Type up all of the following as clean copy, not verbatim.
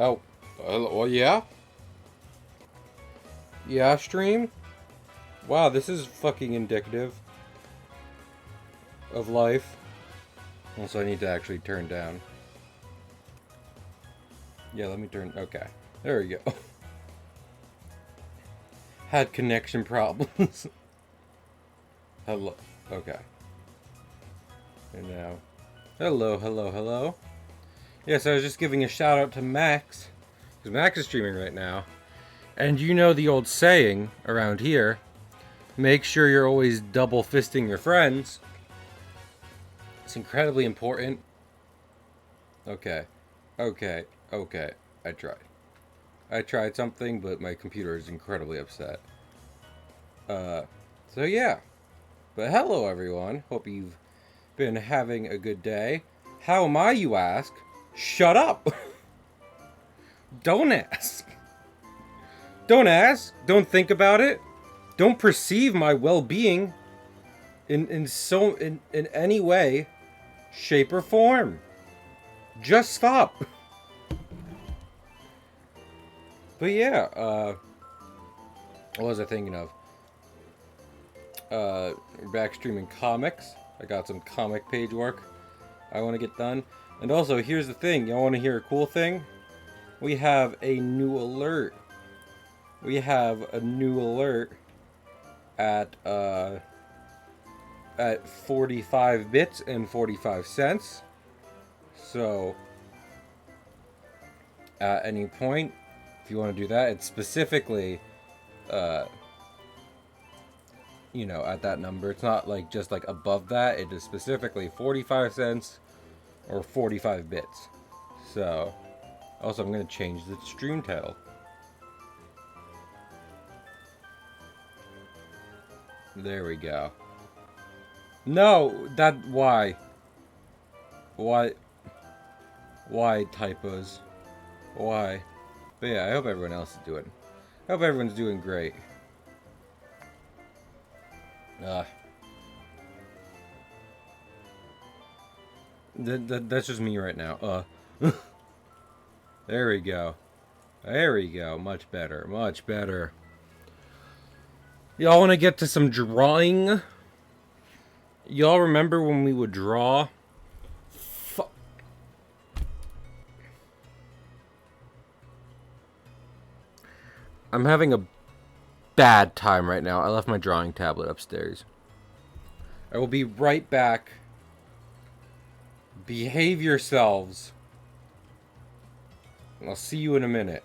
Oh, well, yeah? Yeah, stream? Wow, this is fucking indicative of life. Also, I need to actually turn down. Yeah, let me turn... Okay. There we go. Had connection problems. Hello. Okay. And now... Hello, hello, hello. Yes, I was just giving a shout out to Max. Because Max is streaming right now. And you know the old saying around here. Make sure you're always double fisting your friends. It's incredibly important. Okay. Okay. Okay. I tried. I tried something, but my computer is incredibly upset. So yeah. But hello everyone. Hope you've been having a good day. How am I, you ask? Shut up! Don't ask. Don't ask. Don't think about it. Don't perceive my well-being in any way, shape, or form. Just stop. But yeah, what was I thinking of? Back streaming comics. I got some comic page work I want to get done. And also, here's the thing. Y'all want to hear a cool thing? We have a new alert. We have a new alert at 45 bits and 45 cents. So, at any point, if you want to do that, it's specifically, you know, at that number. It's not like just like above that. It is specifically 45 cents or 45 bits. So, also I'm going to change the stream title. There we go. No, why? Why typos? Why? But yeah, I hope everyone else is doing. I hope everyone's doing great. That's just me right now. There we go. There we go. Much better. Much better. Y'all want to get to some drawing? Y'all remember when we would draw? I'm having a bad time right now. I left my drawing tablet upstairs. I will be right back. Behave yourselves. And I'll see you in a minute.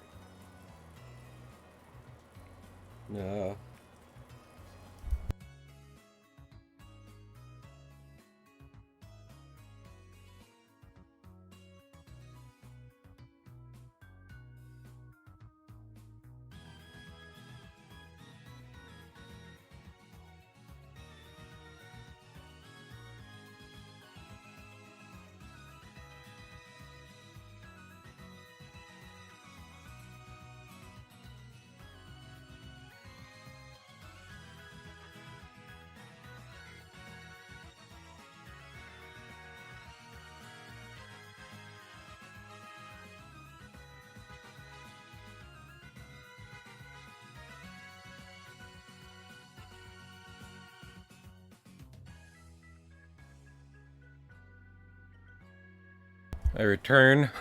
I return.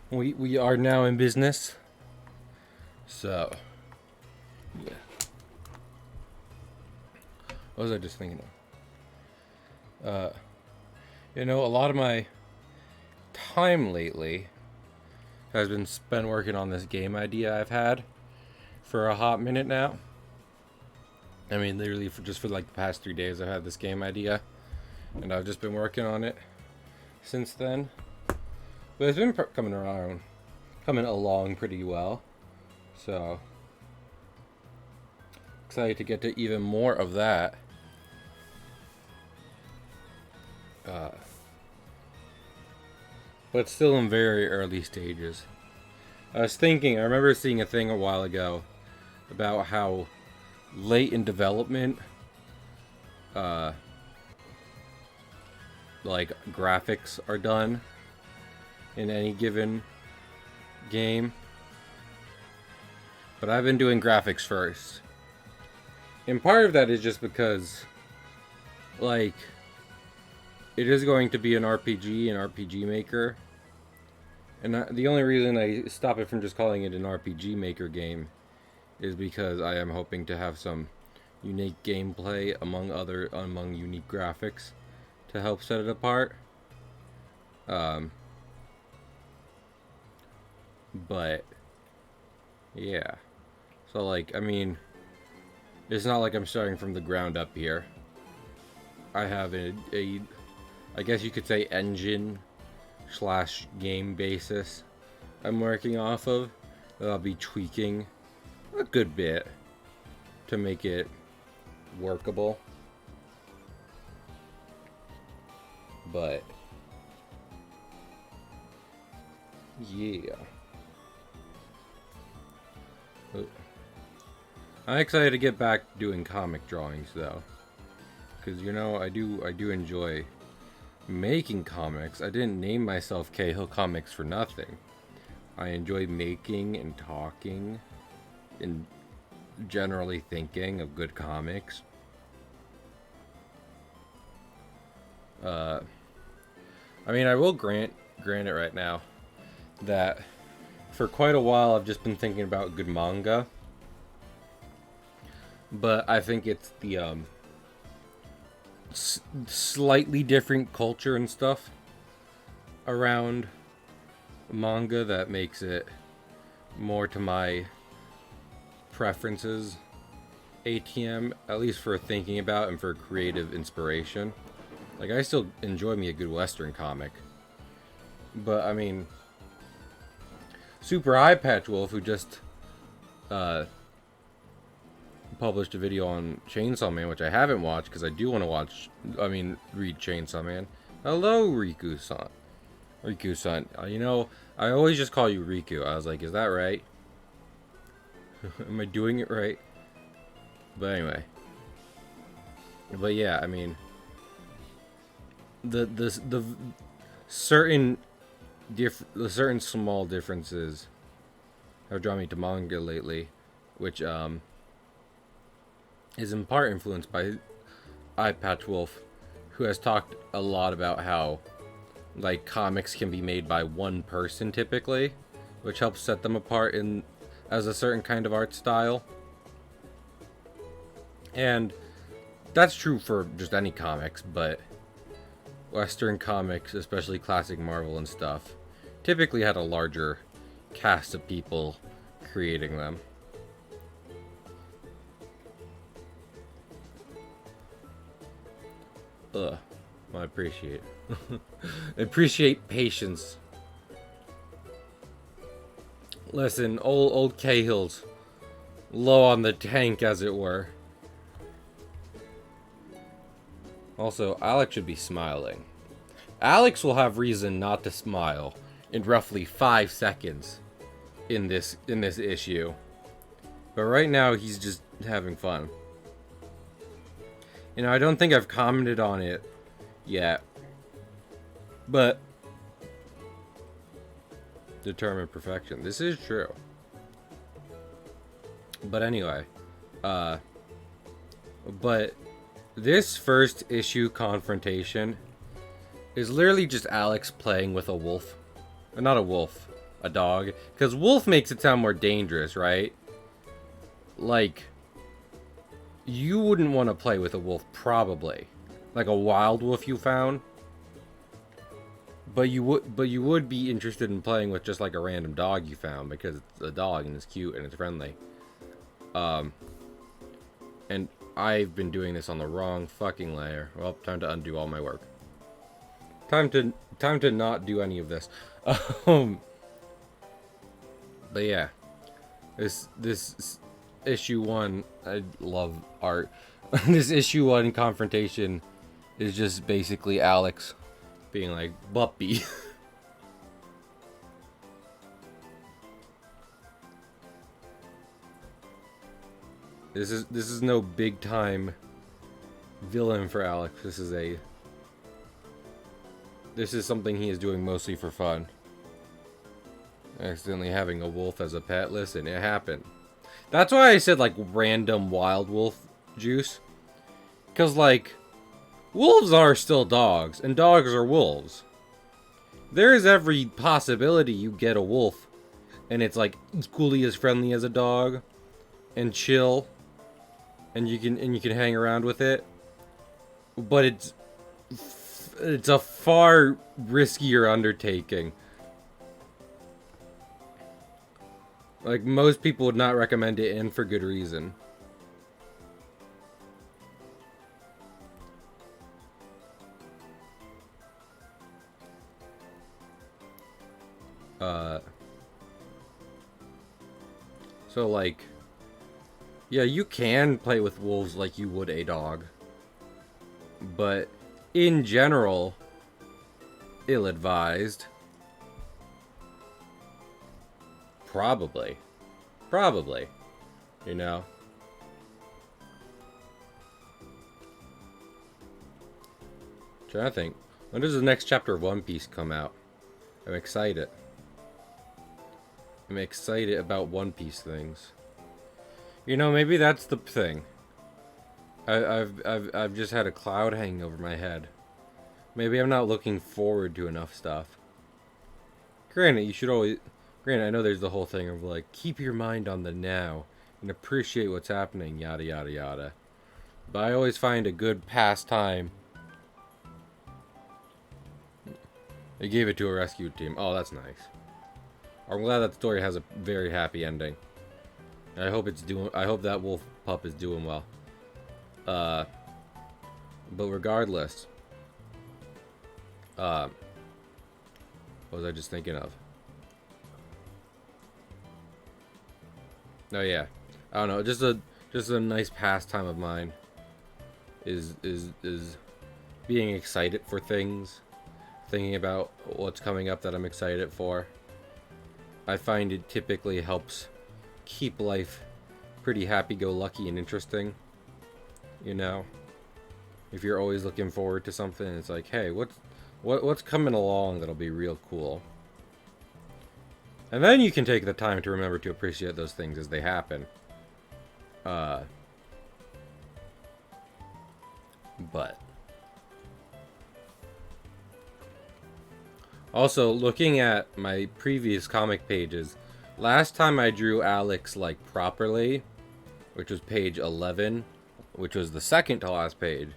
We are now in business. So, yeah. What was I just thinking of? You know, a lot of my time lately has been spent working on this game idea I've had for a hot minute now. I mean, literally for like the past 3 days I've had this game idea. And I've just been working on it since then. But it's been coming along pretty well. So, excited to get to even more of that. But still in very early stages. I remember seeing a thing a while ago about how late in development like graphics are done in any given game. But I've been doing graphics first. And part of that is just because, like, it is going to be an RPG, an RPG Maker. And the only reason I stop it from just calling it an RPG Maker game is because I am hoping to have some unique gameplay among unique graphics to help set it apart. But yeah. So like, I mean, it's not like I'm starting from the ground up here. I have a I guess you could say engine / game basis I'm working off of that I'll be tweaking a good bit to make it workable. But yeah. I'm excited to get back doing comic drawings though. Cause you know, I do enjoy making comics. I didn't name myself Cahill Comics for nothing. I enjoy making and talking and generally thinking of good comics. I mean, I will grant it right now that for quite a while I've just been thinking about good manga. But I think it's the slightly different culture and stuff around manga that makes it more to my preferences. ATM, at least for thinking about and for creative inspiration. Like, I still enjoy me a good Western comic. But, I mean, Super Eye Patch Wolf, who just published a video on Chainsaw Man, which I haven't watched because I do want to read Chainsaw Man. Hello, Riku-san. Riku-san. You know, I always just call you Riku. I was like, is that right? Am I doing it right? But anyway. But yeah, I mean, the certain small differences have drawn me to manga lately, which is in part influenced by Eye Patch Wolf, who has talked a lot about how like comics can be made by one person typically, which helps set them apart as a certain kind of art style. And that's true for just any comics, but Western comics, especially classic Marvel and stuff, typically had a larger cast of people creating them. I appreciate appreciate patience. Listen, old Cahill's low on the tank, as it were. Also, Alex should be smiling. Alex will have reason not to smile in roughly 5 seconds in this issue. But right now, he's just having fun. You know, I don't think I've commented on it yet. But determined perfection. This is true. But anyway, but this first issue confrontation is literally just Alex playing with a wolf. Not a wolf, a dog. Because wolf makes it sound more dangerous, right? Like, you wouldn't want to play with a wolf, probably. Like a wild wolf you found. But you would be interested in playing with just like a random dog you found, because it's a dog and it's cute and it's friendly. And I've been doing this on the wrong fucking layer. Well, time to undo all my work. Time to not do any of this. But yeah, this issue 1, I love art. This issue 1 confrontation is just basically Alex being like, Buppy. This is no big time villain for Alex. This is something he is doing mostly for fun. accidentally having a wolf as a pet. Listen, it happened. That's why I said, like, random wild wolf juice. Because, like, wolves are still dogs, and dogs are wolves. There is every possibility you get a wolf, and it's, like, equally as friendly as a dog, and chill, and you can hang around with it. But it's a far riskier undertaking. Like, most people would not recommend it, and for good reason. So, like, yeah, you can play with wolves like you would a dog. But, in general, ill-advised. Probably. Probably. You know? Trying to think. When does the next chapter of One Piece come out? I'm excited. I'm excited about One Piece things. You know, maybe that's the thing. I've just had a cloud hanging over my head. Maybe I'm not looking forward to enough stuff. Granted, you should always... Granted, I know there's the whole thing of, like, keep your mind on the now and appreciate what's happening, yada yada yada. But I always find a good pastime. They gave it to a rescue team. Oh, that's nice. I'm glad that story has a very happy ending. I hope that wolf pup is doing well. But regardless, what was I just thinking of? Oh yeah, I don't know. Just a nice pastime of mine is being excited for things, thinking about what's coming up that I'm excited for. I find it typically helps keep life pretty happy-go-lucky and interesting. You know, if you're always looking forward to something, it's like, hey, what's coming along that'll be real cool? And then you can take the time to remember to appreciate those things as they happen. But also, looking at my previous comic pages, last time I drew Alex, like, properly, which was page 11, which was the second to last page,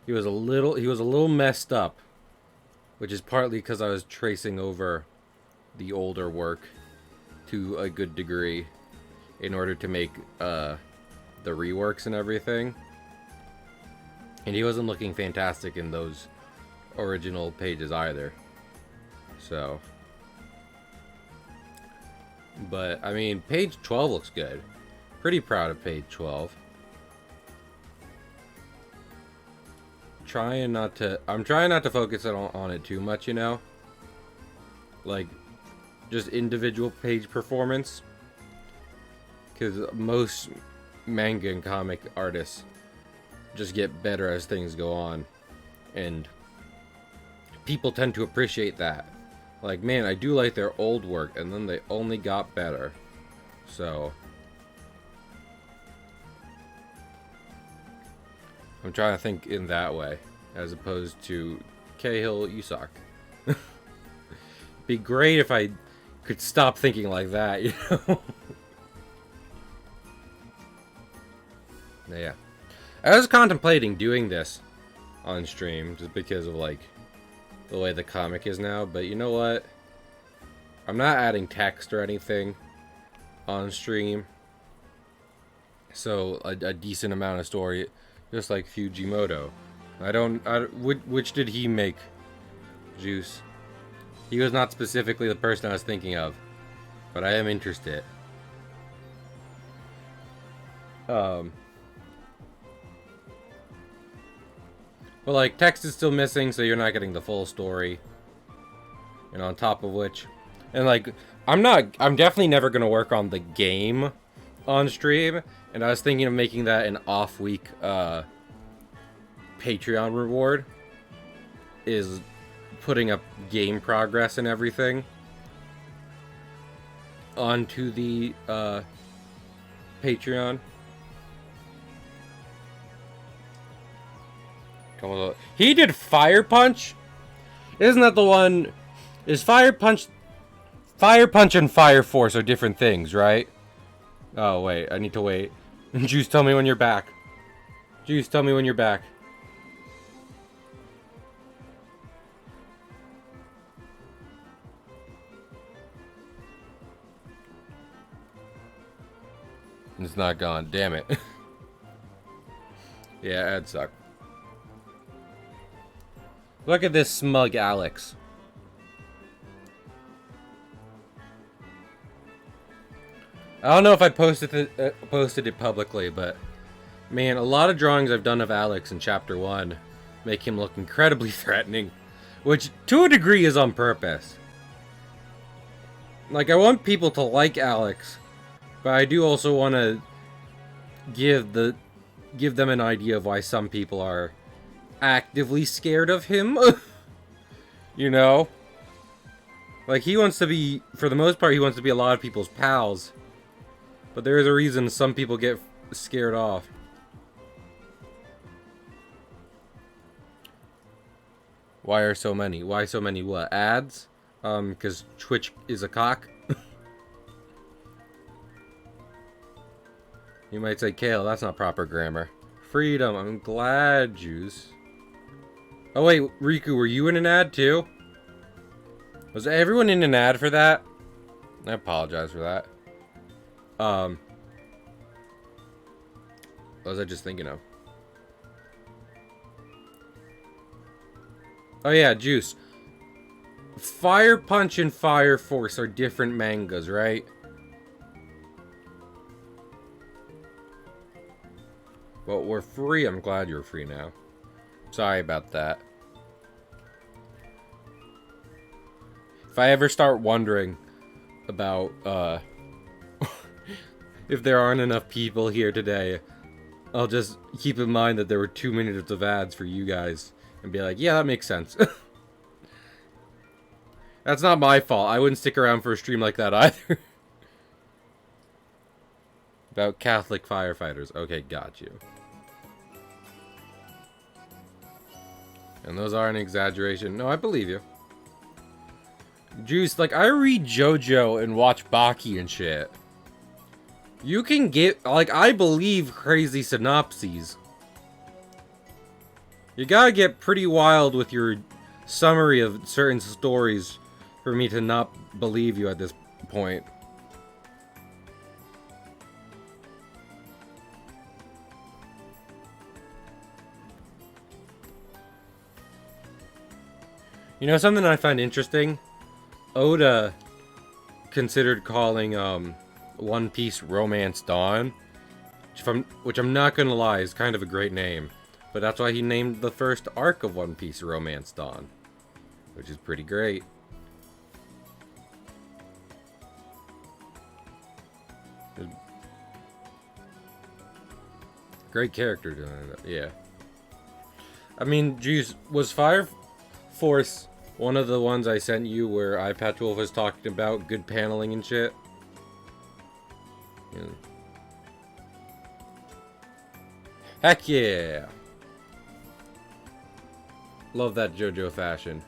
he was a little messed up, which is partly because I was tracing over the older work to a good degree in order to make the reworks and everything. And he wasn't looking fantastic in those original pages either. So, but I mean, page 12 looks good. Pretty proud of page 12. I'm trying not to focus on it too much, you know? Like, just individual page performance. Because most manga and comic artists just get better as things go on. And people tend to appreciate that. Like, man, I do like their old work, and then they only got better. So, I'm trying to think in that way, as opposed to, Cahill, you suck. Be great if I could stop thinking like that, you know? Yeah. I was contemplating doing this on stream, just because of, like, the way the comic is now, but you know what? I'm not adding text or anything on stream. So, a decent amount of story, just like Fujimoto. Which did he make? Juice. He was not specifically the person I was thinking of, but I am interested. But, like, text is still missing, so you're not getting the full story. And on top of which... And, like, I'm definitely never going to work on the game on stream. And I was thinking of making that an off-week, Patreon reward. Is putting up game progress and everything. onto the Patreon. He did Fire Punch? Isn't that the one? Is Fire Punch and Fire Force are different things, right? Oh, wait. I need to wait. Juice, tell me when you're back. Juice, tell me when you're back. It's not gone. Damn it. Yeah, ads suck. Look at this smug Alex. I don't know if I posted it publicly, but man, a lot of drawings I've done of Alex in Chapter 1 make him look incredibly threatening, which to a degree is on purpose. Like, I want people to like Alex, but I do also want to give them an idea of why some people are actively scared of him. You know? Like, he wants to be, for the most part, he wants to be a lot of people's pals. But there is a reason some people get scared off. Why are so many? Why so many what? Ads? Because Twitch is a cock? You might say, Kale, that's not proper grammar. Freedom, I'm glad, Juice. Oh wait, Riku, were you in an ad too? Was everyone in an ad for that? I apologize for that. What was I just thinking of? Oh yeah, Juice. Fire Punch and Fire Force are different mangas, right? Well, we're free. I'm glad you're free now. Sorry about that. If I ever start wondering about, if there aren't enough people here today, I'll just keep in mind that there were 2 minutes of ads for you guys and be like, yeah, that makes sense. That's not my fault. I wouldn't stick around for a stream like that either. About Catholic firefighters. Okay, got you. And those are an exaggeration. No, I believe you. Juice, like, I read JoJo and watch Baki and shit. You can get, like, I believe crazy synopses. You gotta get pretty wild with your summary of certain stories for me to not believe you at this point. You know something I find interesting? Oda considered calling One Piece Romance Dawn, which I'm not gonna lie is kind of a great name, but that's why he named the first arc of One Piece Romance Dawn, which is pretty great. Great character doing it, yeah. I mean, geez, was Fire Force one of the ones I sent you where iPatchWolf was talking about good paneling and shit? Yeah. Heck yeah! Love that JoJo fashion.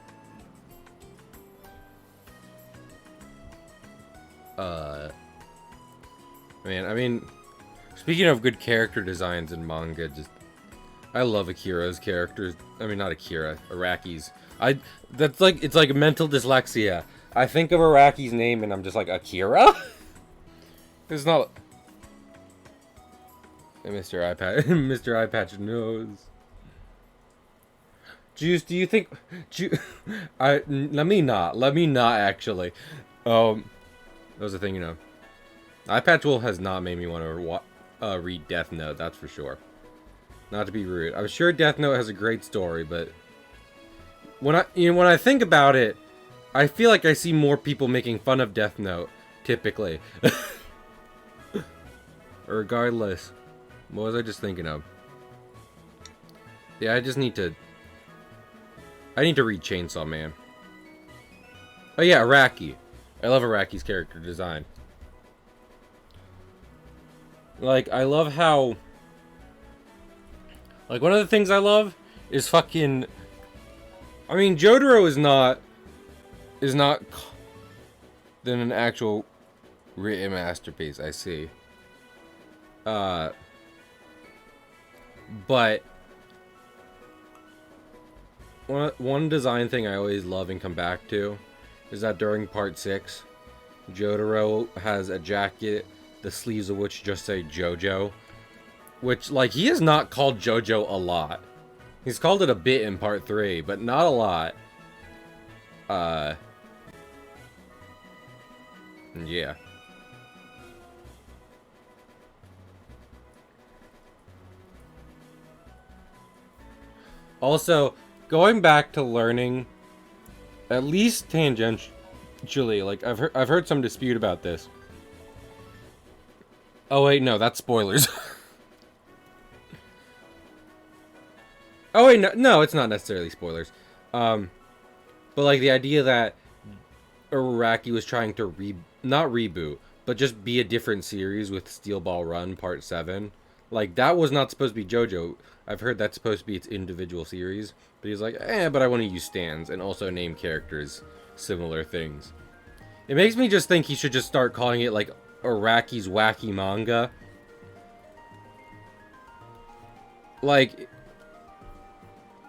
Man, I mean, speaking of good character designs in manga, I love Akira's characters. I mean, not Akira, Araki's. That's like, it's like mental dyslexia. I think of Araki's name and I'm just like, Akira? It's not... Mr. Eyepatch knows. Juice, do you think... let me not actually. That was the thing, you know. Eyepatchwolf has not made me want to read Death Note, that's for sure. Not to be rude. I'm sure Death Note has a great story, but when I think about it, I feel like I see more people making fun of Death Note, typically. Regardless. What was I just thinking of? Yeah, I need to read Chainsaw Man. Oh yeah, Araki. I love Araki's character design. Like, I love how... Like, one of the things I love is fucking... I mean, Jotaro is not... than an actual written masterpiece, I see. But... One design thing I always love and come back to is that during part 6, Jotaro has a jacket, the sleeves of which just say JoJo. Which, like, he is not called JoJo a lot. He's called it a bit in part 3, but not a lot. Yeah. Also, going back to learning, at least tangentially, like, I've heard some dispute about this. Oh wait, no, that's spoilers. Oh wait, no, it's not necessarily spoilers. But like the idea that Araki was trying to not reboot, but just be a different series with Steel Ball Run Part 7. Like, that was not supposed to be JoJo. I've heard that's supposed to be its individual series. But he's like, but I want to use stands and also name characters similar things. It makes me just think he should just start calling it, like, Araki's Wacky Manga. Like,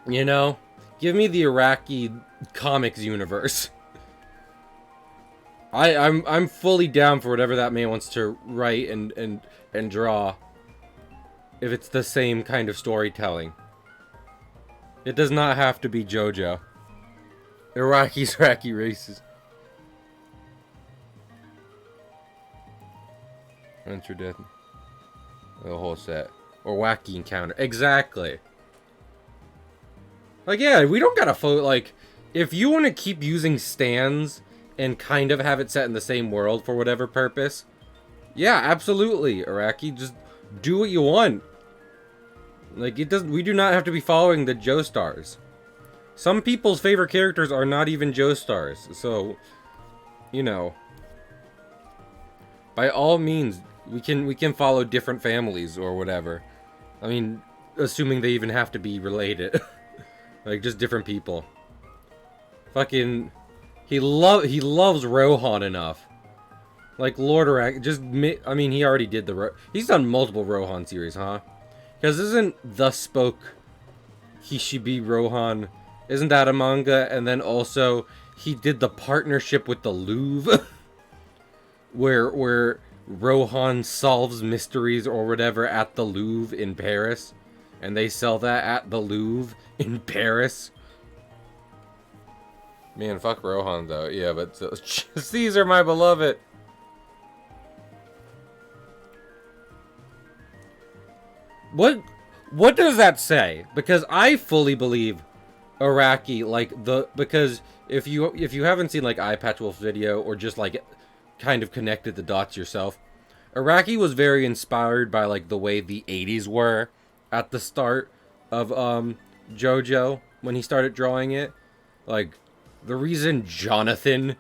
you know? Give me the Araki Comics universe. I'm fully down for whatever that man wants to write and draw. If it's the same kind of storytelling. It does not have to be JoJo. Iraqi's Wacky Races. Enter Death. The whole set. Or Wacky Encounter. Exactly. Like, yeah, we don't gotta like, if you want to keep using stands and kind of have it set in the same world for whatever purpose, yeah, absolutely, Araki, just do what you want. Like, we do not have to be following the Joestars. Some people's favorite characters are not even Joestars, so, you know, by all means, we can follow different families or whatever. I mean, assuming they even have to be related. Like, just different people. Fucking... He loves Rohan enough. Like, Lord Araki... I mean, he already did he's done multiple Rohan series, huh? Because isn't The Spoke Hishibi Rohan... Isn't that a manga? And then also, he did the partnership with the Louvre. where Rohan solves mysteries or whatever at the Louvre in Paris. And they sell that at the Louvre in Paris. Man, fuck Rohan, though. Yeah, but Caesar, my beloved. What does that say? Because I fully believe Araki, like, because if you haven't seen, like, iPatchWolf's video or just, like, kind of connected the dots yourself, Araki was very inspired by, like, the way the 80s were at the start of JoJo when he started drawing it. Like, the reason Jonathan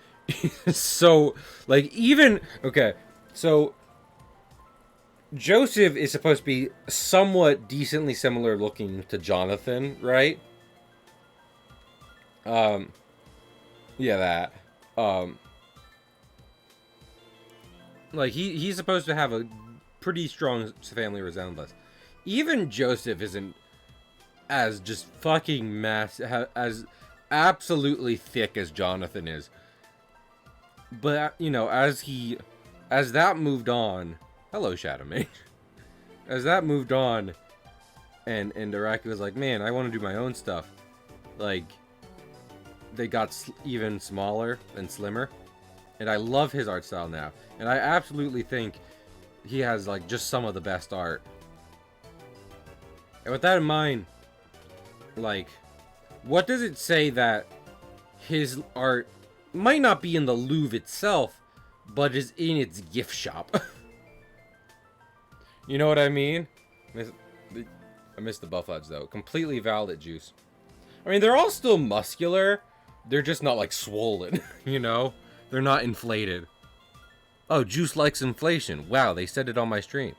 is so, like, even okay, so Joseph is supposed to be somewhat decently similar looking to Jonathan, right? Yeah, that. Like, he's supposed to have a pretty strong family resemblance. Even Joseph isn't as just fucking as absolutely thick as Jonathan is. But, you know, as that moved on... Hello, Shadow Mage. As that moved on, and Araki was like, man, I want to do my own stuff. Like, they got even smaller and slimmer. And I love his art style now. And I absolutely think he has, like, just some of the best art. And with that in mind, like, what does it say that his art might not be in the Louvre itself, but is in its gift shop? You know what I mean? I missed the buff edge, though. Completely valid juice. I mean, they're all still muscular. They're just not, like, swollen, you know? They're not inflated. Oh, Juice likes inflation. Wow, they said it on my stream.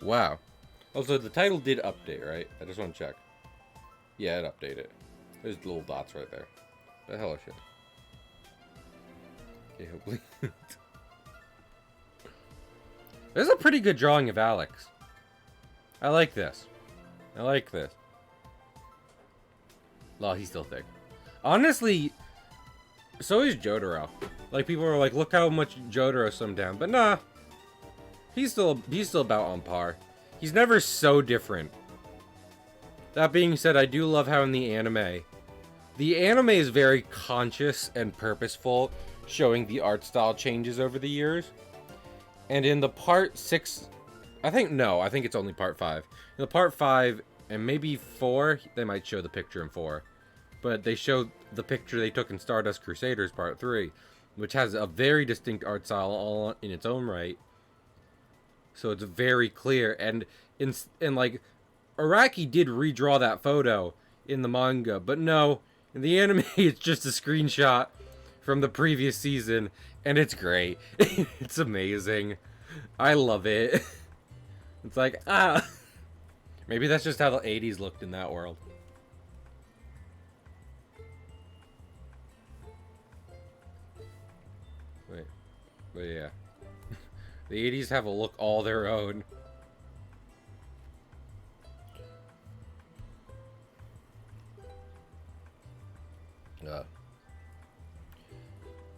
Wow. Also, the title did update, right? I just want to check. Yeah, it updated. There's little dots right there. The hell of shit. Okay, hopefully. This is a pretty good drawing of Alex. I like this. I like this. Oh, he's still thick. Honestly, so is Jotaro. Like, people are like, look how much Jotaro slimmed down. But nah. He's still about on par. He's never so different. That being said, I do love how in the anime is very conscious and purposeful, showing the art style changes over the years. And in the part 6, I think it's only part 5. In the part 5 and maybe 4, they might show the picture in 4. But they showed the picture they took in Stardust Crusaders part 3, which has a very distinct art style all in its own right. So it's very clear, and like, Araki did redraw that photo in the manga, but no, in the anime it's just a screenshot from the previous season, and it's great. It's amazing. I love it. It's like, maybe that's just how the 80s looked in that world. Wait, but yeah. The 80s have a look all their own.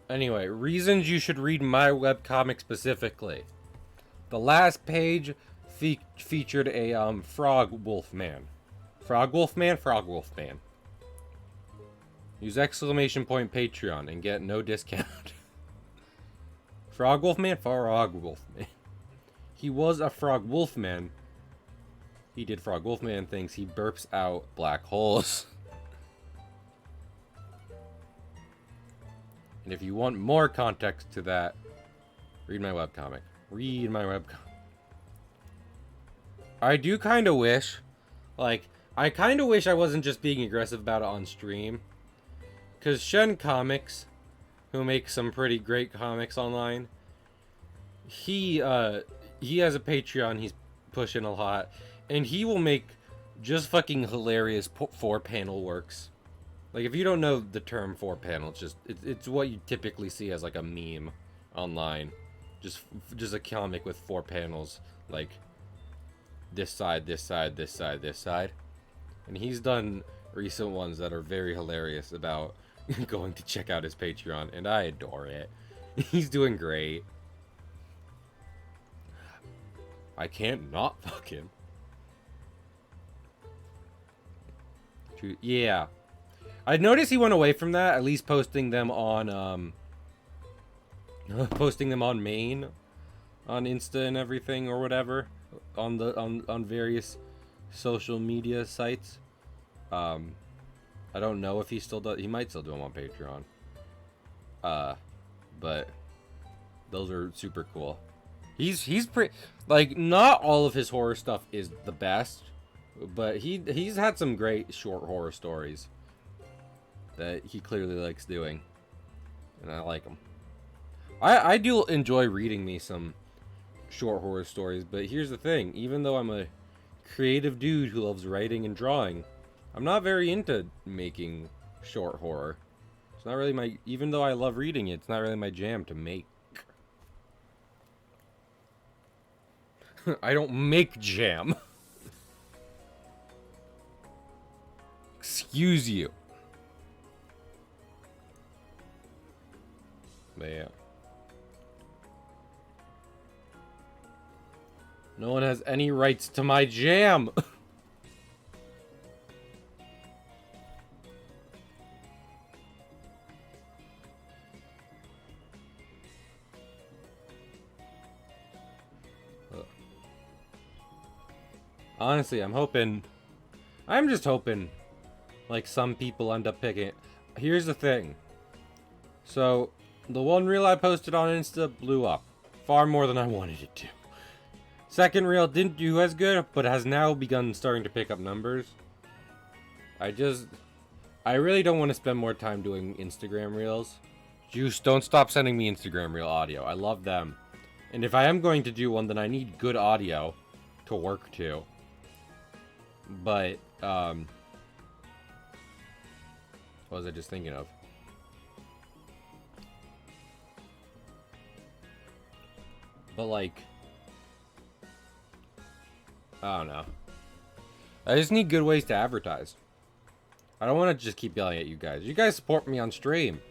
Anyway, reasons you should read my webcomic specifically. The last page featured a frog wolf man. Frog wolf man? Frog wolf man. Use exclamation point Patreon and get no discount. Frog wolf man? Frog wolf man. He was a frog wolf man. He did frog wolf man things. He burps out black holes. And if you want more context to that, read my webcomic. Read my webcomic. I do kind of wish, I wasn't just being aggressive about it on stream. Because Shen Comics, who makes some pretty great comics online, he has a Patreon he's pushing a lot. And he will make just fucking hilarious 4-panel works. Like, if you don't know the term 4-panel, it's what you typically see as like a meme online. Just a comic with 4 panels, like this side, this side, this side, this side. And he's done recent ones that are very hilarious about going to check out his Patreon, and I adore it. He's doing great. I can't not fuck him. Yeah. I noticed he went away from that, at least posting them on main on Insta and everything or whatever on various social media sites. I don't know if he still does. He might still do them on Patreon. But those are super cool. He's pretty, like, not all of his horror stuff is the best, but he's had some great short horror stories that he clearly likes doing, and I like them. I do enjoy reading me some short horror stories, but here's the thing: even though I'm a creative dude who loves writing and drawing, I'm not very into making short horror. It's not really my, even though I love reading it, it's not really my jam to make. I don't make jam. Excuse you. But yeah. No one has any rights to my jam. Honestly, I'm just hoping, like, some people end up picking it. Here's the thing. So, the one reel I posted on Insta blew up. Far more than I wanted it to. Second reel didn't do as good, but has now begun starting to pick up numbers. I really don't want to spend more time doing Instagram reels. Juice, don't stop sending me Instagram reel audio. I love them. And if I am going to do one, then I need good audio to work to. But, what was I just thinking of? But, like, I don't know. I just need good ways to advertise. I don't want to just keep yelling at you guys. You guys support me on stream.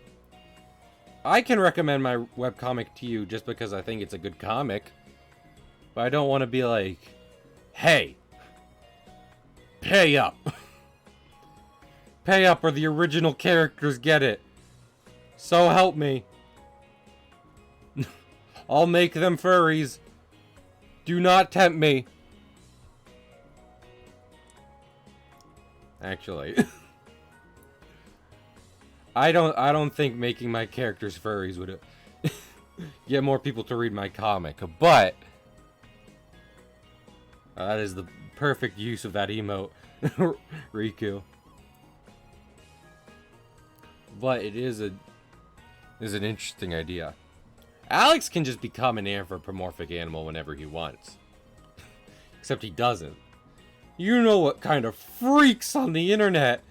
I can recommend my webcomic to you just because I think it's a good comic. But I don't want to be like, hey, pay up. Pay up or the original characters get it. So help me. I'll make them furries. Do not tempt me. Actually, I don't think making my characters furries would get more people to read my comic, but that is the perfect use of that emote, Riku. But it is an interesting idea. Alex can just become an anthropomorphic animal whenever he wants. Except he doesn't. You know what kind of freaks on the internet.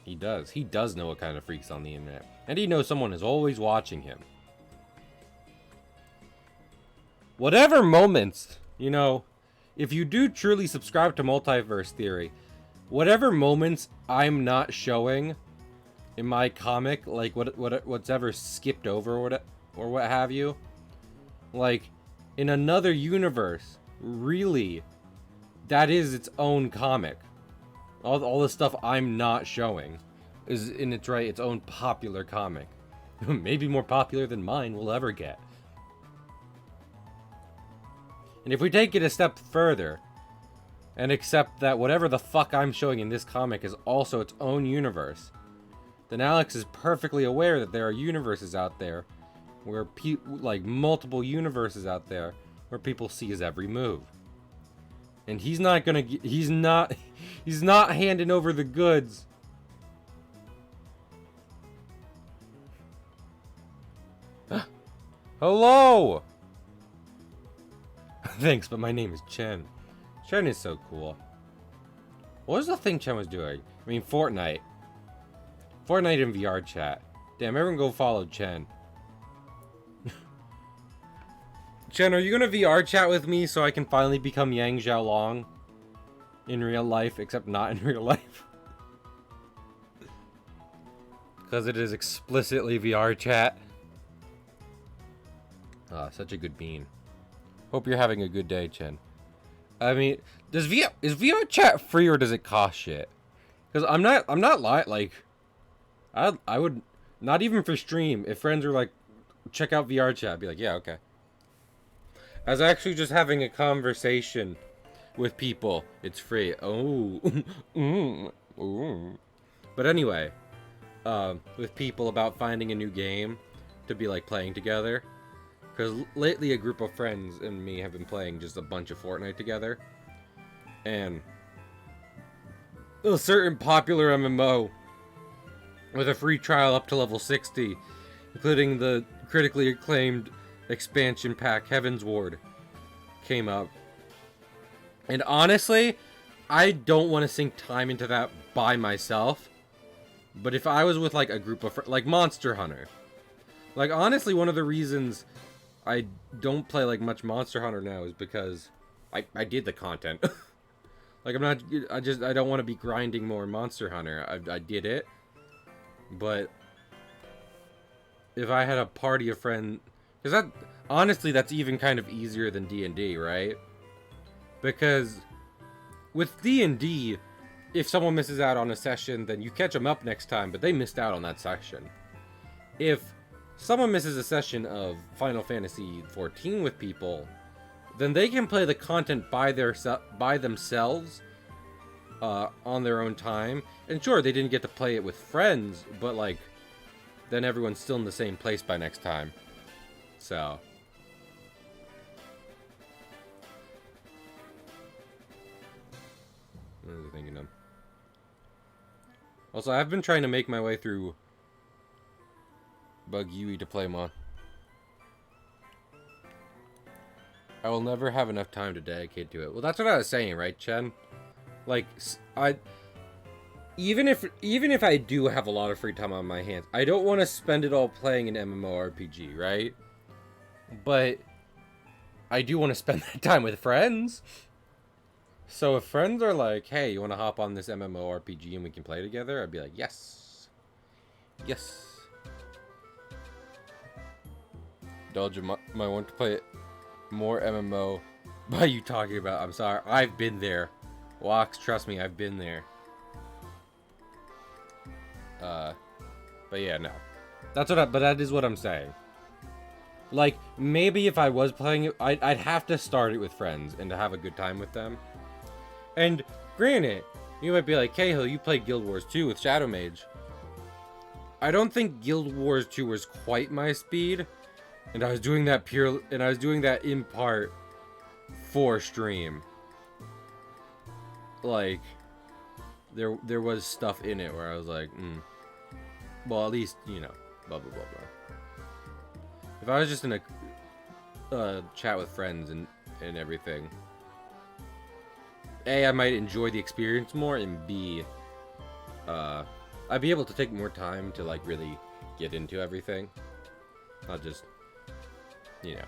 He does. He does know what kind of freaks on the internet. And he knows someone is always watching him. Whatever moments, you know, if you do truly subscribe to Multiverse Theory, whatever moments I'm not showing in my comic, like what's ever skipped over or what have you, like in another universe, really, that is its own comic. All the stuff I'm not showing is in its own popular comic. Maybe more popular than mine will ever get. And if we take it a step further and accept that whatever the fuck I'm showing in this comic is also its own universe, then Alex is perfectly aware that there are universes out there where like multiple universes out there where people see his every move. And he's not handing over the goods. Hello! Thanks, but my name is Chen. Chen is so cool. What was the thing Chen was doing? I mean, Fortnite. Fortnite in VR chat. Damn, everyone go follow Chen. Chen, are you gonna VR chat with me so I can finally become Yang Xiaolong? In real life, except not in real life. Because it is explicitly VR chat. Ah, such a good bean. Hope you're having a good day, Chen. I mean, is VR chat free or does it cost shit? Because I'm not lying. Like, I would not even for stream. If friends were like, check out VR chat, I'd be like, yeah, okay. I was actually just having a conversation with people. It's free. Oh, But anyway, with people about finding a new game to be like playing together. Because lately a group of friends and me have been playing just a bunch of Fortnite together. And a certain popular MMO with a free trial up to level 60, including the critically acclaimed expansion pack Heaven's Ward, came up. And honestly, I don't want to sink time into that by myself. But if I was with like a group of friends, like Monster Hunter. Like honestly, one of the reasons I don't play like much Monster Hunter now is because I did the content. Like I don't want to be grinding more Monster Hunter. I did it. But if I had a party of friends, because that honestly that's even kind of easier than D&D, right? Because with D&D, if someone misses out on a session, then you catch them up next time, but they missed out on that session. If someone misses a session of Final Fantasy XIV with people, then they can play the content by themselves on their own time. And sure, they didn't get to play it with friends, but like, then everyone's still in the same place by next time. So what was I thinking of? Also, I've been trying to make my way through Bug Yui to play I will never have enough time to dedicate to it. Well, that's what I was saying, right, Chen? Like, even if I do have a lot of free time on my hands, I don't want to spend it all playing an MMORPG, right? But I do want to spend that time with friends. So if friends are like, hey, you want to hop on this MMORPG and we can play together? I'd be like, yes. Yes. Indulge my want to play more MMO by you talking about. I'm sorry. I've been there. Walks, trust me, I've been there. But yeah, no. But that is what I'm saying. Like, maybe if I was playing it, I'd have to start it with friends and to have a good time with them. And granted, you might be like, Cahill, you played Guild Wars 2 with Shadow Mage. I don't think Guild Wars 2 was quite my speed, and I was doing that in part for stream. Like, there was stuff in it where I was like, well, at least, you know, blah blah blah blah. If I was just in a chat with friends and everything, A, I might enjoy the experience more, and B, I'd be able to take more time to, like, really get into everything. Not just, you know.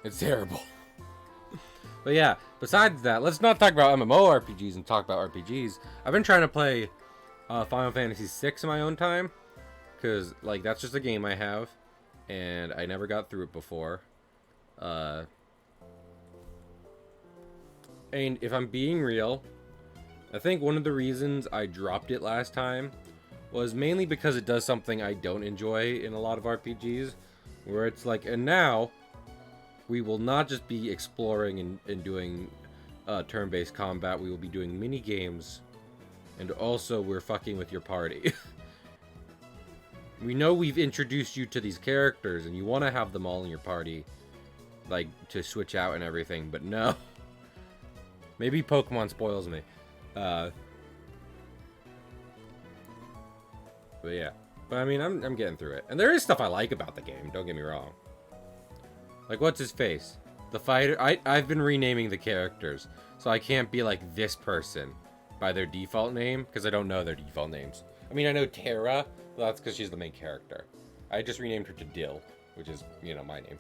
It's terrible. But yeah, besides that, let's not talk about MMORPGs and talk about RPGs. I've been trying to play Final Fantasy VI in my own time, because, like, that's just a game I have, and I never got through it before. And if I'm being real, I think one of the reasons I dropped it last time was mainly because it does something I don't enjoy in a lot of RPGs, where it's like, and now we will not just be exploring and doing turn-based combat, we will be doing mini games, and also we're fucking with your party. We know we've introduced you to these characters and you want to have them all in your party, like, to switch out and everything, but no. Maybe Pokemon spoils me. But yeah. But I mean, I'm getting through it. And there is stuff I like about the game, don't get me wrong. Like, what's his face? The fighter. I've been renaming the characters, so I can't be like this person by their default name, because I don't know their default names. I mean, I know Terra, but that's because she's the main character. I just renamed her to Dill, which is, you know, my name.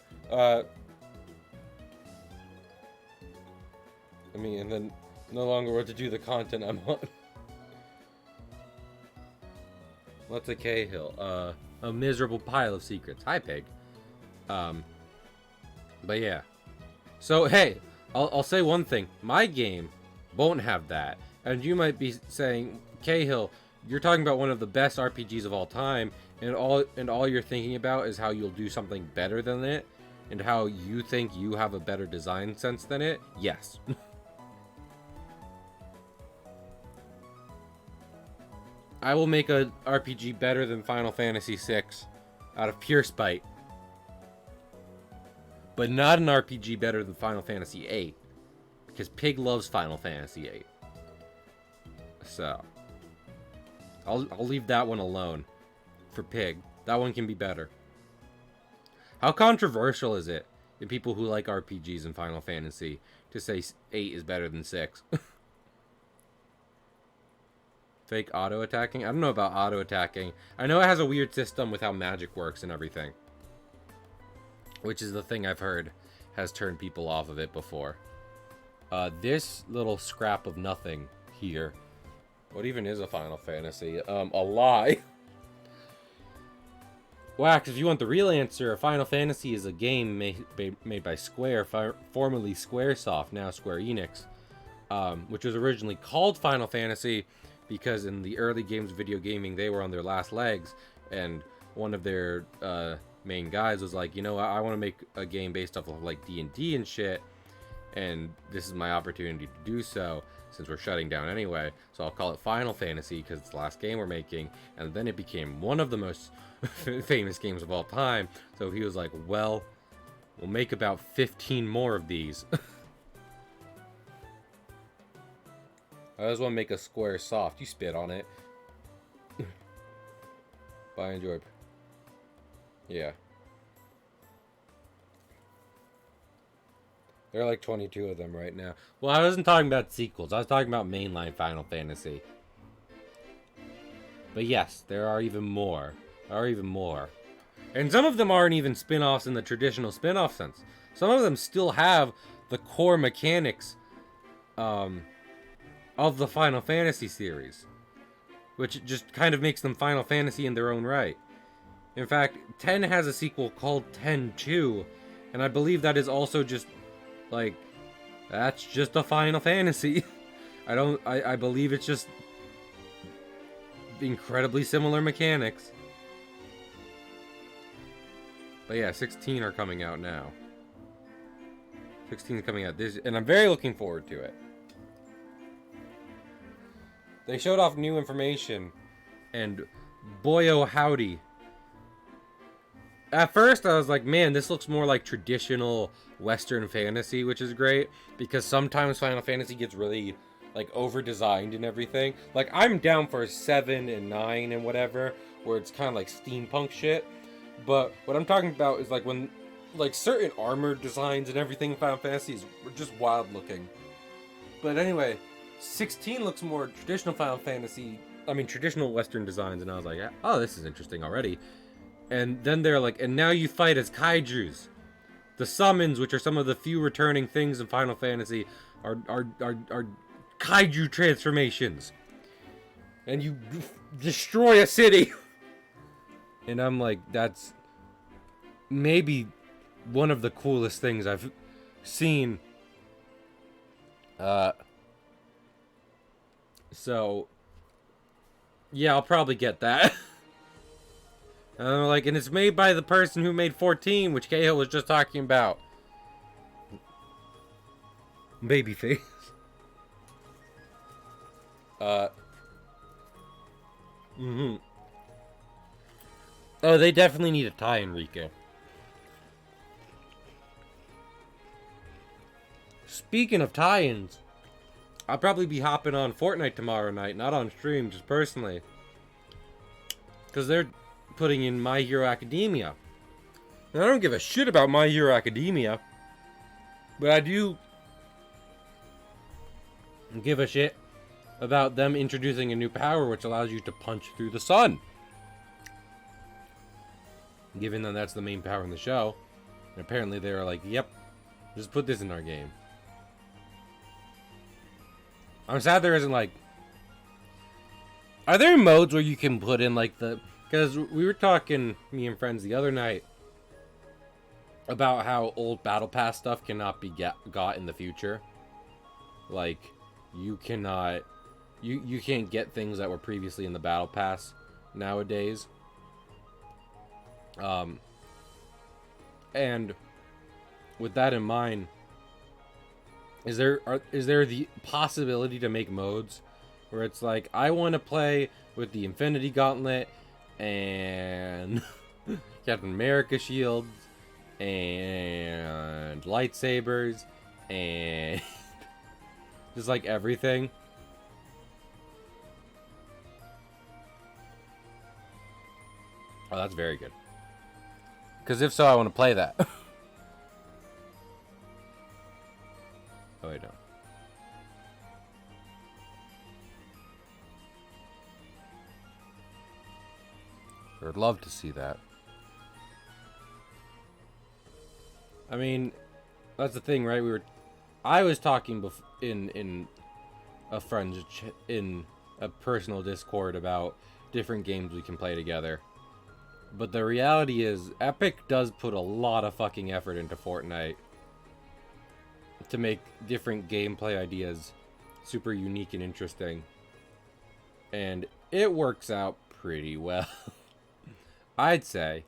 I mean, and then no longer want to do the content I'm on. What's a Cahill? A miserable pile of secrets. Hi, Pig. But yeah. So, hey, I'll say one thing. My game won't have that. And you might be saying, Cahill, you're talking about one of the best RPGs of all time, and all you're thinking about is how you'll do something better than it, and how you think you have a better design sense than it. Yes. I will make a RPG better than Final Fantasy VI out of pure spite. But not an RPG better than Final Fantasy VIII. Because Pig loves Final Fantasy VIII. So, I'll leave that one alone for Pig. That one can be better. How controversial is it in people who like RPGs in Final Fantasy to say 8 is better than 6? Fake auto-attacking? I don't know about auto-attacking. I know it has a weird system with how magic works and everything. Which is the thing I've heard has turned people off of it before. This little scrap of nothing here. What even is a Final Fantasy? A lie. Wax, if you want the real answer, a Final Fantasy is a game made by Square, formerly Squaresoft, now Square Enix. Which was originally called Final Fantasy because in the early games of video gaming, they were on their last legs, and one of their main guys was like, you know, I want to make a game based off of like D&D and shit, and this is my opportunity to do so since we're shutting down anyway, so I'll call it Final Fantasy because it's the last game we're making. And then it became one of the most famous games of all time, so he was like, well, we'll make about 15 more of these. I just want to make a Square Soft. You spit on it. Bye, enjoy. Yeah. There are like 22 of them right now. Well, I wasn't talking about sequels. I was talking about mainline Final Fantasy. But yes, there are even more. There are even more. And some of them aren't even spin-offs in the traditional spin-off sense. Some of them still have the core mechanics of the Final Fantasy series, which just kind of makes them Final Fantasy in their own right. In fact, 10 has a sequel called 10-2, and I believe that is also just, like, that's just a Final Fantasy. I believe it's just incredibly similar mechanics. But yeah, 16 are coming out now. 16 is coming out this, and I'm very looking forward to it. They showed off new information, and boy oh howdy. At first I was like, man, this looks more like traditional Western fantasy, which is great, because sometimes Final Fantasy gets really, like, over-designed and everything. Like, I'm down for 7 and 9 and whatever, where it's kind of like steampunk shit. But what I'm talking about is, like, when, like, certain armor designs and everything in Final Fantasy is just wild looking. But anyway, 16 looks more traditional Final Fantasy, I mean, traditional Western designs, and I was like, oh, this is interesting already. And then they're like, and now you fight as kaijus. The summons, which are some of the few returning things in Final Fantasy, are kaiju transformations. And you destroy a city. And I'm like, that's maybe one of the coolest things I've seen. So, yeah, I'll probably get that. And it's made by the person who made 14, which Cahill was just talking about. Babyface. Oh, they definitely need a tie, Enrique. Speaking of tie-ins, I'll probably be hopping on Fortnite tomorrow night, not on stream, just personally. Because they're putting in My Hero Academia. And I don't give a shit about My Hero Academia, but I do give a shit about them introducing a new power which allows you to punch through the sun. Given that that's the main power in the show. And apparently they were like, yep, just put this in our game. I'm sad there isn't, like... Are there modes where you can put in, like, the... Because we were talking, me and friends, the other night about how old Battle Pass stuff cannot be got in the future. Like, you cannot... You can't get things that were previously in the Battle Pass nowadays. And with that in mind, is there the possibility to make modes where it's like, I want to play with the Infinity Gauntlet and Captain America shields and lightsabers and just like everything? Oh, that's very good. Because if so, I want to play that. Oh, I don't. I'd love to see that. I mean, that's the thing, right? I was talking in a friend's in a personal Discord about different games we can play together. But the reality is, Epic does put a lot of fucking effort into Fortnite to make different gameplay ideas super unique and interesting. And it works out pretty well. I'd say.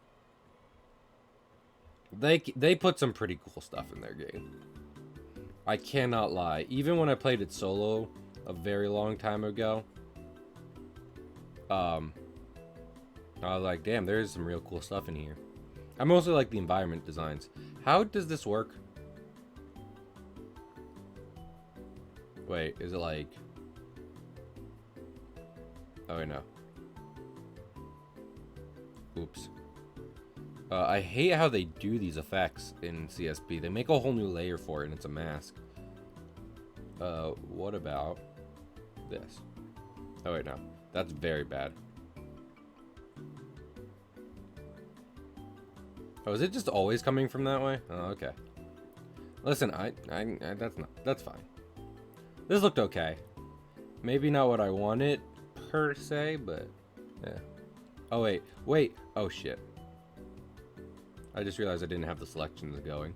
They put some pretty cool stuff in their game. I cannot lie. Even when I played it solo a very long time ago, I was like, damn, there is some real cool stuff in here. I mostly like the environment designs. How does this work? Wait, is it like... Oh, wait, no. Oops. I hate how they do these effects in CSP. They make a whole new layer for it, and it's a mask. What about this? Oh, wait, no. That's very bad. Oh, is it just always coming from that way? Oh, okay. Listen, that's fine. This looked okay. Maybe not what I wanted, per se, but, yeah. Oh, wait. Oh, shit. I just realized I didn't have the selections going.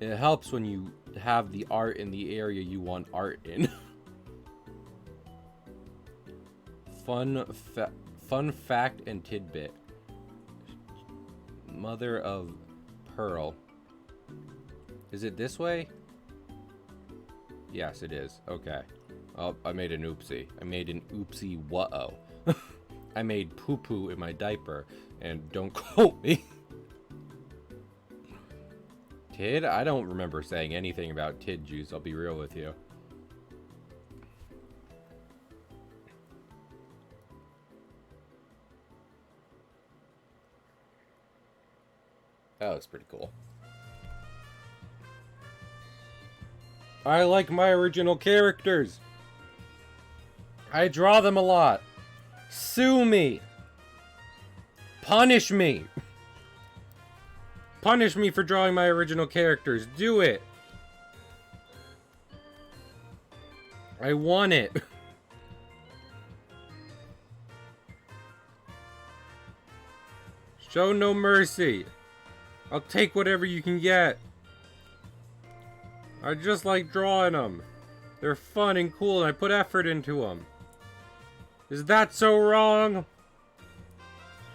It helps when you have the art in the area you want art in. Fun fact and tidbit. Mother of pearl. Is it this way? Yes, it is. Okay. Oh, I made an oopsie. I made an oopsie whoa. I made poo-poo in my diaper, and don't quote me. Tid? I don't remember saying anything about tid juice, I'll be real with you. That looks pretty cool. I like my original characters. I draw them a lot. Sue me. Punish me. Punish me for drawing my original characters. Do it. I want it. Show no mercy. I'll take whatever you can get. I just like drawing them. They're fun and cool and I put effort into them. Is that so wrong?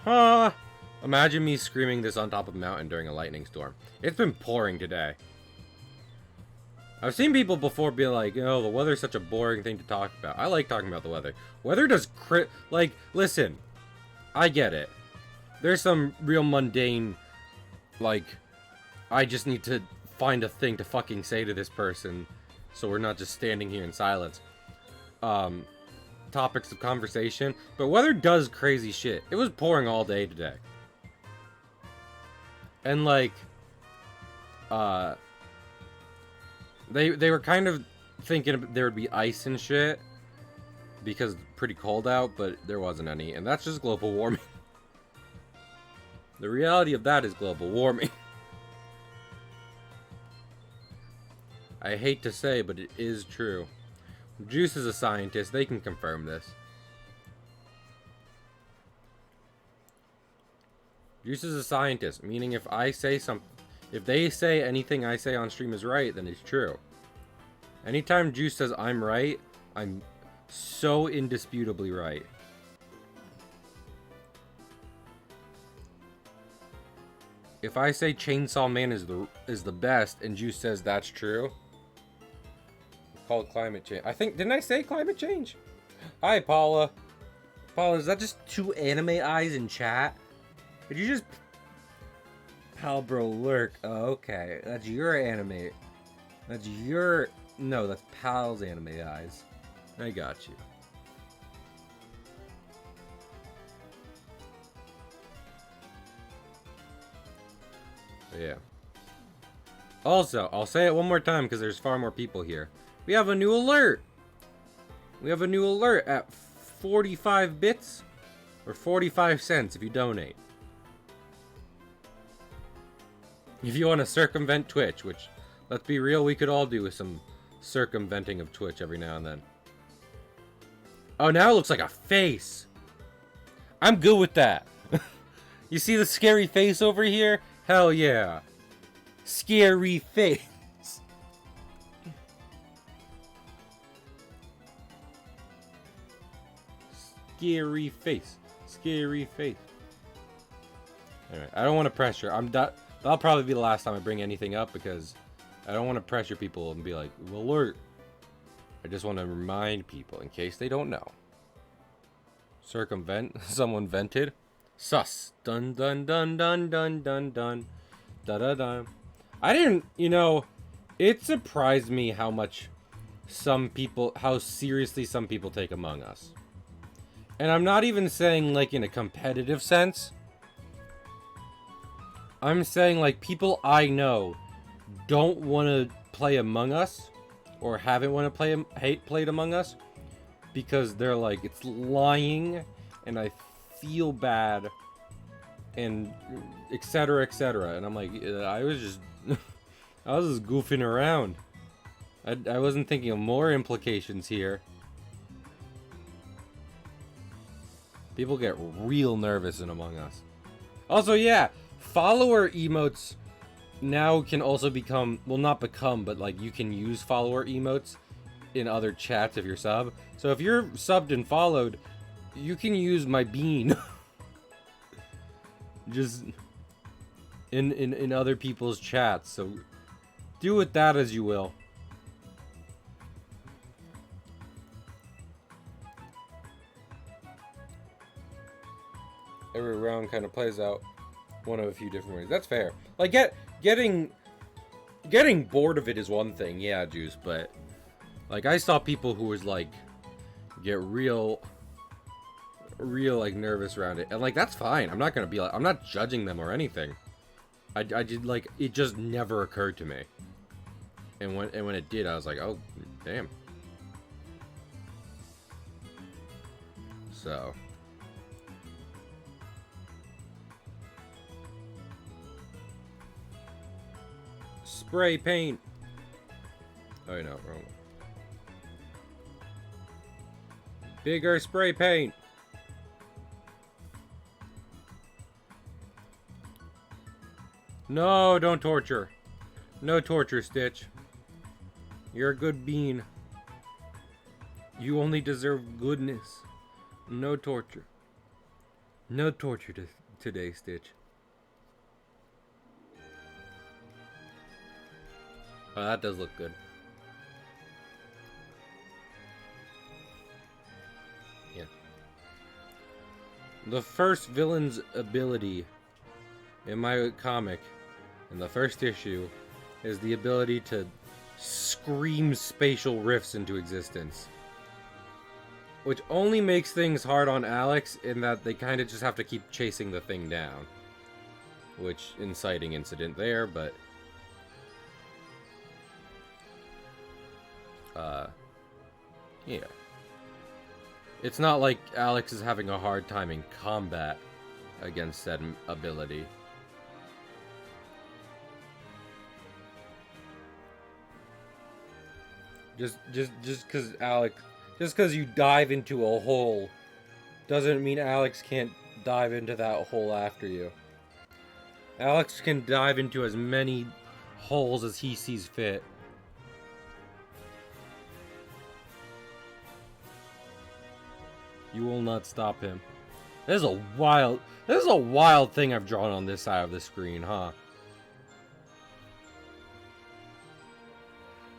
Huh? Imagine me screaming this on top of a mountain during a lightning storm. It's been pouring today. I've seen people before be like, oh, the weather's such a boring thing to talk about. I like talking about the weather. Weather does like, listen, I get it. There's some real mundane, like, I just need to find a thing to fucking say to this person so we're not just standing here in silence. Topics of conversation. But weather does crazy shit. It was pouring all day today. And like, they were kind of thinking there would be ice and shit because it's pretty cold out, but there wasn't any, and that's just global warming. The reality of that is global warming. I hate to say, but it is true. Juice is a scientist, they can confirm this. Juice is a scientist, meaning if I say something, if they say anything I say on stream is right, then it's true. Anytime Juice says I'm right, I'm so indisputably right. If I say Chainsaw Man is the best and Juice says that's true, it's called climate change. I think, didn't I say climate change? Hi, Paula. Paula, is that just two anime eyes in chat? Did you just... Palbro lurk. Oh, okay. That's your anime. That's your... No, that's Pal's anime eyes. I got you. But yeah. Also, I'll say it one more time because there's far more people here. We have a new alert! We have a new alert at 45 bits or 45 cents if you donate. If you want to circumvent Twitch, which, let's be real, we could all do with some circumventing of Twitch every now and then. Oh, now it looks like a face. I'm good with that. You see the scary face over here? Hell yeah. Scary face. Scary face. Scary face. Alright, I don't want to pressure. That'll probably be the last time I bring anything up because I don't want to pressure people and be like, alert. I just want to remind people in case they don't know. Circumvent. Someone vented. Sus. Dun dun dun dun dun dun dun. Da da da. I didn't, it surprised me how seriously some people take Among Us. And I'm not even saying, like, in a competitive sense. I'm saying, like, people I know don't want to play Among Us, or haven't want to played Among Us, because they're like, it's lying, and I feel bad, and etc, etc. And I'm like, I was just goofing around. I wasn't thinking of more implications here. People get real nervous in Among Us. Also, yeah, follower emotes now can also become, well, not become, but like you can use follower emotes in other chats if you're sub. So if you're subbed and followed, you can use my bean. Just in other people's chats. So do with that as you will. Every round kind of plays out one of a few different ways. That's fair. Like getting bored of it is one thing, yeah, Juice, but like I saw people who was like get real like nervous around it. And like that's fine. I'm not going to be like, I'm not judging them or anything. I did, like, it just never occurred to me. And when it did, I was like, "Oh, damn." So spray paint. Oh, no, wrong one. Bigger spray paint. No, don't torture. No torture, Stitch. You're a good bean. You only deserve goodness. No torture. No torture today, Stitch. Oh, that does look good. Yeah. The first villain's ability in my comic, in the first issue, is the ability to scream spatial rifts into existence. Which only makes things hard on Alex in that they kind of just have to keep chasing the thing down. Which, inciting incident there, but... yeah. It's not like Alex is having a hard time in combat against that ability. Just because you dive into a hole doesn't mean Alex can't dive into that hole after you. Alex can dive into as many holes as he sees fit. You will not stop him. This is a wild thing I've drawn on this side of the screen, huh?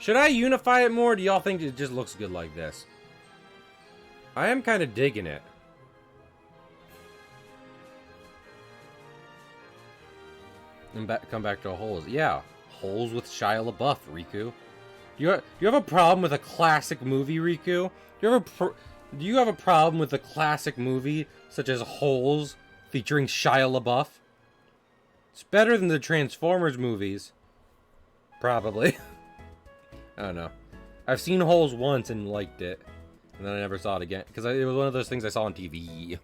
Should I unify it more? Or do y'all think it just looks good like this? I am kind of digging it. And come back to holes. Yeah, holes with Shia LaBeouf, Riku. Do you have a problem with a classic movie, Riku? Do you have a problem with a classic movie such as Holes featuring Shia LaBeouf? It's better than the Transformers movies. Probably. I don't know. I've seen Holes once and liked it. And then I never saw it again. Because it was one of those things I saw on TV.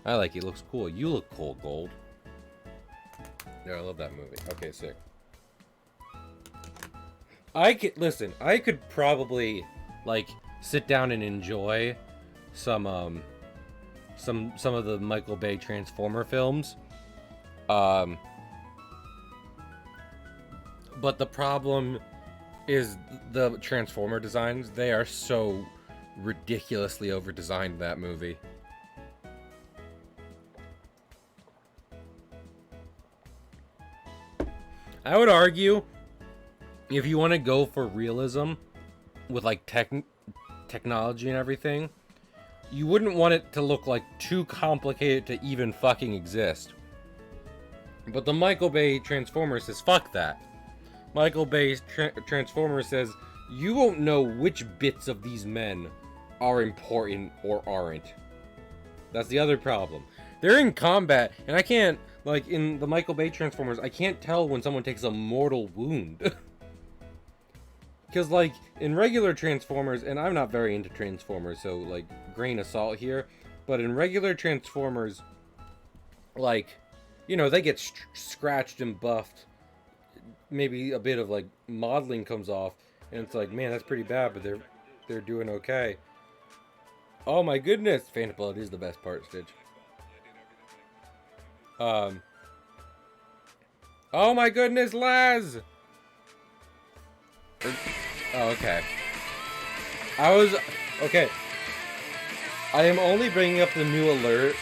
I like it. It looks cool. You look cool, Gold. Yeah, I love that movie. Okay, sick. I could probably, like, sit down and enjoy some of the Michael Bay Transformer films. But the problem is the Transformer designs. They are so ridiculously over-designed, that movie. I would argue, if you want to go for realism with, like, technology and everything, you wouldn't want it to look like too complicated to even fucking exist. But the Michael Bay Transformer says fuck that. Michael Bay's Transformer says you won't know which bits of these men are important or aren't. That's the other problem. They're in combat, and I can't, like, in the Michael Bay Transformers, I can't tell when someone takes a mortal wound. Because, like, in regular Transformers, and I'm not very into Transformers, so, like, grain of salt here, but in regular Transformers, like, you know, they get scratched and buffed, maybe a bit of, like, modeling comes off, and it's like, man, that's pretty bad, but they're doing okay. Oh my goodness! Phantom Blood is the best part, Stitch. Oh my goodness, Laz! Oh, okay. Okay. I am only bringing up the new alert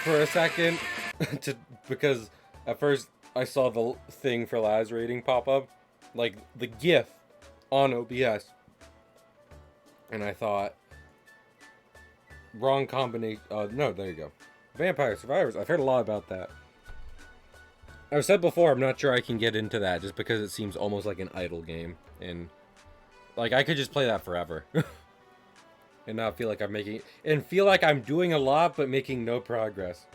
for a second because at first I saw the thing for Laz rating pop up, like the GIF on OBS, and I thought, wrong combination. No, there you go. Vampire Survivors. I've heard a lot about that. I've said before, I'm not sure I can get into that just because it seems almost like an idle game. And, like, I could just play that forever. And not feel like I'm making... And feel like I'm doing a lot, but making no progress.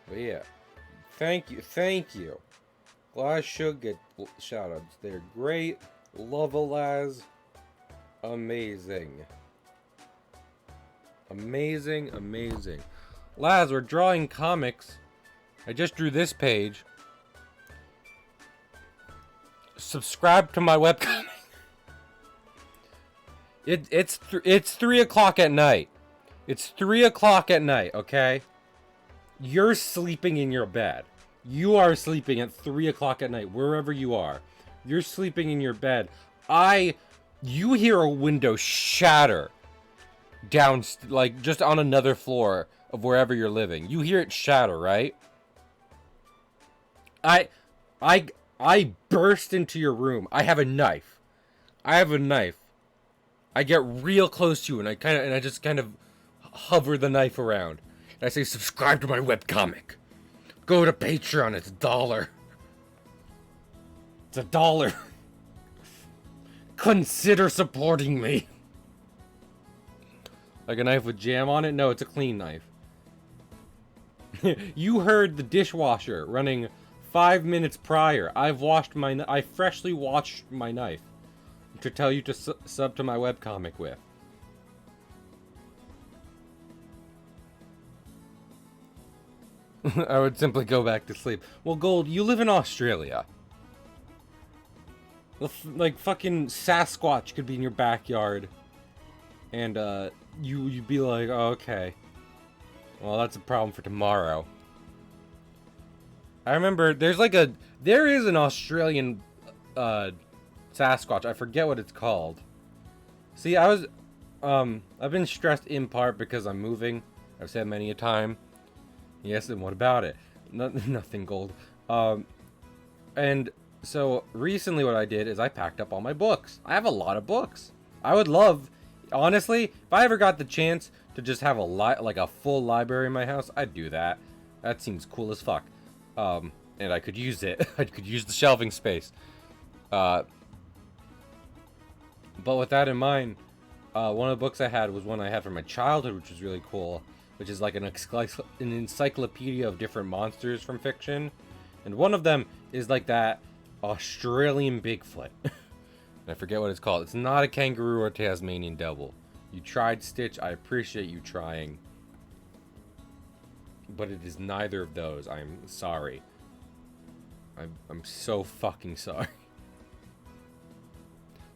But yeah. Thank you. Laz should get shoutouts. They're great. Love a Laz. Amazing. Amazing. Laz, we're drawing comics. I just drew this page. Subscribe to my webcomic. It's 3 o'clock at night. It's 3 o'clock at night, okay? You're sleeping in your bed. You are sleeping at 3 o'clock at night, wherever you are. You're sleeping in your bed. You hear a window shatter down, like, just on another floor of wherever you're living. You hear it shatter, right? I burst into your room. I have a knife. I get real close to you, and I just kind of hover the knife around. And I say, subscribe to my webcomic. Go to Patreon, it's $1. It's $1. Consider supporting me. Like a knife with jam on it? No, it's a clean knife. You heard the dishwasher running 5 minutes prior. I freshly washed my knife to tell you to sub to my webcomic with. I would simply go back to sleep. Well, Gold, you live in Australia. Like, fucking Sasquatch could be in your backyard. And, you'd be like, oh, okay. Well, that's a problem for tomorrow. I remember, there is an Australian, Sasquatch. I forget what it's called. See, I've been stressed in part because I'm moving. I've said many a time. Yes, and what about it? Nothing, Gold. And so recently what I did is I packed up all my books. I have a lot of books. I would love, honestly, if I ever got the chance to just have a full library in my house, I'd do that. That seems cool as fuck. And I could use it. I could use the shelving space. But with that in mind, one of the books I had was one I had from my childhood, which was really cool, which is like an encyclopedia of different monsters from fiction. And one of them is like that Australian Bigfoot. I forget what it's called. It's not a kangaroo or Tasmanian devil. You tried, Stitch. I appreciate you trying. But it is neither of those. I'm sorry. I'm so fucking sorry.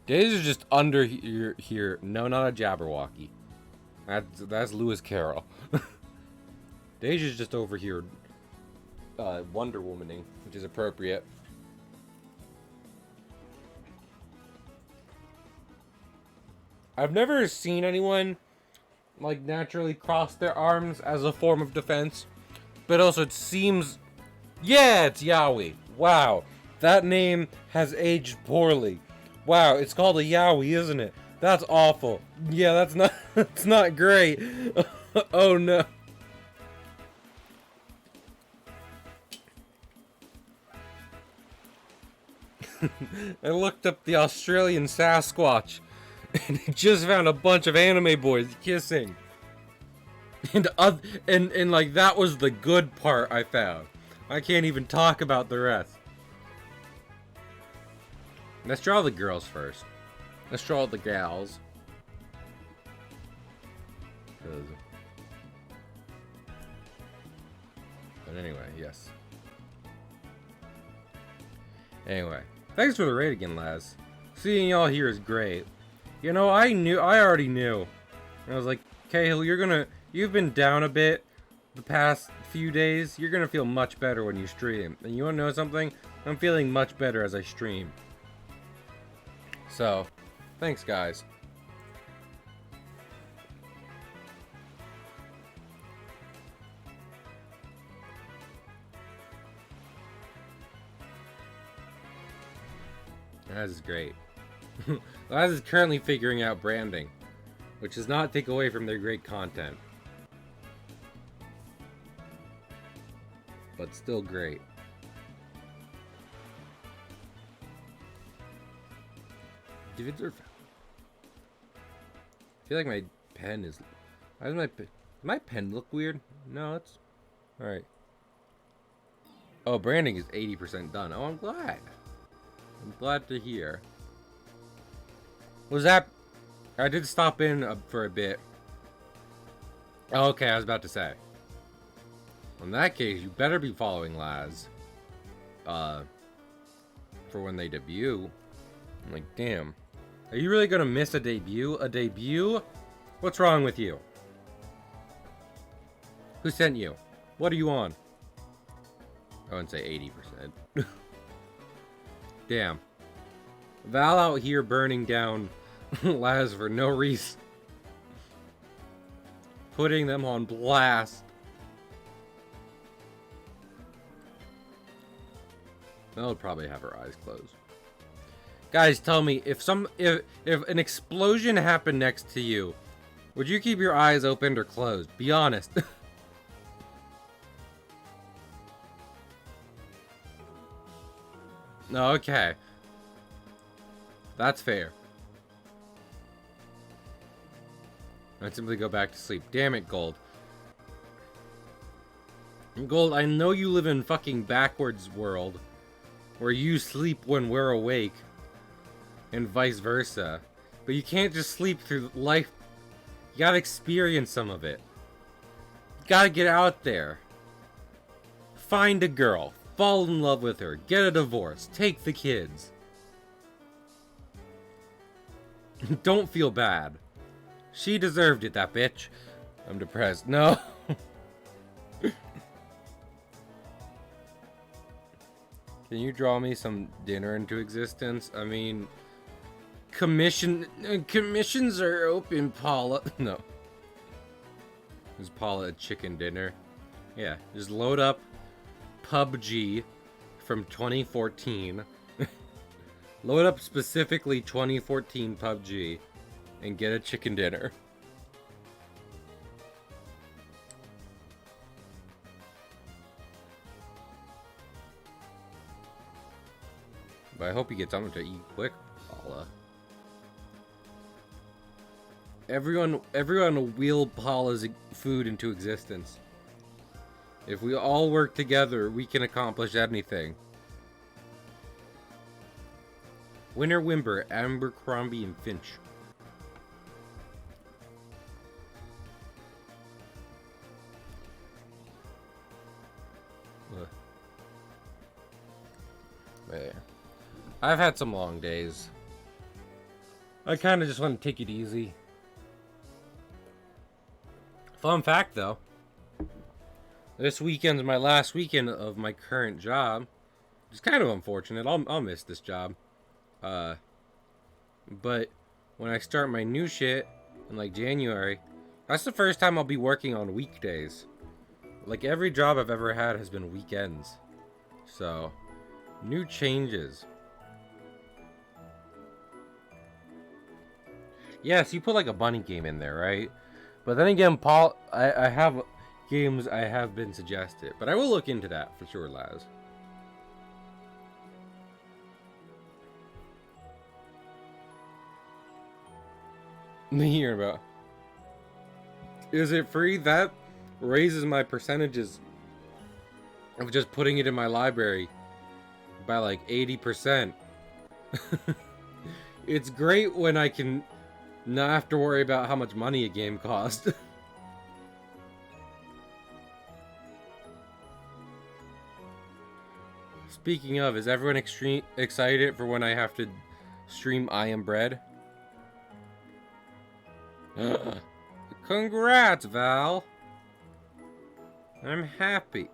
Daisy's just under here. No, not a Jabberwocky. That's Lewis Carroll. Daisy's just over here Wonder Womaning, which is appropriate. I've never seen anyone like naturally cross their arms as a form of defense, but also it seems, yeah, it's Yowie. Wow, that name has aged poorly. Wow, it's called a Yowie, isn't it? That's awful. Yeah, that's not that's not great. Oh no. I looked up the Australian Sasquatch, and I just found a bunch of anime boys kissing. And like that was the good part I found. I can't even talk about the rest. Let's draw the girls first. Let's draw the gals. But anyway, yes. Anyway, thanks for the raid again, Laz. Seeing y'all here is great. You know, I already knew. I was like, Cahill, you've been down a bit the past few days. You're gonna feel much better when you stream. And you wanna know something? I'm feeling much better as I stream. So, thanks, guys. That is great. Laz is currently figuring out branding, which does not take away from their great content. But still great. Divots are found. I feel like my pen is... Why does my pen look weird? No, it's... Alright. Oh, branding is 80% done. Oh, I'm glad. I'm glad to hear. Was that... I did stop in for a bit. Oh, okay, I was about to say. In that case, you better be following Laz. For when they debut. I'm like, damn. Are you really gonna miss a debut? A debut? What's wrong with you? Who sent you? What are you on? I wouldn't say 80%. Damn. Val out here burning down Laz for no reason. Putting them on blast. They'll probably have her eyes closed. Guys, tell me, if an explosion happened next to you, would you keep your eyes open or closed? Be honest. No, okay. That's fair. I'd simply go back to sleep. Damn it, Gold. Gold, I know you live in fucking backwards world, where you sleep when we're awake, and vice versa. But you can't just sleep through life. You gotta experience some of it. You gotta get out there. Find a girl. Fall in love with her. Get a divorce. Take the kids. Don't feel bad. She deserved it, that bitch. I'm depressed. No. Can you draw me some dinner into existence? I mean, commissions are open, Paula. No. Is Paula a chicken dinner? Yeah, just load up PUBG from 2014. Load up specifically 2014 PUBG and get a chicken dinner. But I hope you get something to eat quick, Paula. Everyone will wheel Paula's food into existence. If we all work together, we can accomplish anything. Winter Wimber, Abercrombie, and Finch. Yeah. I've had some long days. I kind of just want to take it easy. Fun fact, though. This weekend's my last weekend of my current job. It's kind of unfortunate. I'll miss this job. But when I start my new shit in like January, that's the first time I'll be working on weekdays. Like every job I've ever had has been weekends. So, new changes. Yes, you put like a bunny game in there, right? But then again, Paul, I have games I have been suggested. But I will look into that for sure, Laz. hearing about. Is it free? That raises my percentages of just putting it in my library by like 80%. It's great when I can not have to worry about how much money a game costs. Speaking of, is everyone excited for when I have to stream I Am Bread? Congrats, Val! I'm happy.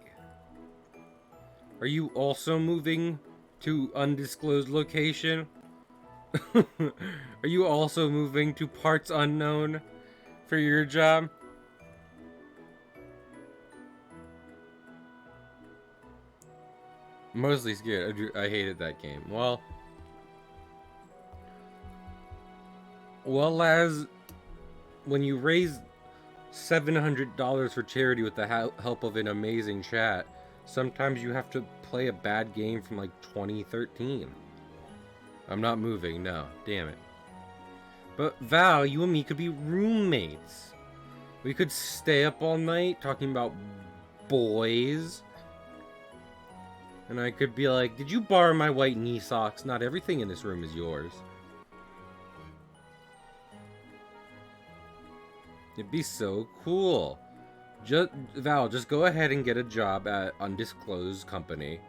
Are you also moving to undisclosed location? Are you also moving to parts unknown for your job? Mostly scared. I hated that game. Well, as when you raise $700 for charity with the help of an amazing chat, sometimes you have to play a bad game from like 2013. I'm not moving, no. Damn it. But Val, you and me could be roommates. We could stay up all night talking about boys. And I could be like, did you borrow my white knee socks? Not everything in this room is yours. It'd be so cool. Val, just go ahead and get a job at undisclosed company.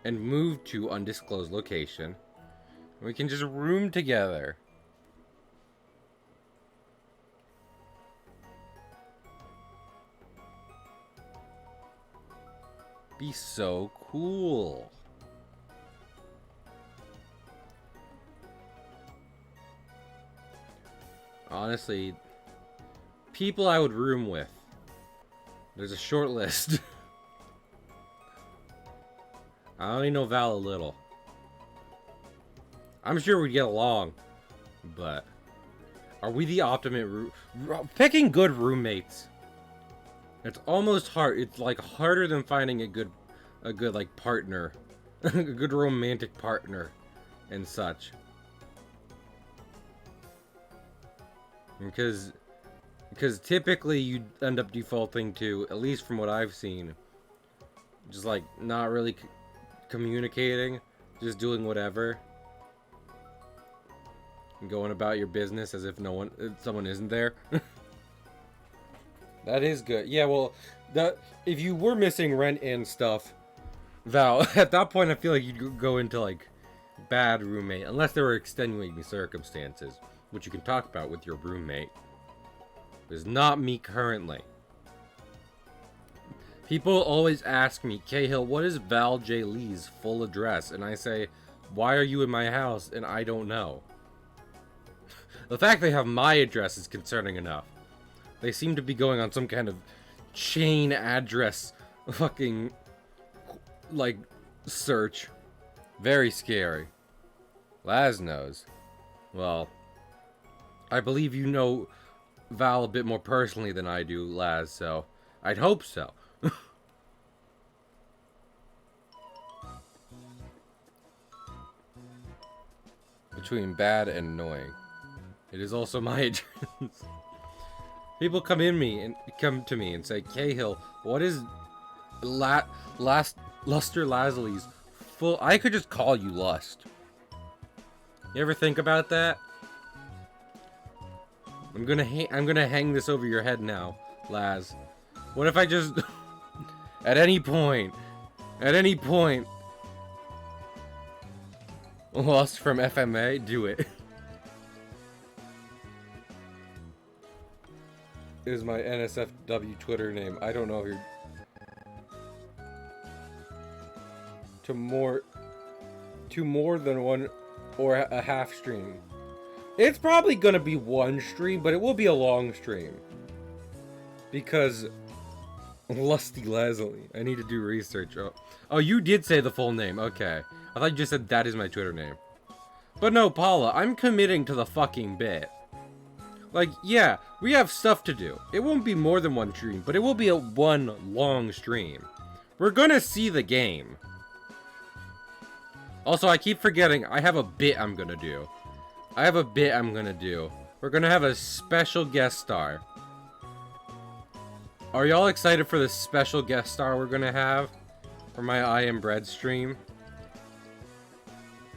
And move to undisclosed location. We can just room together. Be so cool. Honestly, people I would room with. There's a short list. I only know Val a little. I'm sure we'd get along, but are we the optimum picking good roommates? It's almost hard. It's like harder than finding a good like partner, a good romantic partner, and such. Because typically you end up defaulting to, at least from what I've seen, just like not really communicating, just doing whatever. Going about your business as if someone isn't there. That is good. Yeah, well, if you were missing rent and stuff, Val, at that point I feel like you'd go into like bad roommate, unless there were extenuating circumstances, which you can talk about with your roommate. It's not me currently. People always ask me, Cahill, what is Val J. Lee's full address? And I say, why are you in my house? And I don't know. The fact they have my address is concerning enough. They seem to be going on some kind of chain address fucking, like, search. Very scary. Laz knows. Well, I believe you know Val a bit more personally than I do, Laz, so I'd hope so. Between bad and annoying. It is also my address. People come to me and say, Cahill, what is Luster Lasley's full? I could just call you Lust. You ever think about that? I'm gonna hang this over your head now, Laz. What if I just at any point, Lust from FMA, do it. Is my NSFW Twitter name. I don't know if you're to more than one or a half stream. It's probably gonna be one stream, but it will be a long stream. Because Lusty Leslie. I need to do research. Oh, you did say the full name. Okay. I thought you just said that is my Twitter name. But no, Paula, I'm committing to the fucking bit. Like, yeah, we have stuff to do. It won't be more than one stream, but it will be a one long stream. We're gonna see the game. Also, I keep forgetting, I have a bit I'm gonna do. we're gonna have a special guest star. Are y'all excited for this special guest star we're gonna have for my I Am Bread stream?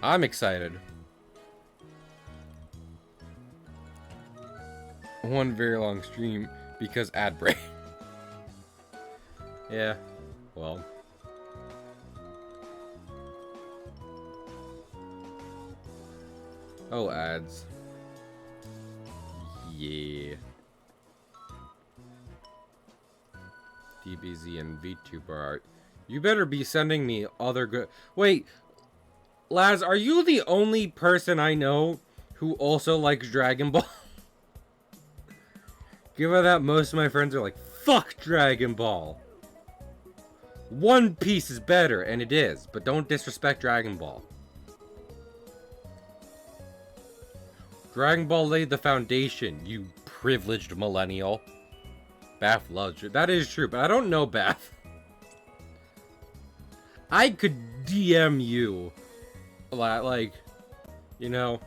I'm excited. One very long stream because ad break. Yeah, well. Oh, ads. Yeah. DBZ and VTuber art. You better be sending me other good... Wait, Laz, are you the only person I know who also likes Dragon Ball? Given that most of my friends are like, fuck Dragon Ball. One Piece is better, and it is, but don't disrespect Dragon Ball. Dragon Ball laid the foundation, you privileged millennial. Bath loves you. That is true, but I don't know Bath. I could DM you. Like, you know,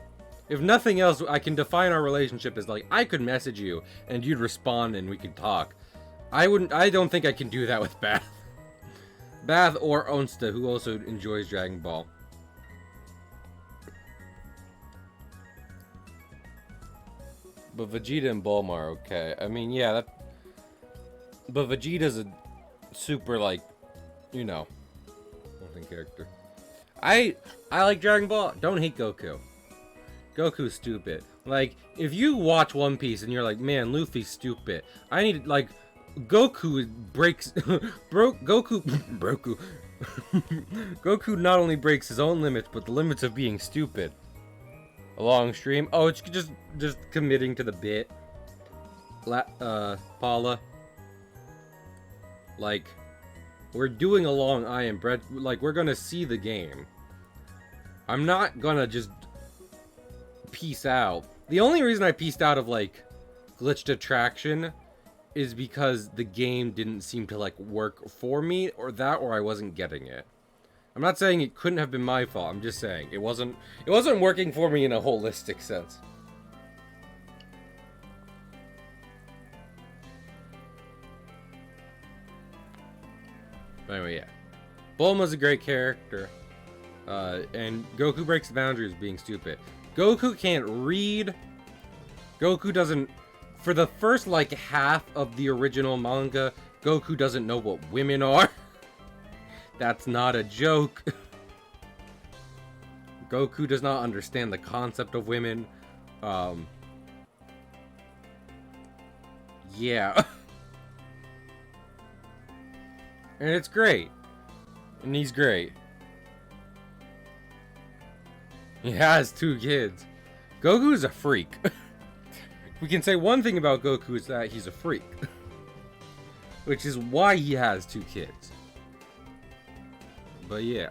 if nothing else, I can define our relationship as like, I could message you, and you'd respond, and we could talk. I don't think I can do that with Bath. Bath or Onsta, who also enjoys Dragon Ball. But Vegeta and Bulma are okay. I mean, yeah, that... But Vegeta's a super, like, you know, character. I like Dragon Ball. Don't hate Goku. Goku's stupid. Like, if you watch One Piece and you're like, man, Luffy's stupid. I need, like, Goku breaks... Goku... Goku not only breaks his own limits, but the limits of being stupid. A long stream. Oh, it's just committing to the bit. Paula. Like, we're doing a long I Am Bread. Like, we're gonna see the game. I'm not gonna just peace out. The only reason I peaced out of, like, glitched attraction is because the game didn't seem to, like, work for me, or I wasn't getting it. I'm not saying it couldn't have been my fault. I'm just saying it wasn't working for me in a holistic sense. But anyway, yeah. Bulma's a great character. And Goku breaks the boundaries being stupid. Goku can't read. Goku doesn't... For the first, like, half of the original manga, Goku doesn't know what women are. That's not a joke. Goku does not understand the concept of women. Yeah. And it's great. And he's great. He has 2 kids. Goku's a freak. We can say one thing about Goku is that he's a freak. Which is why he has 2 kids. But yeah.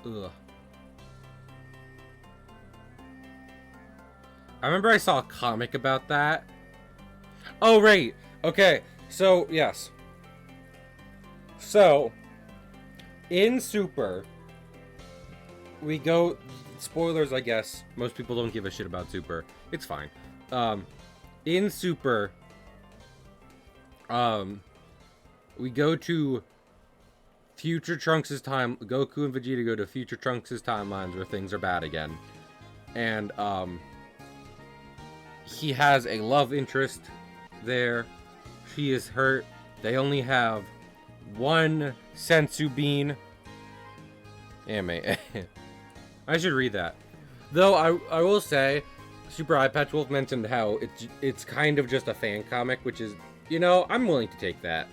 Ugh. I remember I saw a comic about that. Oh, right. Okay. So, yes. So, in Super, we go... Spoilers, I guess. Most people don't give a shit about Super. It's fine. In Super, we go to Future Trunks' time. Goku and Vegeta go to Future Trunks' timelines where things are bad again. And, he has a love interest there. She is hurt. They only have 1 sensu bean. Anime. I should read that. Though I will say, Super Eye Patch Wolf mentioned how it's kind of just a fan comic, which is, you know, I'm willing to take that.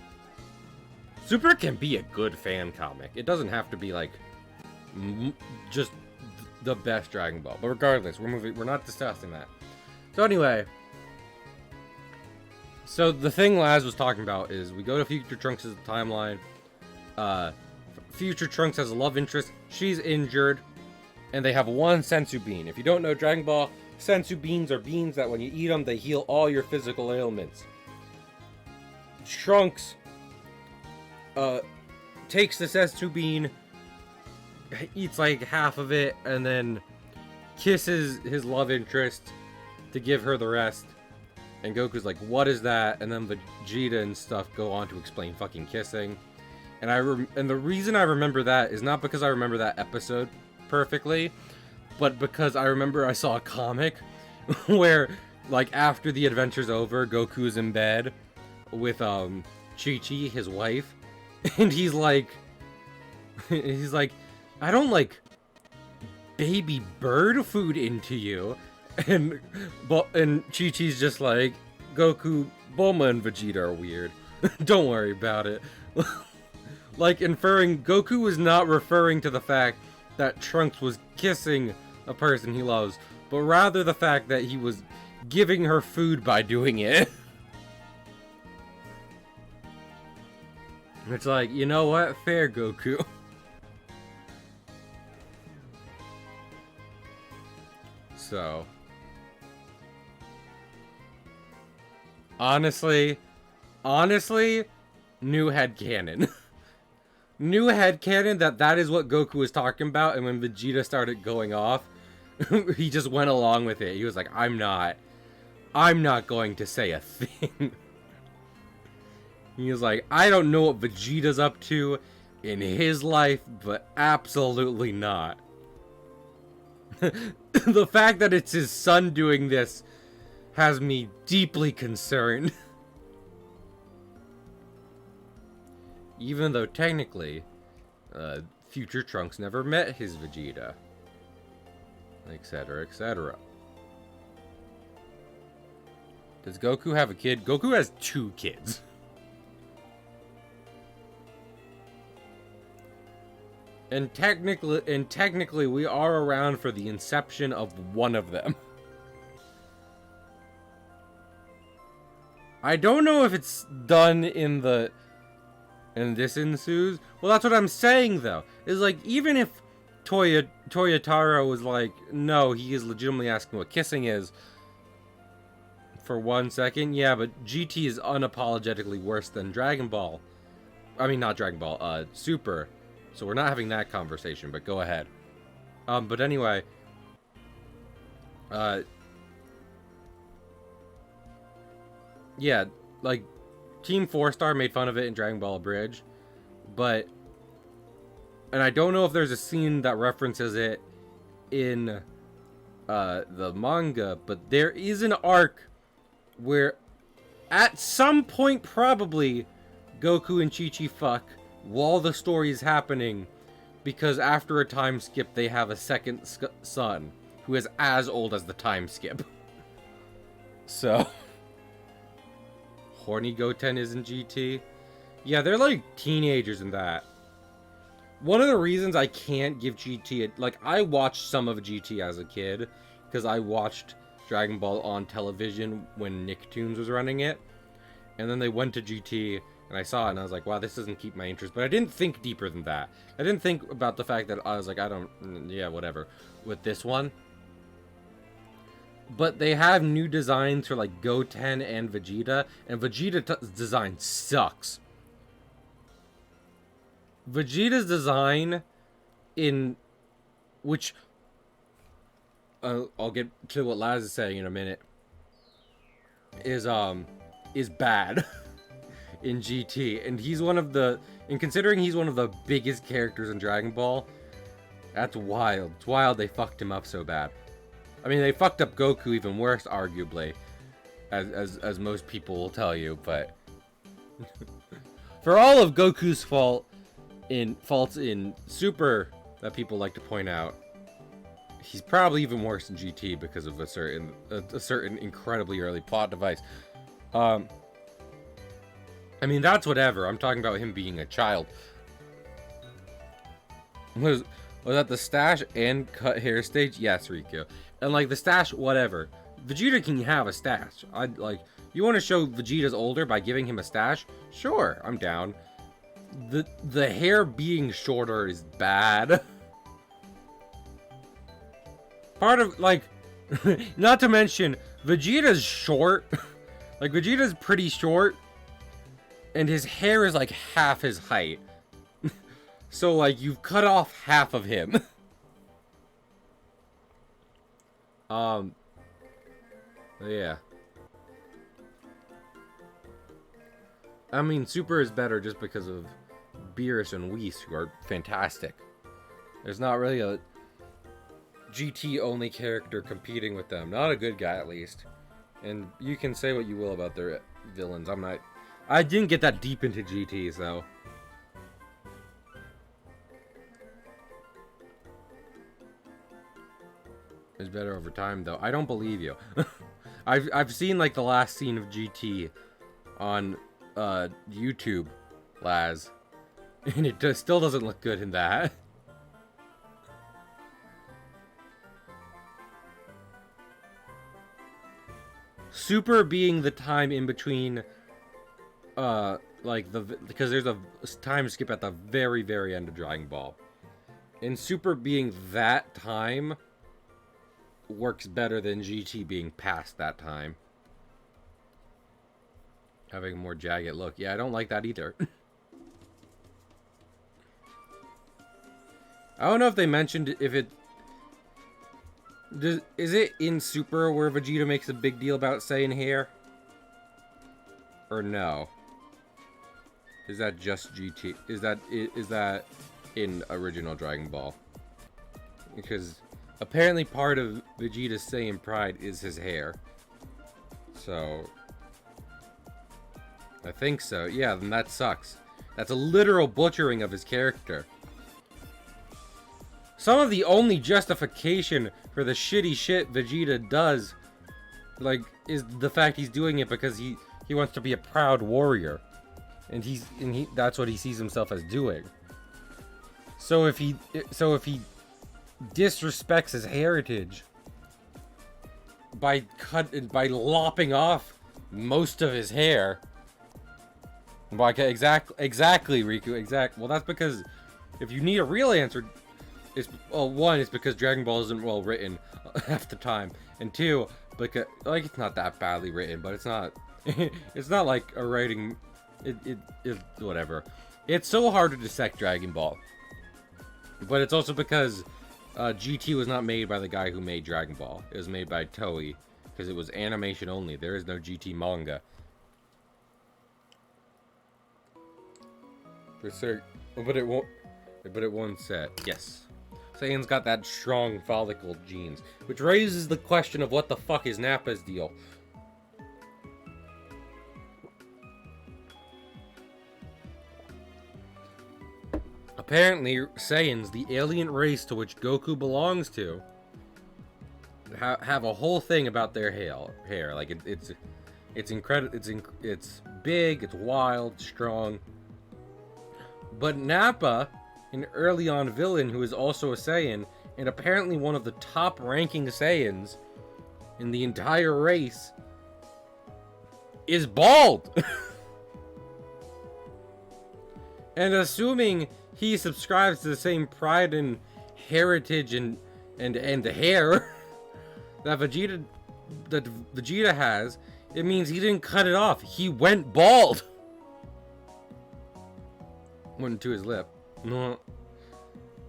Super can be a good fan comic. It doesn't have to be like just the best Dragon Ball. But regardless, we're not discussing that. So anyway, so the thing Laz was talking about is we go to Future Trunks' timeline. Future Trunks has a love interest. She's injured, and they have 1 sensu bean. If you don't know, Dragon Ball senzu beans are beans that when you eat them, they heal all your physical ailments. Trunks takes the senzu bean, eats like half of it, and then kisses his love interest to give her the rest. And Goku's like, what is that? And then Vegeta and stuff go on to explain fucking kissing. And the reason I remember that is not because I remember that episode perfectly, but because I remember I saw a comic where, like, after the adventure's over, Goku's in bed with Chi-Chi, his wife, and he's like, I don't like baby bird food into you. And Chi-Chi's just like, Goku, Bulma, and Vegeta are weird. Don't worry about it. Like, inferring Goku was not referring to the fact that Trunks was kissing a person he loves, but rather the fact that he was giving her food by doing it. It's like, you know what? Fair, Goku. So, honestly, new headcanon. New headcanon that is what Goku was talking about, and when Vegeta started going off, he just went along with it. He was like, I'm not going to say a thing. He was like, I don't know what Vegeta's up to in his life, but absolutely not. The fact that it's his son doing this has me deeply concerned. Even though technically, future Trunks never met his Vegeta. Etc., etc. Does Goku have a kid? Goku has 2 kids. And technically, we are around for the inception of one of them. I don't know if it's done in this ensues. Well, that's what I'm saying, though. Is like, even if Toyotaro was like, no, he is legitimately asking what kissing is for 1 second. Yeah, but GT is unapologetically worse than Dragon Ball. I mean, not Dragon Ball, Super. So we're not having that conversation, but go ahead. But anyway, yeah, like, Team 4-Star made fun of it in Dragon Ball Abridged, but, and I don't know if there's a scene that references it in, the manga, but there is an arc where, at some point, probably, Goku and Chi-Chi fuck while the story is happening, because after a time skip, they have a second son who is as old as the time skip. So, horny Goten is in GT. Yeah, they're like teenagers in that. One of the reasons I can't give GT, like, I watched some of GT as a kid, because I watched Dragon Ball on television when Nicktoons was running it, and then they went to GT, and I saw it, and I was like, wow, this doesn't keep my interest. But I didn't think deeper than that. I didn't think about the fact that I was like, yeah, whatever, with this one. But they have new designs for, like, Goten and Vegeta, and Vegeta's design sucks. Vegeta's design, in which, I'll get to what Laz is saying in a minute, is bad. In GT, and he's one of the, and considering he's one of the biggest characters in Dragon Ball, that's wild. It's wild they fucked him up so bad. I mean, they fucked up Goku even worse, arguably, as most people will tell you, but for all of Goku's faults in Super that people like to point out, he's probably even worse in GT because of a certain incredibly early plot device. I mean, that's whatever. I'm talking about him being a child. Was that the stash and cut hair stage? Yes, Riku. And, like, the stash, whatever. Vegeta can have a stash. You want to show Vegeta's older by giving him a stash? Sure, I'm down. The hair being shorter is bad. Part of, like, Not to mention, Vegeta's short. Like, Vegeta's pretty short. And his hair is like half his height. So, like, you've cut off half of him. Yeah. I mean, Super is better just because of Beerus and Whis, who are fantastic. There's not really a GT-only character competing with them. Not a good guy, at least. And you can say what you will about their villains. I didn't get that deep into GTs, though. It's better over time, though. I don't believe you. I've seen, like, the last scene of GT on YouTube, Laz. And it still doesn't look good in that. Super being the time in between, because there's a time skip at the very, very end of Dragon Ball. And Super being that time works better than GT being past that time. Having a more jagged look. Yeah, I don't like that either. I don't know if they mentioned if it... Is it in Super where Vegeta makes a big deal about Saiyan hair? Or no? Is that just GT? Is that in original Dragon Ball? Because apparently part of Vegeta's Saiyan pride is his hair. So I think so. Yeah, then that sucks. That's a literal butchering of his character. Some of the only justification for the shitty shit Vegeta does, like, is the fact he's doing it because he wants to be a proud warrior. And that's what he sees himself as doing. So if he disrespects his heritage by lopping off most of his hair. Exactly, Riku, well, that's because if you need a real answer, one, it's because Dragon Ball isn't well written half the time, and two, because, like, it's not that badly written, but it's not it's not like a writing, whatever. It's so hard to dissect Dragon Ball, but it's also because GT was not made by the guy who made Dragon Ball. It was made by Toei, because it was animation only. There is no GT manga. But it won't set. Yes. Saiyan's got that strong follicle genes, which raises the question of what the fuck is Nappa's deal. Apparently, Saiyans, the alien race to which Goku belongs to, have a whole thing about their hair. Like, it's incredible. It's big. It's wild, strong. But Nappa, an early on villain who is also a Saiyan, and apparently one of the top-ranking Saiyans in the entire race, is bald! And assuming he subscribes to the same pride and heritage and hair that Vegeta has, it means he didn't cut it off. He went bald! Went to his lip. No.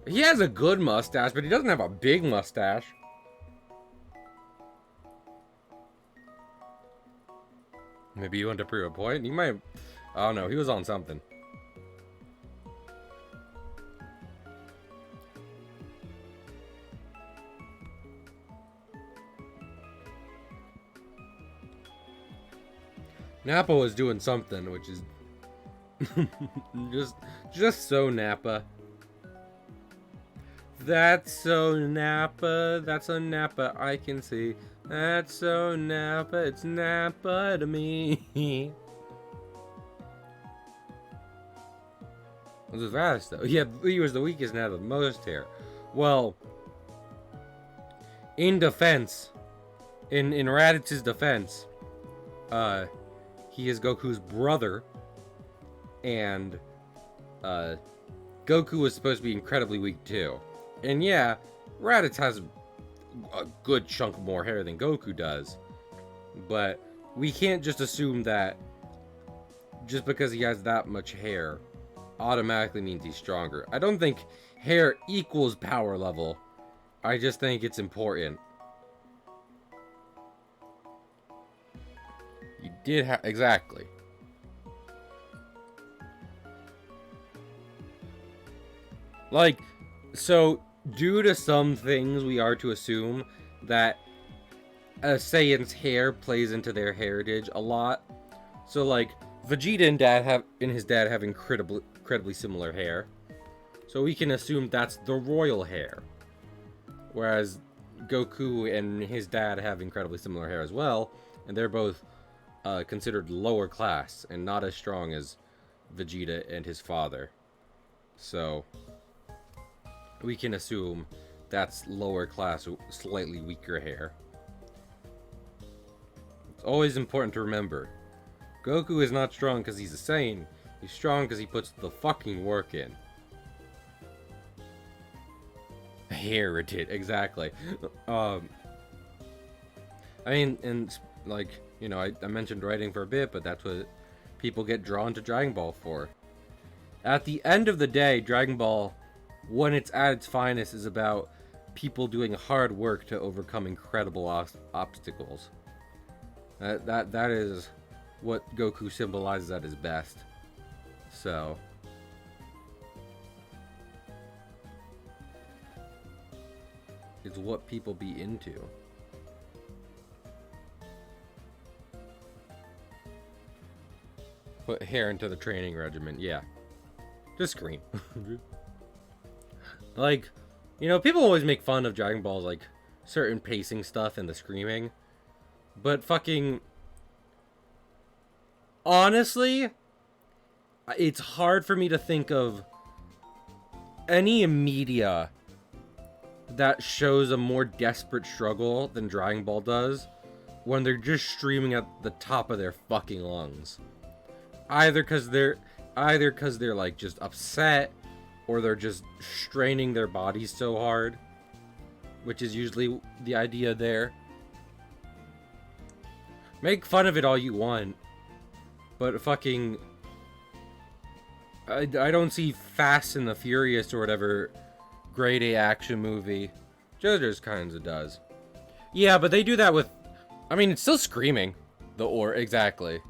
He has a good mustache, but he doesn't have a big mustache. Maybe you want to prove a point? He might... I don't know. He was on something. Nappa was doing something, which is... just so Nappa. That's so Nappa. That's so Nappa. I can see. That's so Nappa. It's Nappa to me. Was the fastest though? Yeah, he was the weakest and had the most hair. Well, in defense, in Raditz's defense, he is Goku's brother. And Goku was supposed to be incredibly weak too. And yeah, Raditz has a good chunk more hair than Goku does. But we can't just assume that just because he has that much hair automatically means he's stronger. I don't think hair equals power level. I just think it's important. You did have... Exactly. Like, so, due to some things, we are to assume that a Saiyan's hair plays into their heritage a lot. So, like, Vegeta and his dad have incredibly similar hair. So we can assume that's the royal hair. Whereas Goku and his dad have incredibly similar hair as well, and they're both considered lower class and not as strong as Vegeta and his father. So we can assume that's lower class, slightly weaker hair. It's always important to remember, Goku is not strong because he's a Saiyan. He's strong because he puts the fucking work in. Heritage, exactly. I mean, and like, you know, I mentioned writing for a bit, but that's what people get drawn to Dragon Ball for. At the end of the day, Dragon Ball, when it's at its finest, is about people doing hard work to overcome incredible obstacles. That is what Goku symbolizes at his best. So it's what people be into. Put hair into the training regimen, yeah. Just scream. Like, you know, people always make fun of Dragon Ball's, like, certain pacing stuff and the screaming. But fucking... honestly, it's hard for me to think of any media that shows a more desperate struggle than Dragon Ball does when they're just streaming at the top of their fucking lungs. Either because they're like just upset, or they're just straining their bodies so hard, which is usually the idea there. Make fun of it all you want, but fucking I don't see Fast and the Furious or whatever grade A action movie. JoJo's kinds of does. Yeah, but they do that with, I mean, it's still screaming. Exactly.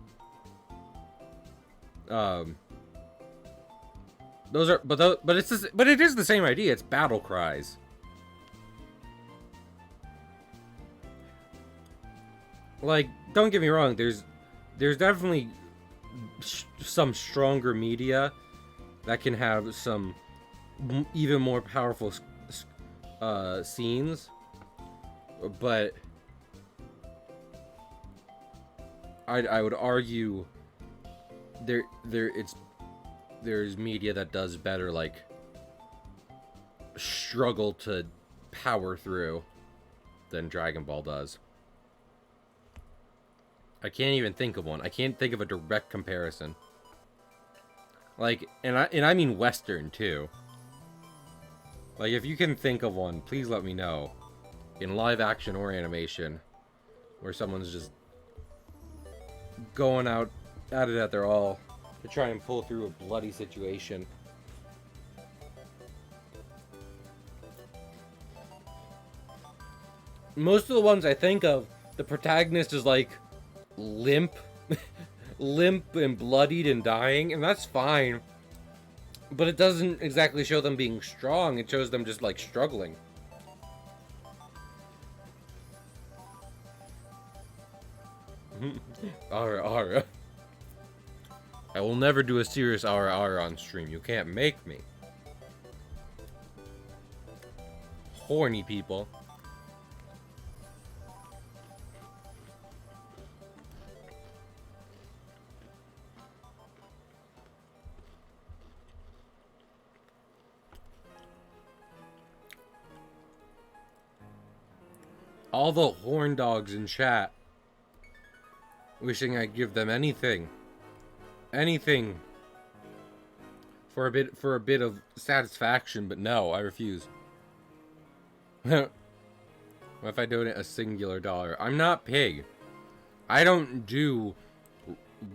Those are, but it is the same idea. It's battle cries. Like, don't get me wrong. There's definitely some stronger media that can have some even more powerful scenes, but I would argue there's media that does better, like, struggle to power through than Dragon Ball does. I can't even think of one. I can't think of a direct comparison. Like, and I mean Western too. Like, if you can think of one, please let me know. In live action or animation, where someone's just going out at it at their all to try and pull through a bloody situation. Most of the ones I think of, the protagonist is like limp and bloodied and dying, and that's fine. But it doesn't exactly show them being strong, it shows them just like struggling. Ara. I will never do a serious Ara on stream. You can't make me. Horny people. All the horn dogs in chat wishing I'd give them anything for a bit of satisfaction, but no, I refuse. What if I donate a singular dollar? I'm not Pig. I don't do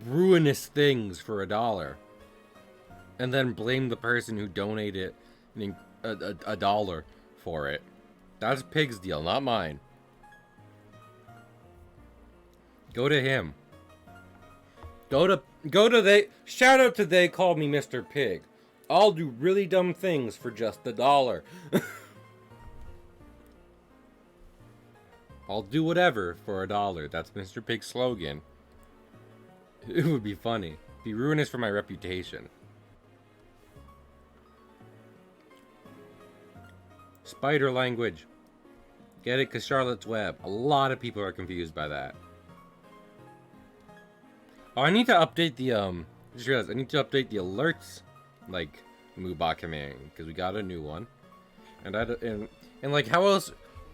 ruinous things for $1 and then blame the person who donated a dollar for it. That's Pig's deal, not mine. Go to him. Go to they. Shout out to they called me Mr. Pig. I'll do really dumb things for just $1. I'll do whatever for $1. That's Mr. Pig's slogan. It would be funny. It'd be ruinous for my reputation. Spider language. Get it? Because Charlotte's Web. A lot of people are confused by that. Oh, I need to update the, just realized I need to update the alerts, like, Moobot command, because we got a new one. And like, how else,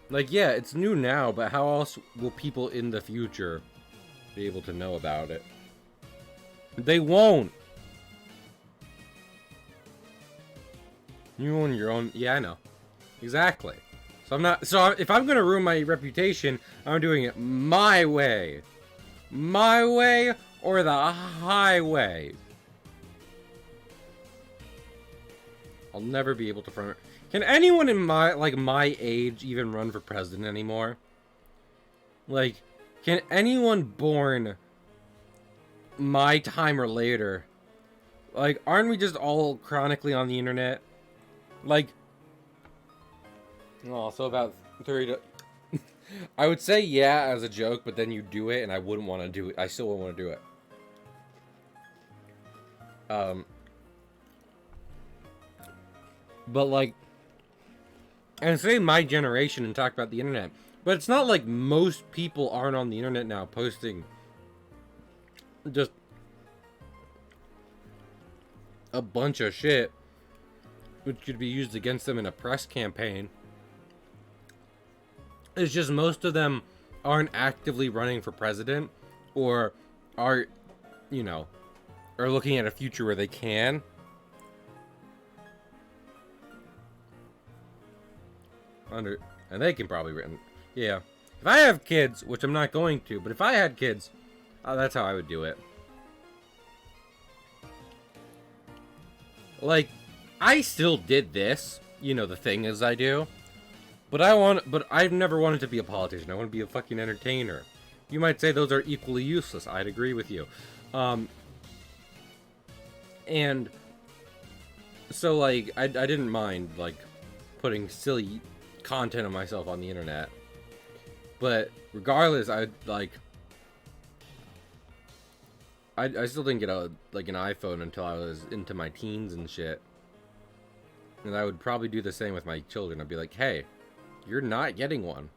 like, yeah, it's new now, but how else will people in the future be able to know about it? They won't! You own your own, yeah, I know. Exactly. So if I'm gonna ruin my reputation, I'm doing it my way. My way or the highway. I'll never be able to front. Can anyone in my age even run for president anymore? Like, can anyone born my time or later? Like, aren't we just all chronically on the internet? Like, oh, so about 30 to... I would say yeah as a joke, but then you do it and I wouldn't want to do it. I still wouldn't want to do it. But like, and say my generation and talk about the internet, but it's not like most people aren't on the internet now posting just a bunch of shit which could be used against them in a press campaign. It's just most of them aren't actively running for president or are, you know, are looking at a future where they can. And they can probably written. Yeah. If I have kids, which I'm not going to, but if I had kids, that's how I would do it. Like, I still did this, you know, the thing as I do. But I've never wanted to be a politician. I want to be a fucking entertainer. You might say those are equally useless. I'd agree with you. And so, like, I didn't mind, like, putting silly content of myself on the internet. But regardless, I still didn't get an iPhone until I was into my teens and shit. And I would probably do the same with my children. I'd be like, hey, you're not getting one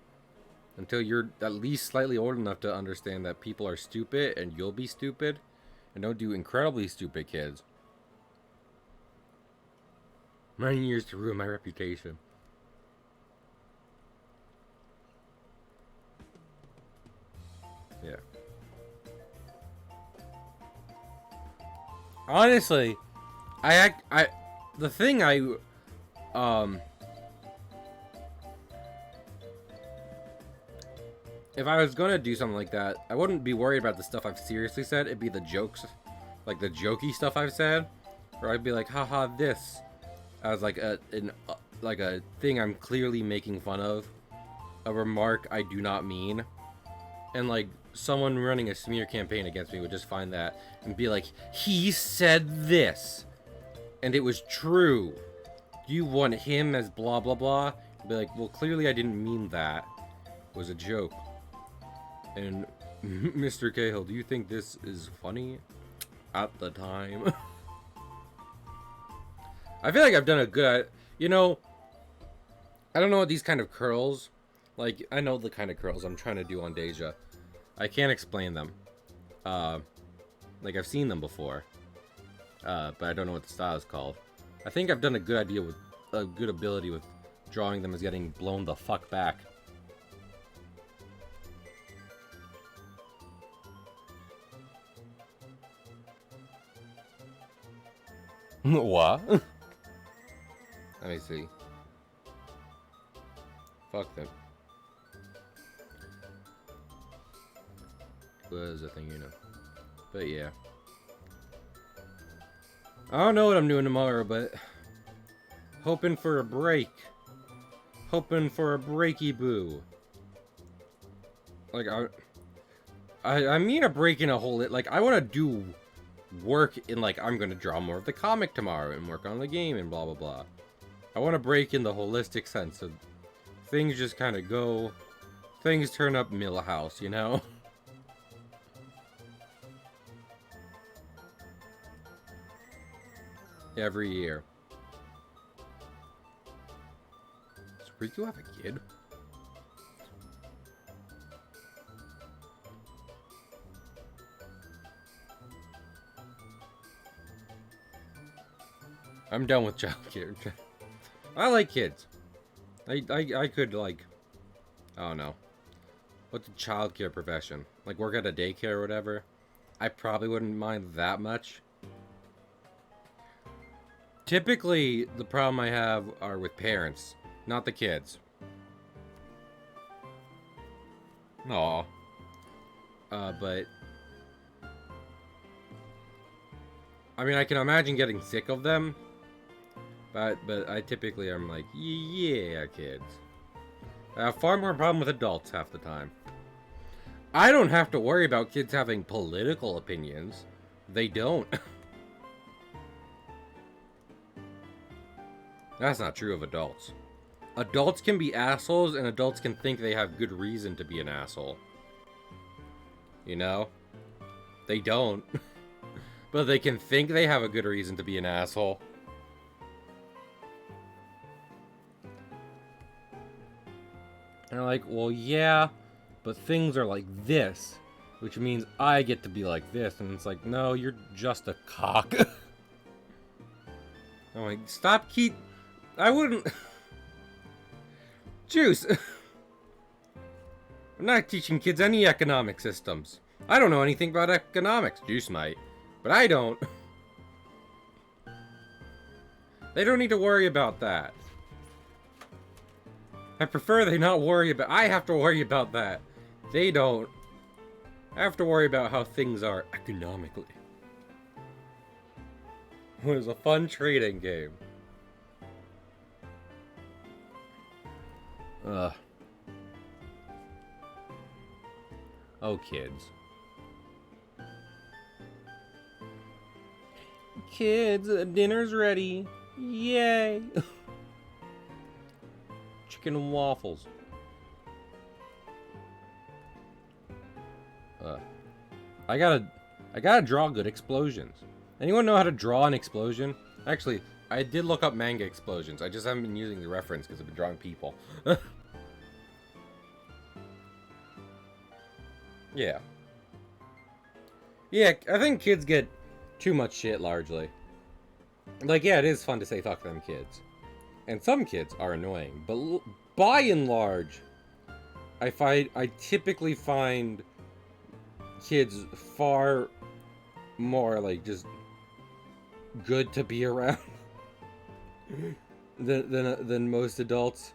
until you're at least slightly old enough to understand that people are stupid and you'll be stupid. And don't do incredibly stupid kids. 9 years to ruin my reputation. Yeah. Honestly, the thing if I was gonna do something like that, I wouldn't be worried about the stuff I've seriously said. It'd be the jokes, like the jokey stuff I've said, where I'd be like, haha, this, as like a thing I'm clearly making fun of, a remark I do not mean, and like someone running a smear campaign against me would just find that and be like, he said this, and it was true. You want him as blah blah blah? Be like, well, clearly I didn't mean that. It was a joke. And Mr. Cahill, do you think this is funny? At the time. I feel like I've done a good, you know, I don't know what these kind of curls, like, I know the kind of curls I'm trying to do on Deja. I can't explain them. Like, I've seen them before. But I don't know what the style is called. I think I've done a good ability with drawing them as getting blown the fuck back. What? Let me see. Fuck them. was a thing, you know. But yeah. I don't know what I'm doing tomorrow, but hoping for a break. Hoping for a breaky boo. Like I mean a break in a whole like I want to do work in like I'm gonna draw more of the comic tomorrow and work on the game and blah blah blah. I want to break in the holistic sense of things just kind of go, things turn up Millhouse, you know. Every year. Does Riku have a kid? I'm done with childcare. I like kids. I could like, I don't know. What's a childcare profession? Like work at a daycare or whatever? I probably wouldn't mind that much. Typically, the problem I have are with parents, not the kids. Aw. But I mean, I can imagine getting sick of them. But I typically am like, yeah, kids. I have far more problem with adults half the time. I don't have to worry about kids having political opinions. They don't. That's not true of adults. Adults can be assholes, and adults can think they have good reason to be an asshole. You know? They don't. But they can think they have a good reason to be an asshole. And they're like, well, yeah, but things are like this, which means I get to be like this. And it's like, no, you're just a cock. I'm like, stop I wouldn't... Juice. I'm not teaching kids any economic systems. I don't know anything about economics. Juice might, but I don't. They don't need to worry about that. I prefer they not worry about... I have to worry about that. They don't. I have to worry about how things are economically. It was a fun trading game. Ugh. Oh, kids. Kids, dinner's ready. Yay! Chicken and waffles. I gotta draw good explosions. Anyone know how to draw an explosion? Actually, I did look up manga explosions. I just haven't been using the reference because I've been drawing people. Yeah. Yeah, I think kids get too much shit, largely. Like, yeah, it is fun to say fuck them kids. And some kids are annoying. But by and large, I typically find kids far more, like, just good to be around than most adults.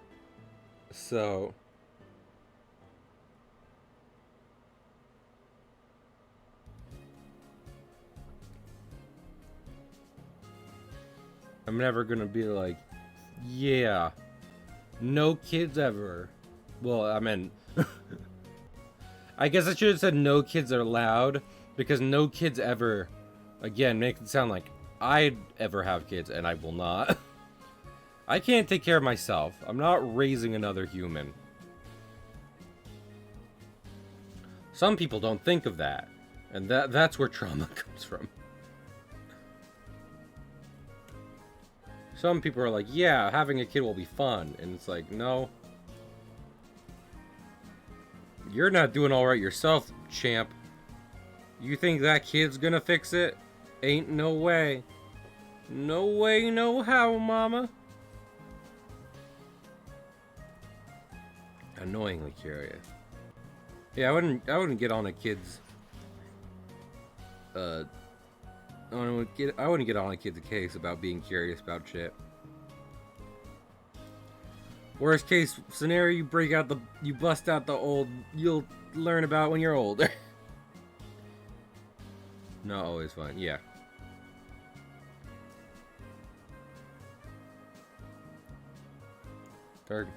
So... I'm never gonna be like, yeah, no kids ever. Well, I mean, I guess I should have said no kids are allowed, because no kids ever, again, makes it sound like I'd ever have kids, and I will not. I can't take care of myself. I'm not raising another human. Some people don't think of that, and that's where trauma comes from. Some people are like, yeah, having a kid will be fun. And it's like, no. You're not doing alright yourself, champ. You think that kid's gonna fix it? Ain't no way. No way, no how, mama. Annoyingly curious. Yeah, I wouldn't get on a kid's... I wouldn't get on a kid's case about being curious about shit. Worst case scenario, you bust out the old, you'll learn about when you're older. Not always fun. Yeah. Dark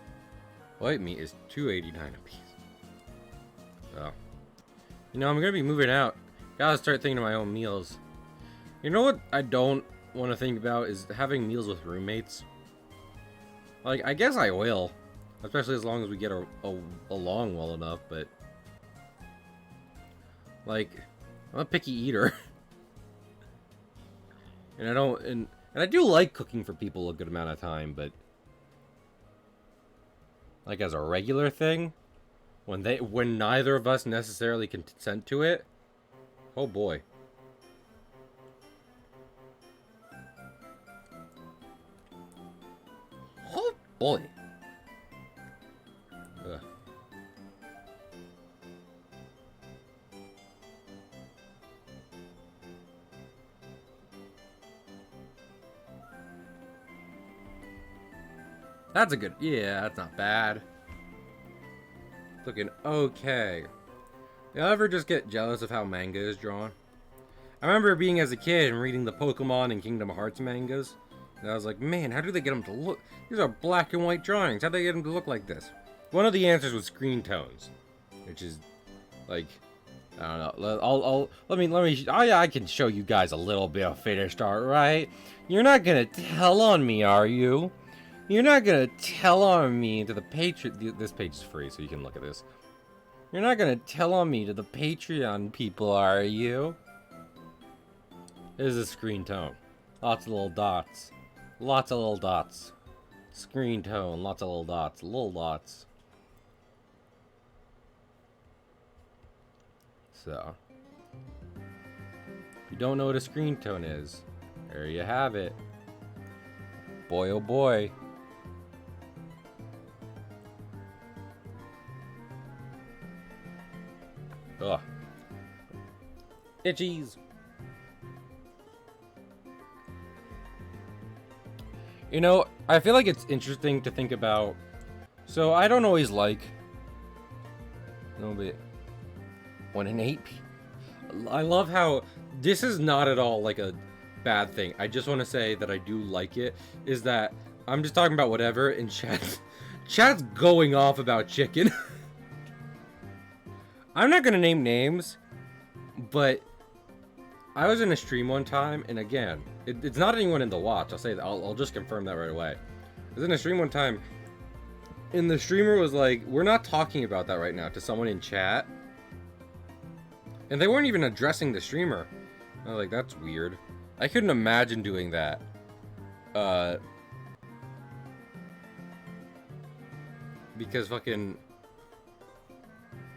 white meat is $2.89 a piece. Oh. You know, I'm gonna be moving out. Gotta start thinking of my own meals. You know what I don't want to think about is having meals with roommates. Like, I guess I will. Especially as long as we get along well enough, but... Like, I'm a picky eater. And I don't... And I do like cooking for people a good amount of time, but... Like, as a regular thing, when neither of us necessarily consent to it, oh boy. Oh boy. Ugh. That's a good... Yeah, that's not bad. Looking okay. You ever just get jealous of how manga is drawn? I remember being as a kid and reading the Pokemon and Kingdom Hearts mangas. And I was like, man, how do they get them to look... These are black and white drawings. How do they get them to look like this? One of the answers was screen tones. Which is... Like... I don't know. Let me... I can show you guys a little bit of finished art, right? You're not gonna tell on me, are you? You're not gonna tell on me to the Patreon... This page is free, so you can look at this. You're not gonna tell on me to the Patreon people, are you? This is a screen tone. Lots of little dots. Lots of little dots. Screen tone, lots of little dots. Little dots. So. If you don't know what a screen tone is, there you have it. Boy, oh boy. Ugh. Itchies. You know, I feel like it's interesting to think about. So I don't always like. No, but 1 in 8. I love how this is not at all like a bad thing. I just want to say that I do like it. Is that I'm just talking about whatever, and chat's going off about chicken. I'm not gonna name names, but I was in a stream one time, and again, it's not anyone in the watch. I'll say that. I'll just confirm that right away. I was in a stream one time, and the streamer was like, "We're not talking about that right now," to someone in chat, and they weren't even addressing the streamer. I was like, "That's weird." I couldn't imagine doing that. Because fucking.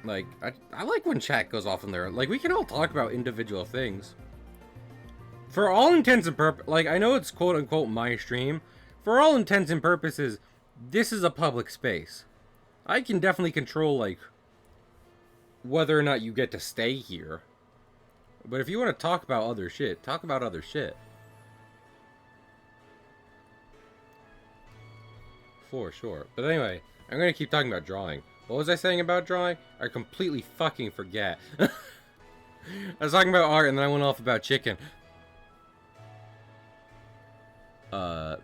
Like, I like when chat goes off in there. Like, we can all talk about individual things. For all intents and purposes, like, I know it's quote-unquote my stream. For all intents and purposes, this is a public space. I can definitely control, like, whether or not you get to stay here. But if you want to talk about other shit, talk about other shit. For sure. But anyway, I'm going to keep talking about drawing. What was I saying about drawing? I completely fucking forget. I was talking about art and then I went off about chicken. I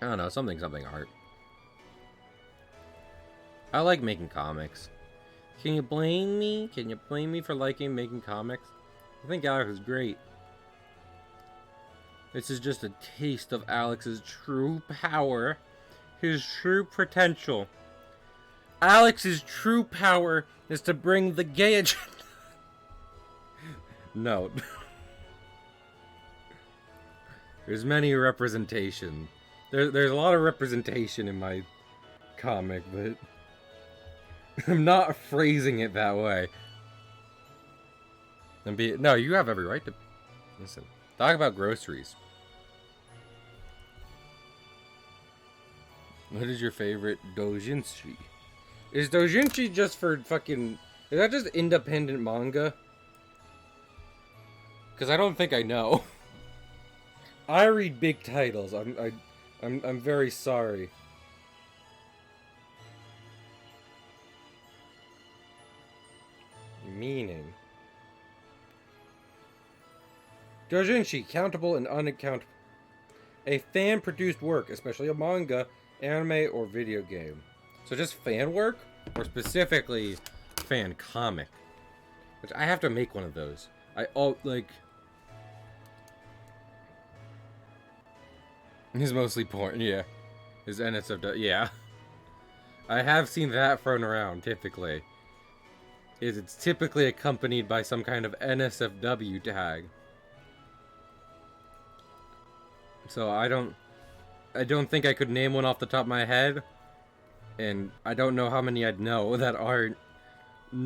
don't know, something art. I like making comics. Can you blame me? Can you blame me for making comics? I think Alex is great. This is just a taste of Alex's true power. His true potential. Alex's true power is to bring the gay agenda. No. There's many representation. There's a lot of representation in my comic, but I'm not phrasing it that way. No, you have every right to listen. Talk about groceries. What is your favorite doujinshi? Is doujinshi just for fucking... Is that just independent manga? Because I don't think I know. I read big titles. I'm very sorry. Doujinshi, countable and unaccountable. A fan-produced work, especially a manga, anime, or video game. So just fan work? Or specifically fan comic? Which I have to make one of those. He's mostly porn, yeah. His NSFW, yeah. I have seen that thrown around, typically. It's typically accompanied by some kind of NSFW tag. So I don't think I could name one off the top of my head. And I don't know how many I'd know that aren't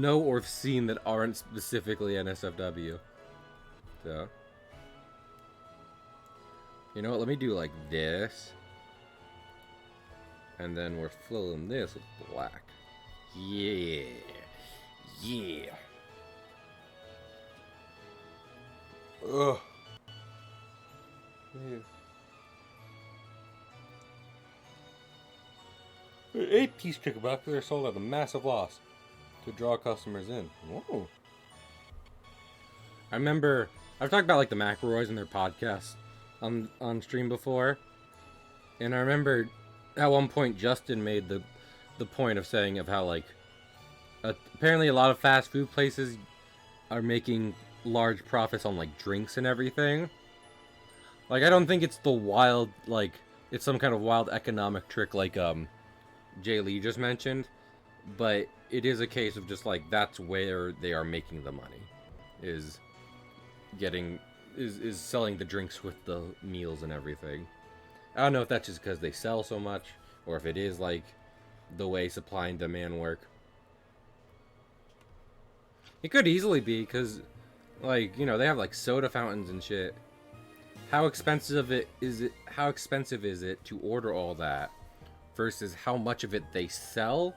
or seen that aren't specifically NSFW. So you know what, let me do like this. And then we're filling this with black. Yeah. Yeah. Ugh. Yeah. 8-piece chicken box, they're sold at a massive loss to draw customers in. Whoa. I remember I've talked about like the McElroys and their podcasts on stream before, and I remember at one point Justin made the point of saying of how like apparently a lot of fast food places are making large profits on like drinks and everything. Like I don't think it's the wild like it's some kind of wild economic trick like Jay Lee just mentioned, but it is a case of just like that's where they are making the money, is selling the drinks with the meals and everything. I don't know if that's just because they sell so much, or if it is like the way supply and demand work. It could easily be because, like, you know, they have like soda fountains and shit. How expensive is it to order all that versus how much of it they sell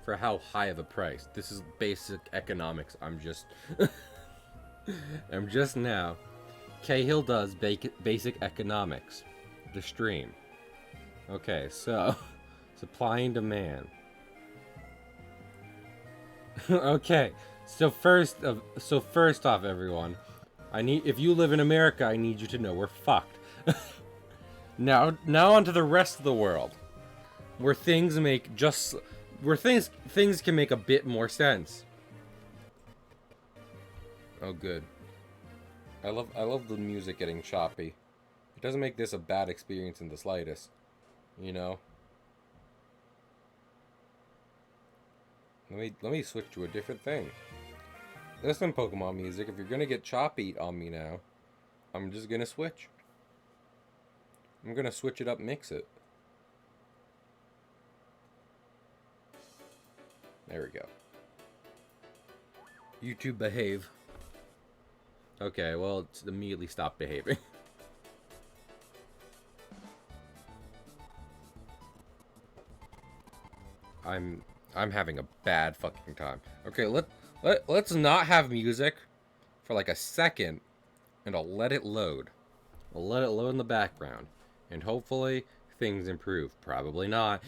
for how high of a price? This is basic economics. I'm just now. Cahill does basic economics. The stream. Okay, so supply and demand. Okay, so first off, everyone, if you live in America, I need you to know we're fucked. Now on to the rest of the world, where things can make a bit more sense. Oh, good. I love the music getting choppy. It doesn't make this a bad experience in the slightest, you know. Let me switch to a different thing. Listen, Pokemon music, if you're gonna get choppy on me now, I'm just gonna switch. I'm gonna switch it up, mix it. There we go. YouTube behave. Okay, well, it's immediately stopped behaving. I'm having a bad fucking time. Okay, let's not have music for like a second, and I'll let it load. I'll let it load in the background, and hopefully things improve. Probably not.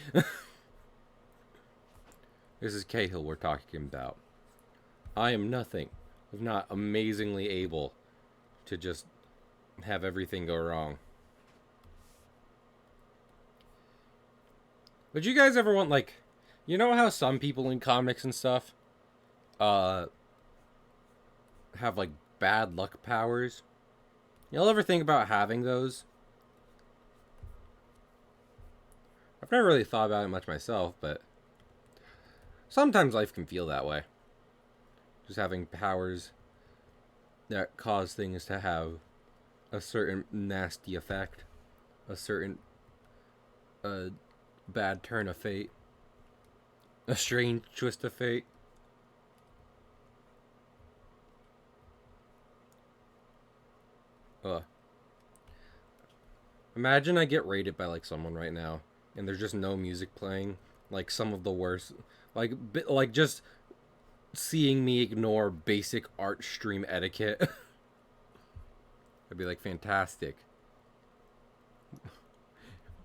This is Cahill we're talking about. I am nothing if not amazingly able to just have everything go wrong. Would you guys ever want, like, you know how some people in comics and stuff have like bad luck powers? Y'all ever think about having those? I've never really thought about it much myself, but sometimes life can feel that way. Just having powers that cause things to have a certain nasty effect, a certain bad turn of fate, a strange twist of fate. Imagine I get raided by like someone right now, and there's just no music playing. Like some of the worst, like just seeing me ignore basic art stream etiquette. I'd be like, fantastic.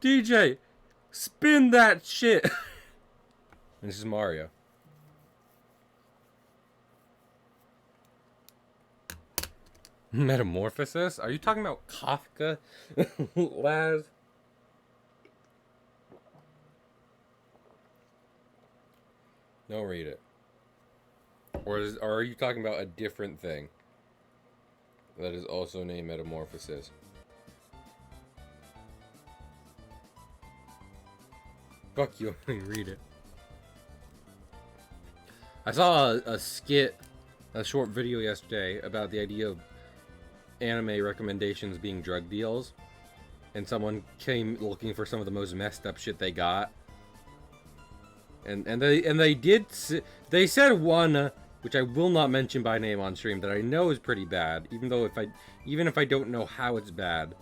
DJ, spin that shit. This is Mario. Metamorphosis? Are you talking about Kafka? Laz? Don't read it. Or are you talking about a different thing that is also named Metamorphosis? Fuck you, let me read it. I saw a skit, a short video yesterday about the idea of anime recommendations being drug deals, and someone came looking for some of the most messed up shit they got, and they said one, which I will not mention by name on stream, that I know is pretty bad, even if I don't know how it's bad.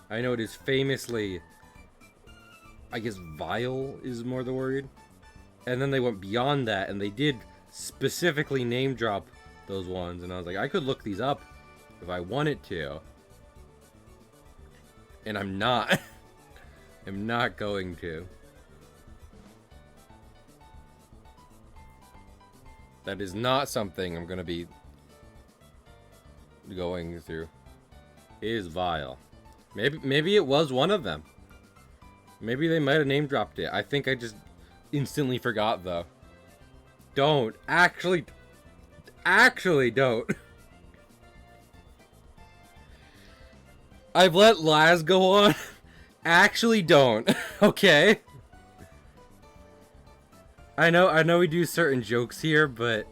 I know it is famously, I guess, vile is more the word. And then they went beyond that, and they did specifically name drop those ones, and I was like, I could look these up if I wanted to, and I'm not. I'm not going to. That is not something I'm gonna be going through. It is vile. Maybe it was one of them. Maybe they might have name dropped it. I think I just instantly forgot though. Don't. Actually don't. I've let Laz go on. Actually don't. Okay? I know we do certain jokes here, but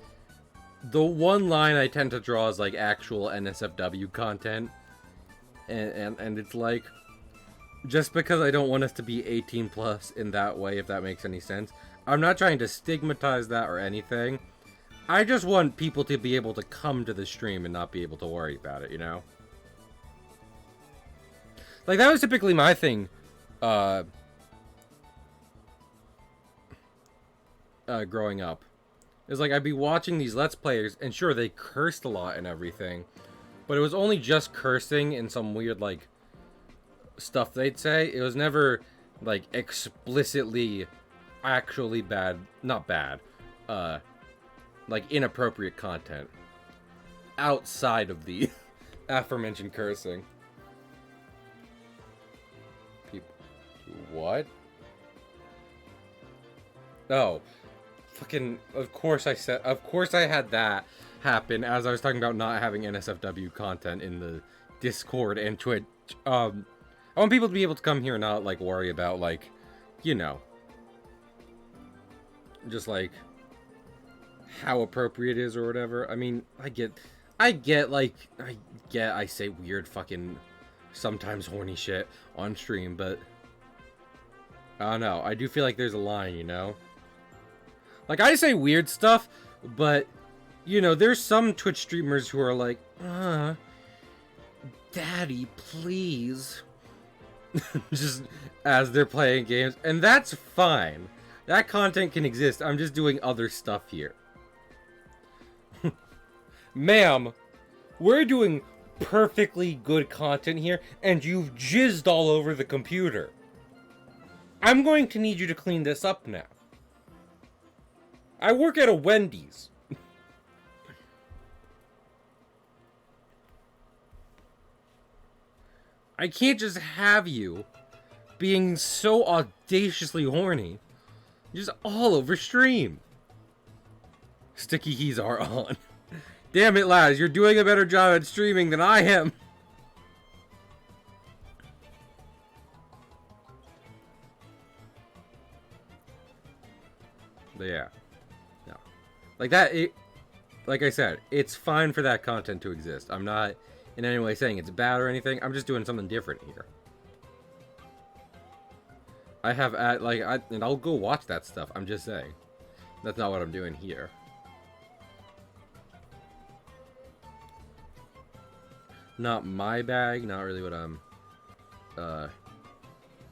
the one line I tend to draw is like actual NSFW content. And it's like, just because I don't want us to be 18 plus in that way, if that makes any sense. I'm not trying to stigmatize that or anything. I just want people to be able to come to the stream and not be able to worry about it, you know? Like, that was typically my thing, growing up. It's like, I'd be watching these Let's Players, and sure, they cursed a lot and everything, but it was only just cursing and some weird, like, stuff they'd say. It was never, like, explicitly actually bad, not bad, like, inappropriate content outside of the aforementioned cursing. People, what? Oh, fucking, of course I had that happen as I was talking about not having NSFW content in the Discord and Twitch. I want people to be able to come here and not, like, worry about, like, you know, just, like, how appropriate it is or whatever. I mean, I get, I say weird fucking, sometimes horny shit on stream, but I don't know. I do feel like there's a line, you know? Like, I say weird stuff, but, you know, there's some Twitch streamers who are like, Daddy, please. Just as they're playing games, and that's fine. That content can exist. I'm just doing other stuff here. Ma'am, we're doing perfectly good content here, and you've jizzed all over the computer. I'm going to need you to clean this up now. I work at a Wendy's. I can't just have you being so audaciously horny just all over stream. Sticky keys are on. Damn it, Laz, you're doing a better job at streaming than I am. But yeah. No. Like that, like I said, it's fine for that content to exist. I'm not in any way saying it's bad or anything. I'm just doing something different here. I have and I'll go watch that stuff. I'm just saying. That's not what I'm doing here. Not my bag, not really what I'm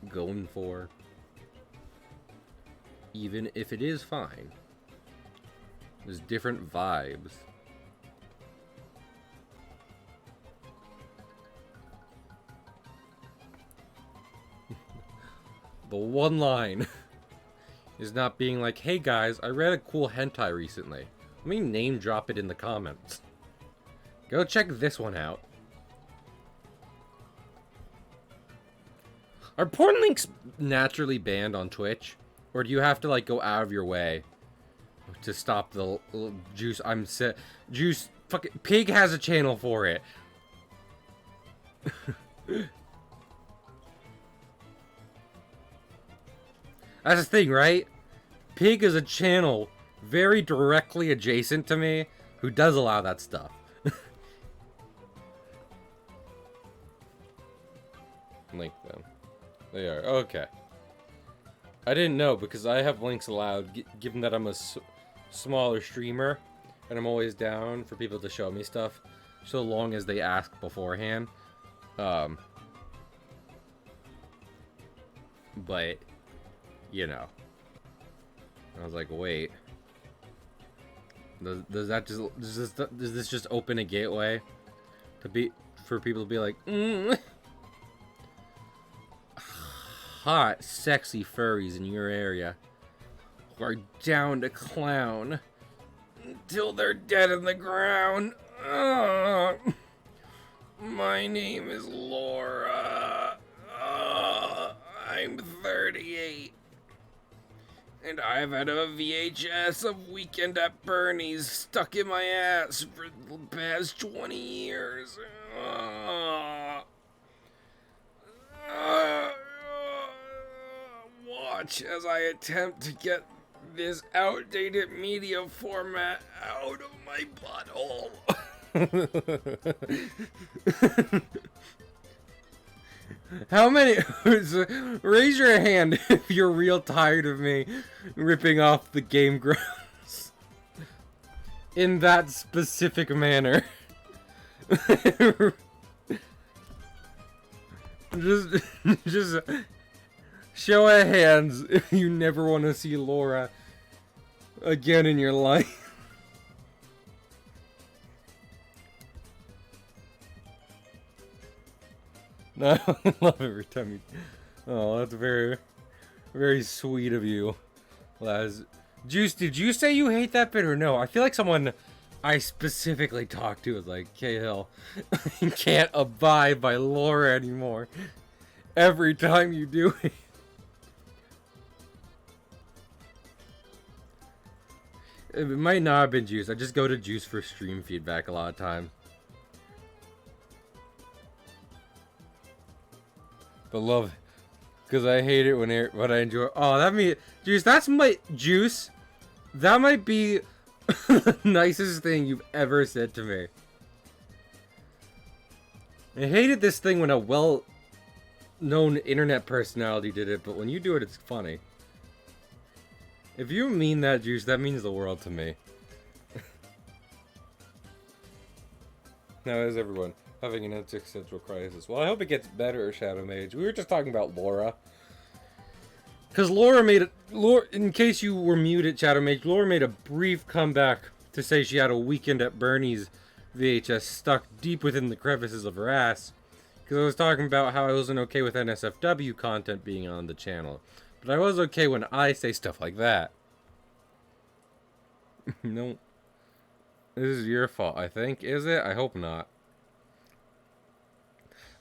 going for. Even if it is fine. There's different vibes. The one line is not being like, hey guys, I read a cool hentai recently. Let me name drop it in the comments. Go check this one out. Are porn links naturally banned on Twitch? Or do you have to, like, go out of your way to stop the Juice? Juice, fucking Pig has a channel for it. That's the thing, right? Pig is a channel very directly adjacent to me who does allow that stuff. Link them. They are. Okay. I didn't know because I have links allowed, given that I'm a smaller streamer and I'm always down for people to show me stuff so long as they ask beforehand. But, you know. I was like, wait. Does this just open a gateway for people to be like, hot, sexy furries in your area who are down to clown until they're dead in the ground. My name is Laura. I'm 38. And I've had a VHS of Weekend at Bernie's stuck in my ass for the past 20 years. Watch as I attempt to get this outdated media format out of my butthole. How many? Raise your hand if you're real tired of me ripping off the Game Grumps in that specific manner. just show of hands if you never want to see Laura again in your life. No, I love every time you... Oh, that's very, very sweet of you, Laz. Juice, did you say you hate that bit or no? I feel like someone I specifically talked to was like, K-Hill, I can't abide by Laura anymore. Every time you do it. It might not have been Juice. I just go to Juice for stream feedback a lot of time. But love it. Because I hate it when I enjoy. Oh, that means Juice. That's my Juice. That might be the nicest thing you've ever said to me. I hated this thing when a well-known internet personality did it, but when you do it, it's funny. If you mean that, Juice, that means the world to me. Now, is everyone having an existential crisis? Well, I hope it gets better, Shadow Mage. We were just talking about Laura. Because Laura made in case you were muted, Shadow Mage, Laura made a brief comeback to say she had a Weekend at Bernie's VHS stuck deep within the crevices of her ass. Because I was talking about how I wasn't okay with NSFW content being on the channel. But I was okay when I say stuff like that. No. This is your fault, I think. Is it? I hope not.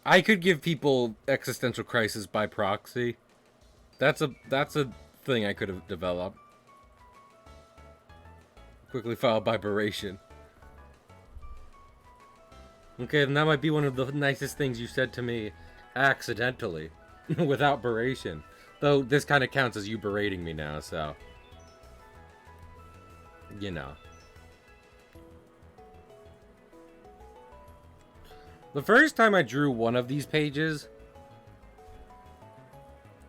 I could give people existential crisis by proxy. That's a thing I could have developed. Quickly followed by beration. Okay, then that might be one of the nicest things you said to me accidentally. Without beration. Though this kind of counts as you berating me now, so. You know. The first time I drew one of these pages,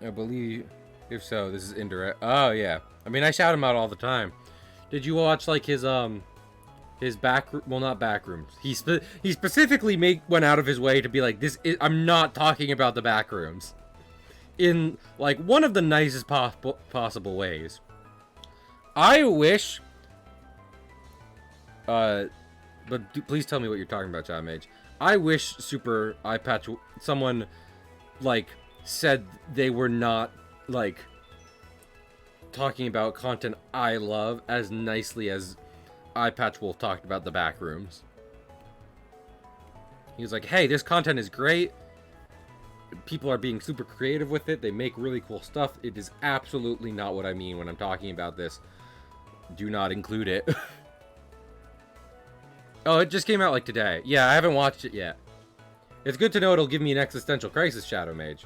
I believe, if so, this is indirect. Oh, yeah. I mean, I shout him out all the time. Did you watch, like, his back, well, not back rooms. He specifically went out of his way to be like, I'm not talking about the back rooms. In, like, one of the nicest possible ways. I wish, but please tell me what you're talking about, John Mage. I wish Super Eye Patch, someone, like, said they were not, like, talking about content I love as nicely as Eye Patch Wolf talked about the back rooms. He was like, hey, this content is great. people are being super creative with it. They make really cool stuff. It is absolutely not what I mean when I'm talking about this. Do not include it. Oh, it just came out like today. Yeah, I haven't watched it yet. It's good to know it'll give me an existential crisis, Shadow Mage.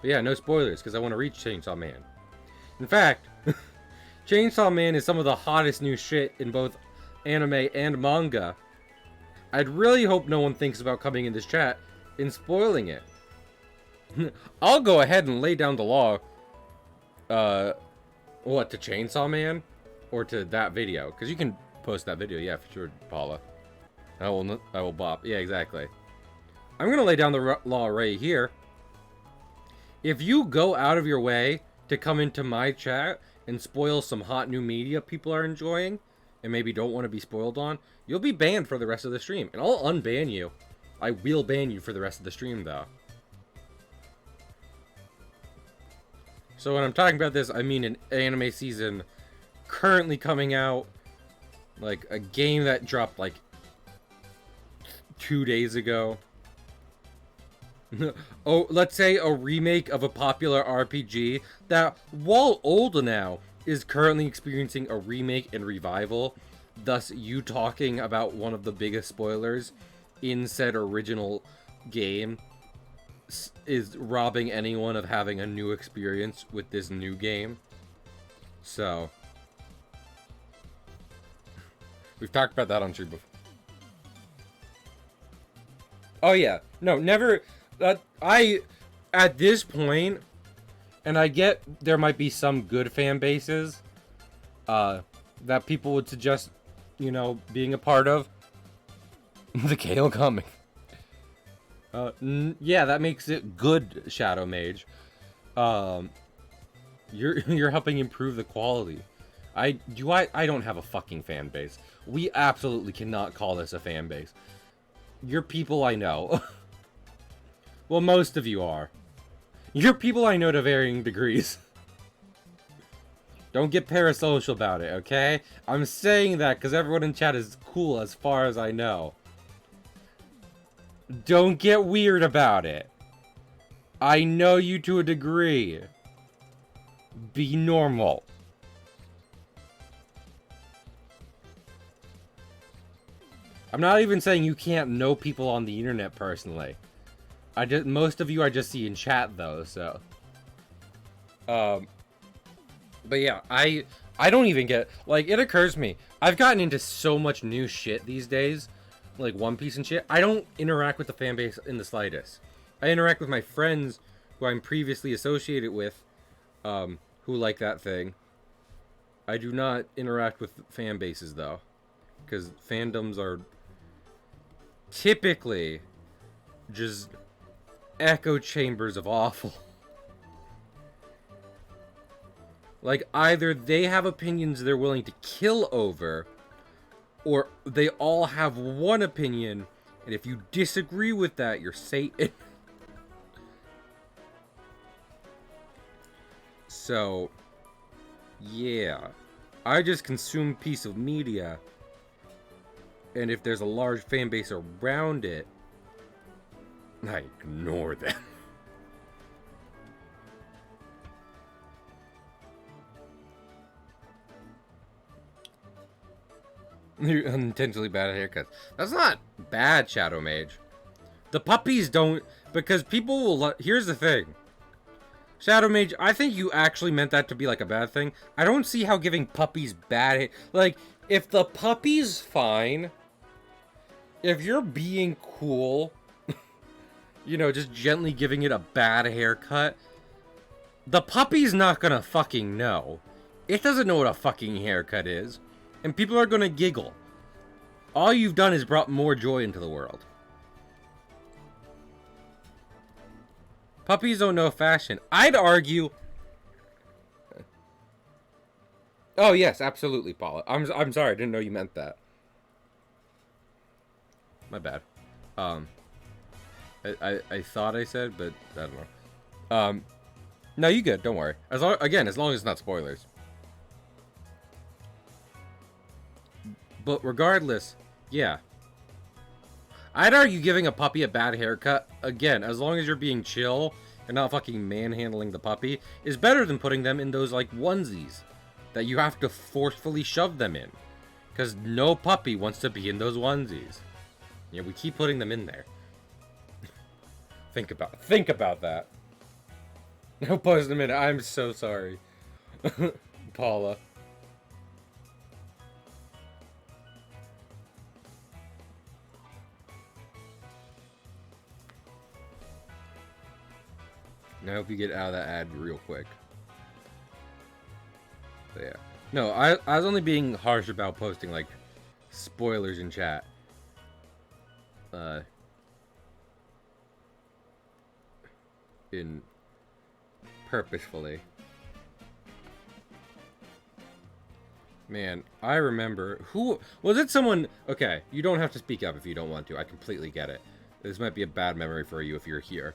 But yeah, no spoilers, because I want to reach Chainsaw Man. In fact, Chainsaw Man is some of the hottest new shit in both anime and manga. I'd really hope no one thinks about coming in this chat and spoiling it. I'll go ahead and lay down the law. What, to Chainsaw Man? Or to that video? Because you can post that video, yeah, for sure, Paula. I will bop. Yeah, exactly. I'm going to lay down the law right here. If you go out of your way to come into my chat and spoil some hot new media people are enjoying, and maybe don't want to be spoiled on, you'll be banned for the rest of the stream. And I'll unban you. I will ban you for the rest of the stream, though. So when I'm talking about this, I mean an anime season currently coming out. Like, a game that dropped, like, 2 days ago. Oh, let's say a remake of a popular RPG that, while old now, is currently experiencing a remake and revival. Thus, you talking about one of the biggest spoilers in said original game is robbing anyone of having a new experience with this new game. So, we've talked about that on stream before. Oh yeah, no, never. At this point, and I get there might be some good fan bases that people would suggest, you know, being a part of. The Kale comic. Yeah, that makes it good, Shadow Mage. You're helping improve the quality. I don't have a fucking fan base. We absolutely cannot call this a fan base. You're people I know. Well, most of you are. You're people I know to varying degrees. Don't get parasocial about it, okay? I'm saying that because everyone in chat is cool as far as I know. Don't get weird about it. I know you to a degree. Be normal. I'm not even saying you can't know people on the internet personally. Most of you I just see in chat though, so. But yeah, I don't even get, like, it occurs to me, I've gotten into so much new shit these days, like One Piece and shit. I don't interact with the fan base in the slightest. I interact with my friends who I'm previously associated with, who like that thing. I do not interact with fan bases though, because fandoms are typically just echo chambers of awful. Like, either they have opinions they're willing to kill over, or they all have one opinion, and if you disagree with that, you're Satan. So, yeah. I just consume a piece of media, and if there's a large fan base around it, I ignore them. You're unintentionally bad at haircuts. That's not bad, Shadow Mage. The puppies don't, because people will, here's the thing. Shadow Mage, I think you actually meant that to be like a bad thing. I don't see how giving puppies bad, like, if the puppy's fine, if you're being cool, you know, just gently giving it a bad haircut, the puppy's not gonna fucking know. It doesn't know what a fucking haircut is. And people are gonna giggle. All you've done is brought more joy into the world. Puppies don't know fashion. I'd argue... Oh, yes, absolutely, Paula. I'm sorry, I didn't know you meant that. My bad. I thought I said, but I don't know. No, you good, don't worry. As long as it's not spoilers. But regardless, yeah. I'd argue giving a puppy a bad haircut, again, as long as you're being chill and not fucking manhandling the puppy is better than putting them in those, like, onesies that you have to forcefully shove them in. Because no puppy wants to be in those onesies. Yeah, we keep putting them in there. Think about that. No, pause a minute. I'm so sorry. Paula. I hope you get out of that ad real quick. But yeah. No, I was only being harsh about posting, like, spoilers in chat. Purposefully. Man, I remember... Who... Was it someone... Okay, you don't have to speak up if you don't want to. I completely get it. This might be a bad memory for you if you're here.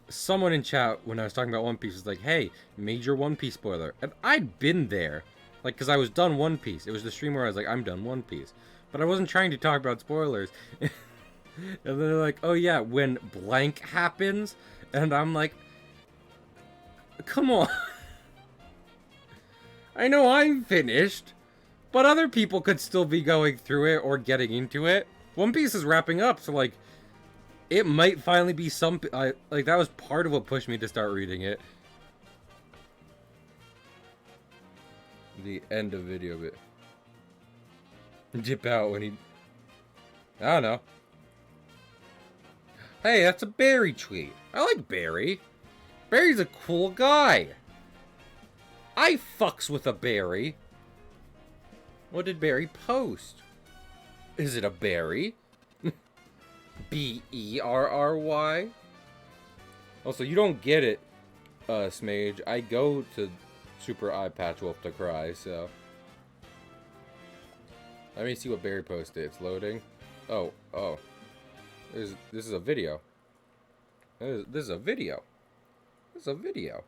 Someone in chat, when I was talking about One Piece, was like, hey, major One Piece spoiler. And I'd been there. Like, because I was done One Piece. It was the stream where I was like, I'm done One Piece. But I wasn't trying to talk about spoilers. And they're like, oh yeah, when blank happens. And I'm like, come on. I know I'm finished. But other people could still be going through it or getting into it. One Piece is wrapping up, so like... It might finally be some... like, that was part of what pushed me to start reading it. The end of video bit. Dip out when he... I don't know. Hey, that's a Barry tweet. I like Barry. Barry's a cool guy. I fucks with a Barry. What did Barry post? Is it a Barry? B-E-R-R-Y? Also, you don't get it, Smage. I go to Super Eye Patch Wolf to cry, so... Let me see what Barry posted. It's loading. Oh. This is a video. This is a video. This is a video.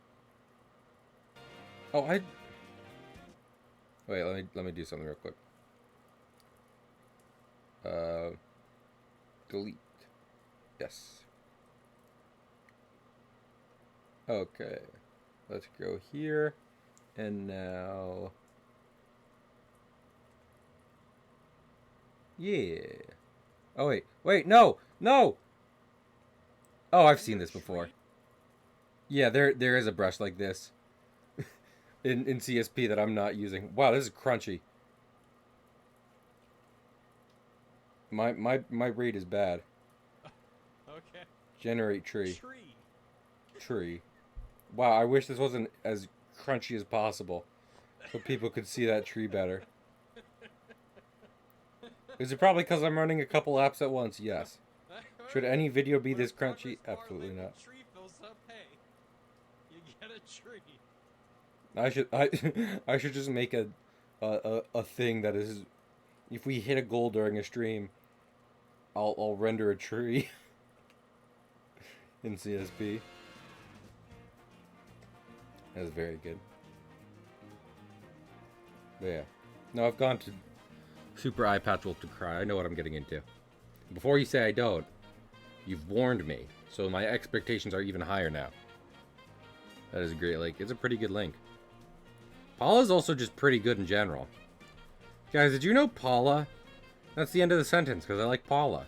Oh, Wait, let me do something real quick. Delete. Yes. Okay. Let's go here. And now... Yeah. Oh, wait. Wait, no! No! Oh, I've seen this before. Yeah, there is a brush like this. in CSP that I'm not using. Wow, this is crunchy. My rate is bad. Okay. Generate tree. Tree. Wow, I wish this wasn't as crunchy as possible, so people could see that tree better. Is it probably because I'm running a couple apps at once? Yes. Should any video be this crunchy? Absolutely not. Tree fills up, hey, you get a tree. I should just make a thing that is, if we hit a goal during a stream, I'll render a tree in CSP. That's very good. But yeah. No, I've gone to Super Eye Patch Wolf to cry. I know what I'm getting into. Before you say I don't, you've warned me. So my expectations are even higher now. That is a great link. It's a pretty good link. Paula's also just pretty good in general. Guys, did you know Paula? That's the end of the sentence, because I like Paula.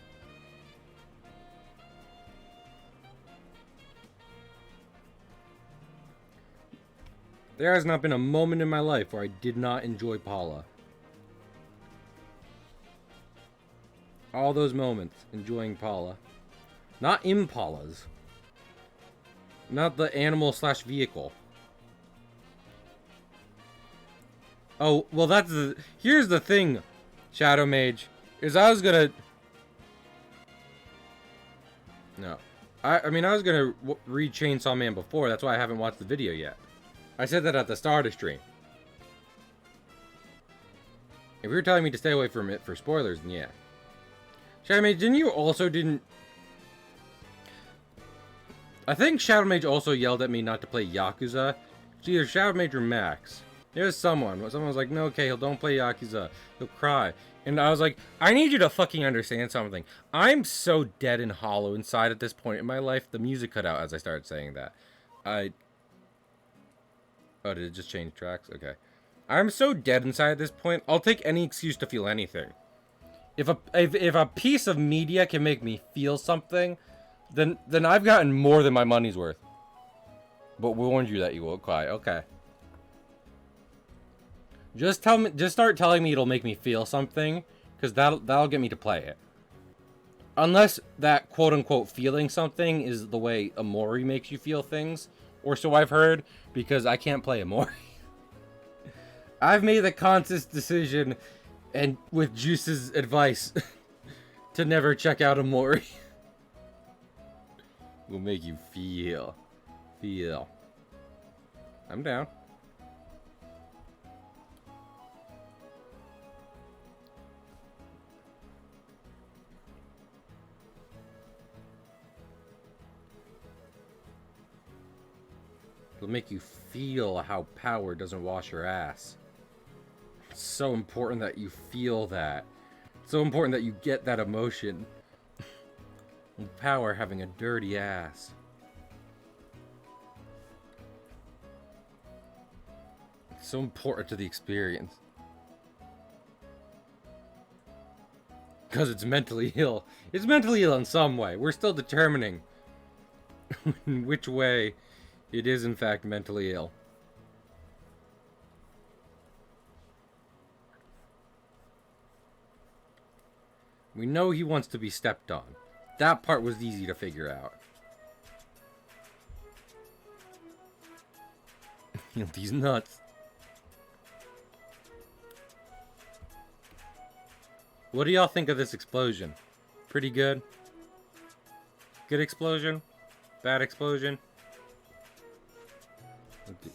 There has not been a moment in my life where I did not enjoy Paula. All those moments enjoying Paula. Not Impalas. Not the animal/vehicle. Oh, well that's the... Here's the thing, Shadow Mage. Is I was gonna... No. I mean, I was gonna read Chainsaw Man before. That's why I haven't watched the video yet. I said that at the start of stream. If you were telling me to stay away from it for spoilers, then yeah. Shadow Mage, didn't you also didn't... I think Shadow Mage also yelled at me not to play Yakuza. It's either Shadow Mage or Max. There's someone. Someone was like, no, Cahill, don't play Yakuza. He'll cry. And I was like, I need you to fucking understand something. I'm so dead and hollow inside at this point in my life. The music cut out as I started saying that. Oh, did it just change tracks? Okay. I'm so dead inside at this point, I'll take any excuse to feel anything. If a piece of media can make me feel something, then I've gotten more than my money's worth. But we warned you that you won't cry. Okay. Just start telling me it'll make me feel something, because that'll get me to play it. Unless that quote-unquote feeling something is the way Amori makes you feel things, or so I've heard, because I can't play Amori. I've made the conscious decision, and with Juice's advice, to never check out Amori. Will make you feel. I'm down. It'll make you feel how power doesn't wash your ass. It's so important that you feel that. It's so important that you get that emotion. And power having a dirty ass. It's so important to the experience. Because it's mentally ill. It's mentally ill in some way. We're still determining in which way it is in fact mentally ill. We know he wants to be stepped on. That part was easy to figure out. These nuts. What do y'all think of this explosion? Pretty good? Good explosion? Bad explosion? Okay.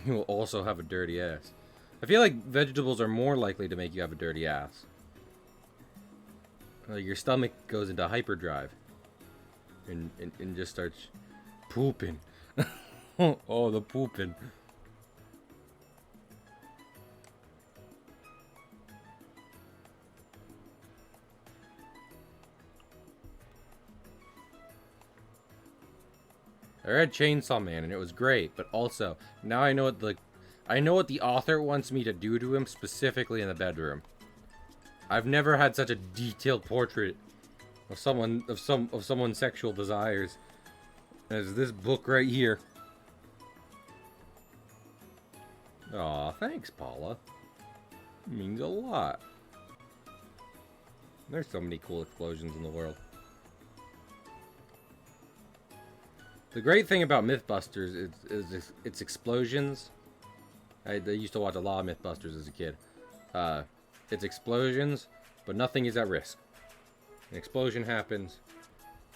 You will also have a dirty ass. I feel like vegetables are more likely to make you have a dirty ass. Like your stomach goes into hyperdrive. And just starts pooping. Oh, the pooping. I read Chainsaw Man and it was great, but also now I know what the author wants me to do to him specifically in the bedroom. I've never had such a detailed portrait of someone's sexual desires as this book right here. Aw, thanks, Paula. It means a lot. There's so many cool explosions in the world. The great thing about Mythbusters is its explosions. I used to watch a lot of Mythbusters as a kid. It's explosions, but nothing is at risk. An explosion happens,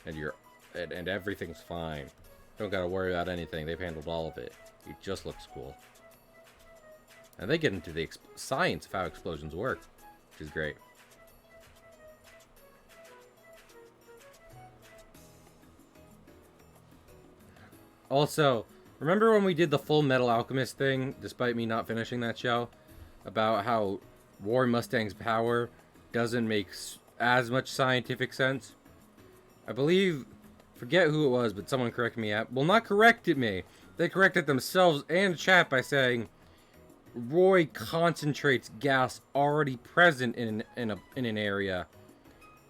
and everything's fine. Don't gotta worry about anything. They've handled all of it. It just looks cool. And they get into the science of how explosions work, which is great. Also, remember when we did the Full Metal Alchemist thing, despite me not finishing that show? About how Roy Mustang's power doesn't make as much scientific sense? I believe, forget who it was, but someone corrected me at, well, not corrected me. They corrected themselves and chat by saying, Roy concentrates gas already present in an area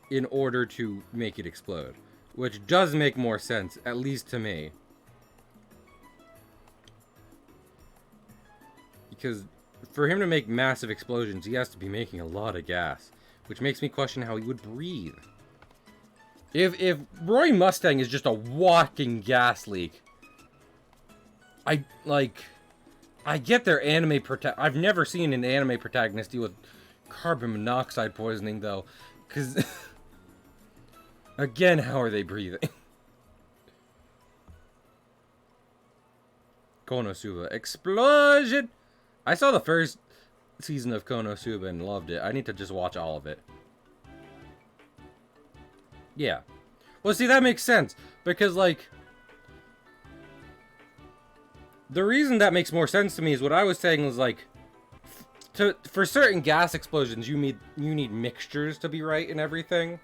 in order to make it explode. Which does make more sense, at least to me. Because for him to make massive explosions, he has to be making a lot of gas. Which makes me question how he would breathe. If Roy Mustang is just a walking gas leak, I get their anime I've never seen an anime protagonist deal with carbon monoxide poisoning, though. Because, again, how are they breathing? Konosuba. Explosion! I saw the first season of Konosuba and loved it. I need to just watch all of it. Yeah. Well, see, that makes sense. Because, like, the reason that makes more sense to me is what I was saying was like, for certain gas explosions, you need mixtures to be right and everything.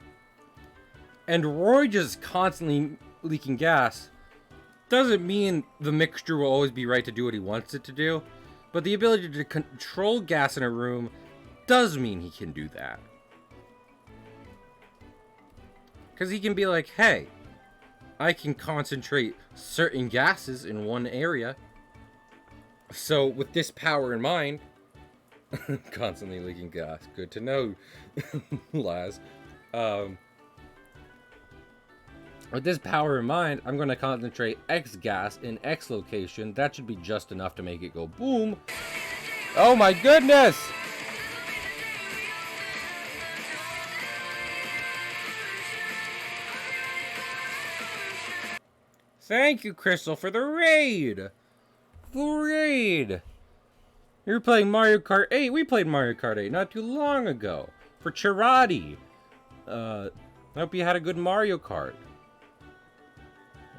And Roy just constantly leaking gas doesn't mean the mixture will always be right to do what he wants it to do, but the ability to control gas in a room does mean he can do that. Because he can be like, hey, I can concentrate certain gases in one area. So with this power in mind, constantly leaking gas. Good to know, Laz. With this power in mind, I'm going to concentrate X gas in X location. That should be just enough to make it go boom. Oh my goodness! Thank you, Crystal, for the raid! The raid! You're playing Mario Kart 8. We played Mario Kart 8 not too long ago. For Charati. I hope you had a good Mario Kart.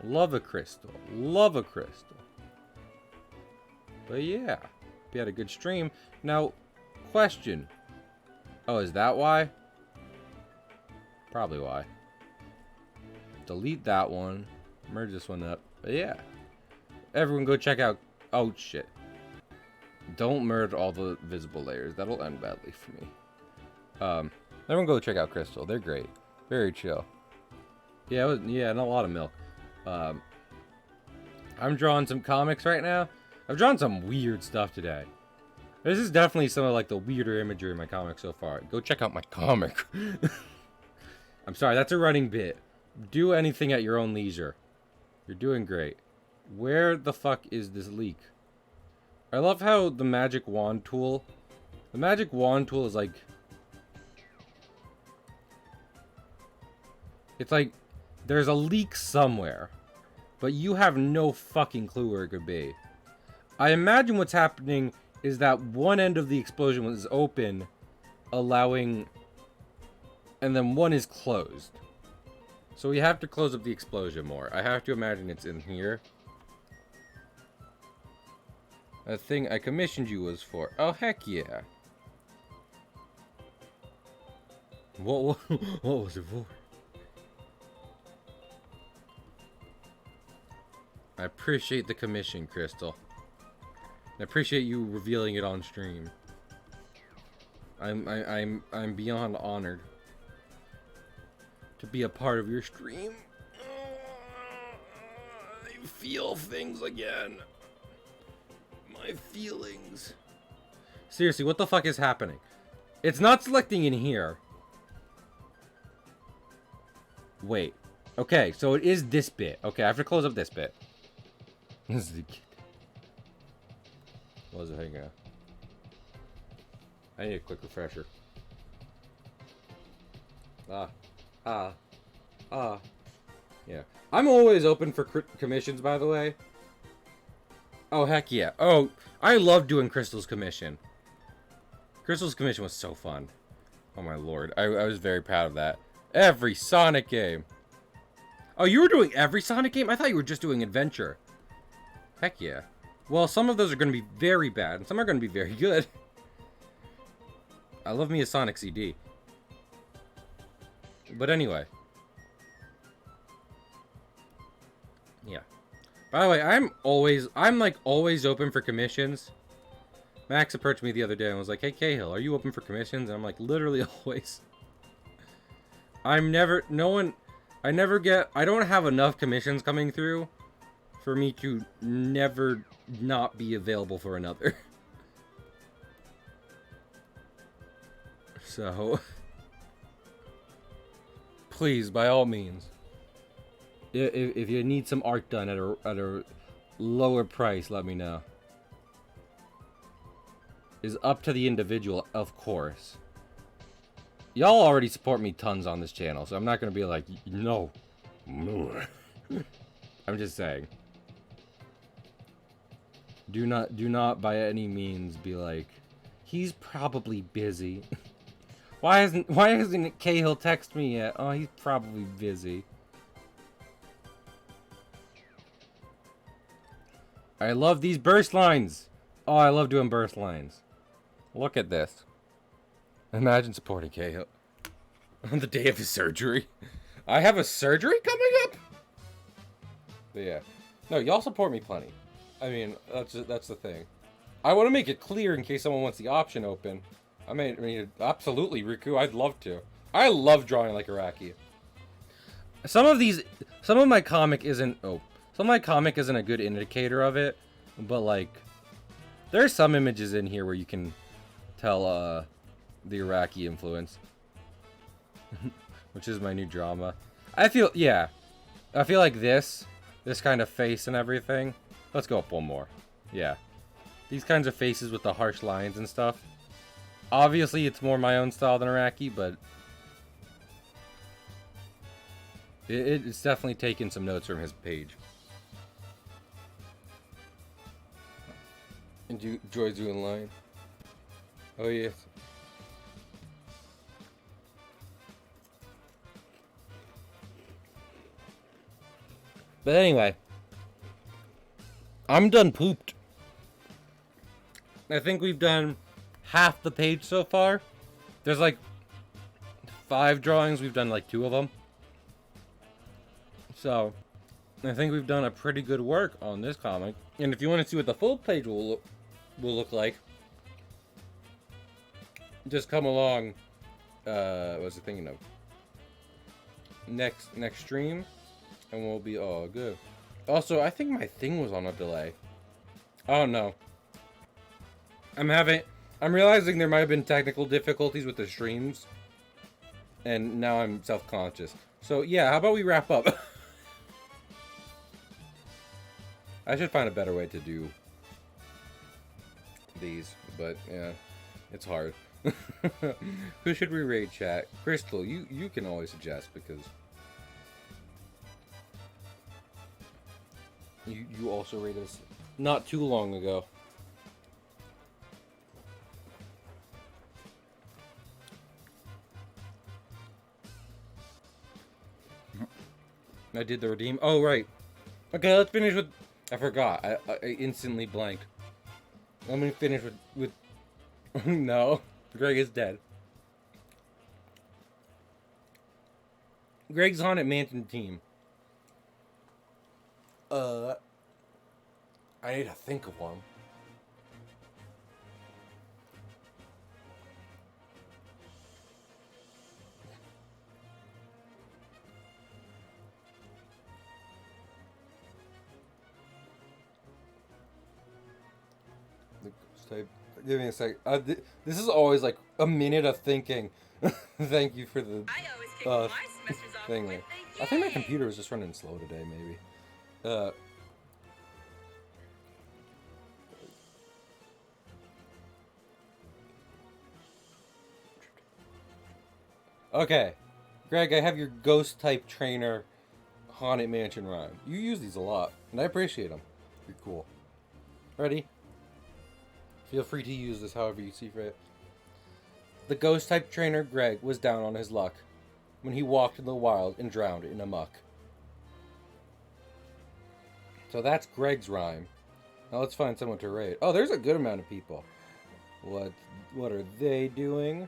Love a crystal. Love a crystal. But yeah. You had a good stream. Now, question. Oh, is that why? Probably why. Delete that one. Merge this one up. But yeah. Everyone go check out... Oh, shit. Don't merge all the visible layers. That'll end badly for me. Everyone go check out Crystal. They're great. Very chill. Yeah, and a lot of milk. I'm drawing some comics right now. I've drawn some weird stuff today. This is definitely some of like the weirder imagery in my comic so far. Go check out my comic. I'm sorry, that's a running bit. Do anything at your own leisure. You're doing great. Where the fuck is this leak? I love how the magic wand tool... The magic wand tool is like... It's like... There's a leak somewhere. But you have no fucking clue where it could be. I imagine what's happening is that one end of the explosion was open, allowing... And then one is closed. So we have to close up the explosion more. I have to imagine it's in here. That thing I commissioned you was for... Oh, heck yeah. What was it for? I appreciate the commission, Crystal. I appreciate you revealing it on stream. I'm beyond honored to be a part of your stream. I feel things again. My feelings. Seriously, what the fuck is happening? It's not selecting in here. Wait. Okay, so it is this bit. Okay, I have to close up this bit. What was it hanging out? I need a quick refresher. Yeah. I'm always open for commissions, by the way. Oh, heck yeah. Oh, I love doing Crystal's commission. Crystal's commission was so fun. Oh, my lord. I was very proud of that. Every Sonic game. Oh, you were doing every Sonic game? I thought you were just doing Adventure. Heck yeah. Well, some of those are going to be very bad, and some are going to be very good. I love me a Sonic CD. But anyway. Yeah. By the way, I'm like always open for commissions. Max approached me the other day and was like, hey, Cahill, are you open for commissions? And I'm like, literally always. I don't have enough commissions coming through for me to never not be available for another. So, please, by all means, if you need some art done at a lower price, let me know. Is up to the individual, of course. Y'all already support me tons on this channel, so I'm not gonna be like, no. I'm just saying. Do not by any means be like, he's probably busy. Why hasn't Cahill text me yet? Oh, he's probably busy. I love these burst lines. Oh, I love doing burst lines. Look at this. Imagine supporting KO on the day of his surgery. I have a surgery coming up? But yeah. No, y'all support me plenty. I mean, that's the thing. I want to make it clear in case someone wants the option open. I mean, absolutely, Riku. I'd love to. I love drawing like Araki. Some of my comic isn't a good indicator of it, but like, there's some images in here where you can tell the Iraqi influence, which is my new drama. I feel like this kind of face and everything. Let's go up one more. Yeah, these kinds of faces with the harsh lines and stuff. Obviously, it's more my own style than Iraqi, but it's definitely taken some notes from his page. Enjoy doing line. Oh yes. But anyway, I'm done pooped. I think we've done half the page so far. There's like 5 drawings. We've done like 2 of them. So, I think we've done a pretty good work on this comic. And if you want to see what the full page will look like, just come along. What was I thinking of? Next stream, and we'll be all good. Also, I think my thing was on a delay. Oh no. I'm realizing there might have been technical difficulties with the streams, and now I'm self-conscious. So yeah, how about we wrap up? I should find a better way to do these, but yeah, it's hard. Who should we raid, chat? Crystal, you can always suggest, because you also raided us not too long ago. I did the redeem. Oh right. Okay, let's finish with. I forgot. I instantly blanked. Let me finish with. No, Greg is dead. Greg's Haunted Mansion team. I need to think of one. Give me a sec. This is always like a minute of thinking. Thank you for the thing. I think my computer was just running slow today, maybe. Okay, Greg, I have your ghost type trainer Haunted Mansion rhyme. You use these a lot, and I appreciate them. You're cool. Ready? Feel free to use this however you see fit. The ghost type trainer Greg was down on his luck when he walked in the wild and drowned in a muck. So that's Greg's rhyme. Now let's find someone to raid. Oh, there's a good amount of people. What are they doing?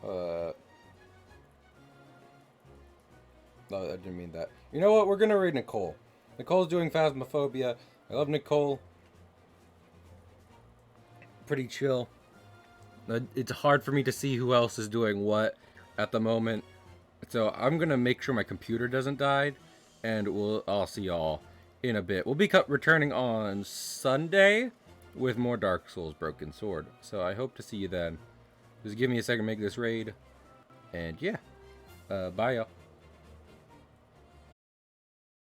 No, I didn't mean that. You know what? We're gonna raid Nicole. Nicole's doing Phasmophobia. I love Nicole. Pretty chill. It's hard for me to see who else is doing what at the moment. So I'm gonna make sure my computer doesn't die, and I'll see y'all in a bit. We'll be returning on Sunday with more Dark Souls Broken Sword. So I hope to see you then. Just give me a second to make this raid. And yeah. Bye y'all.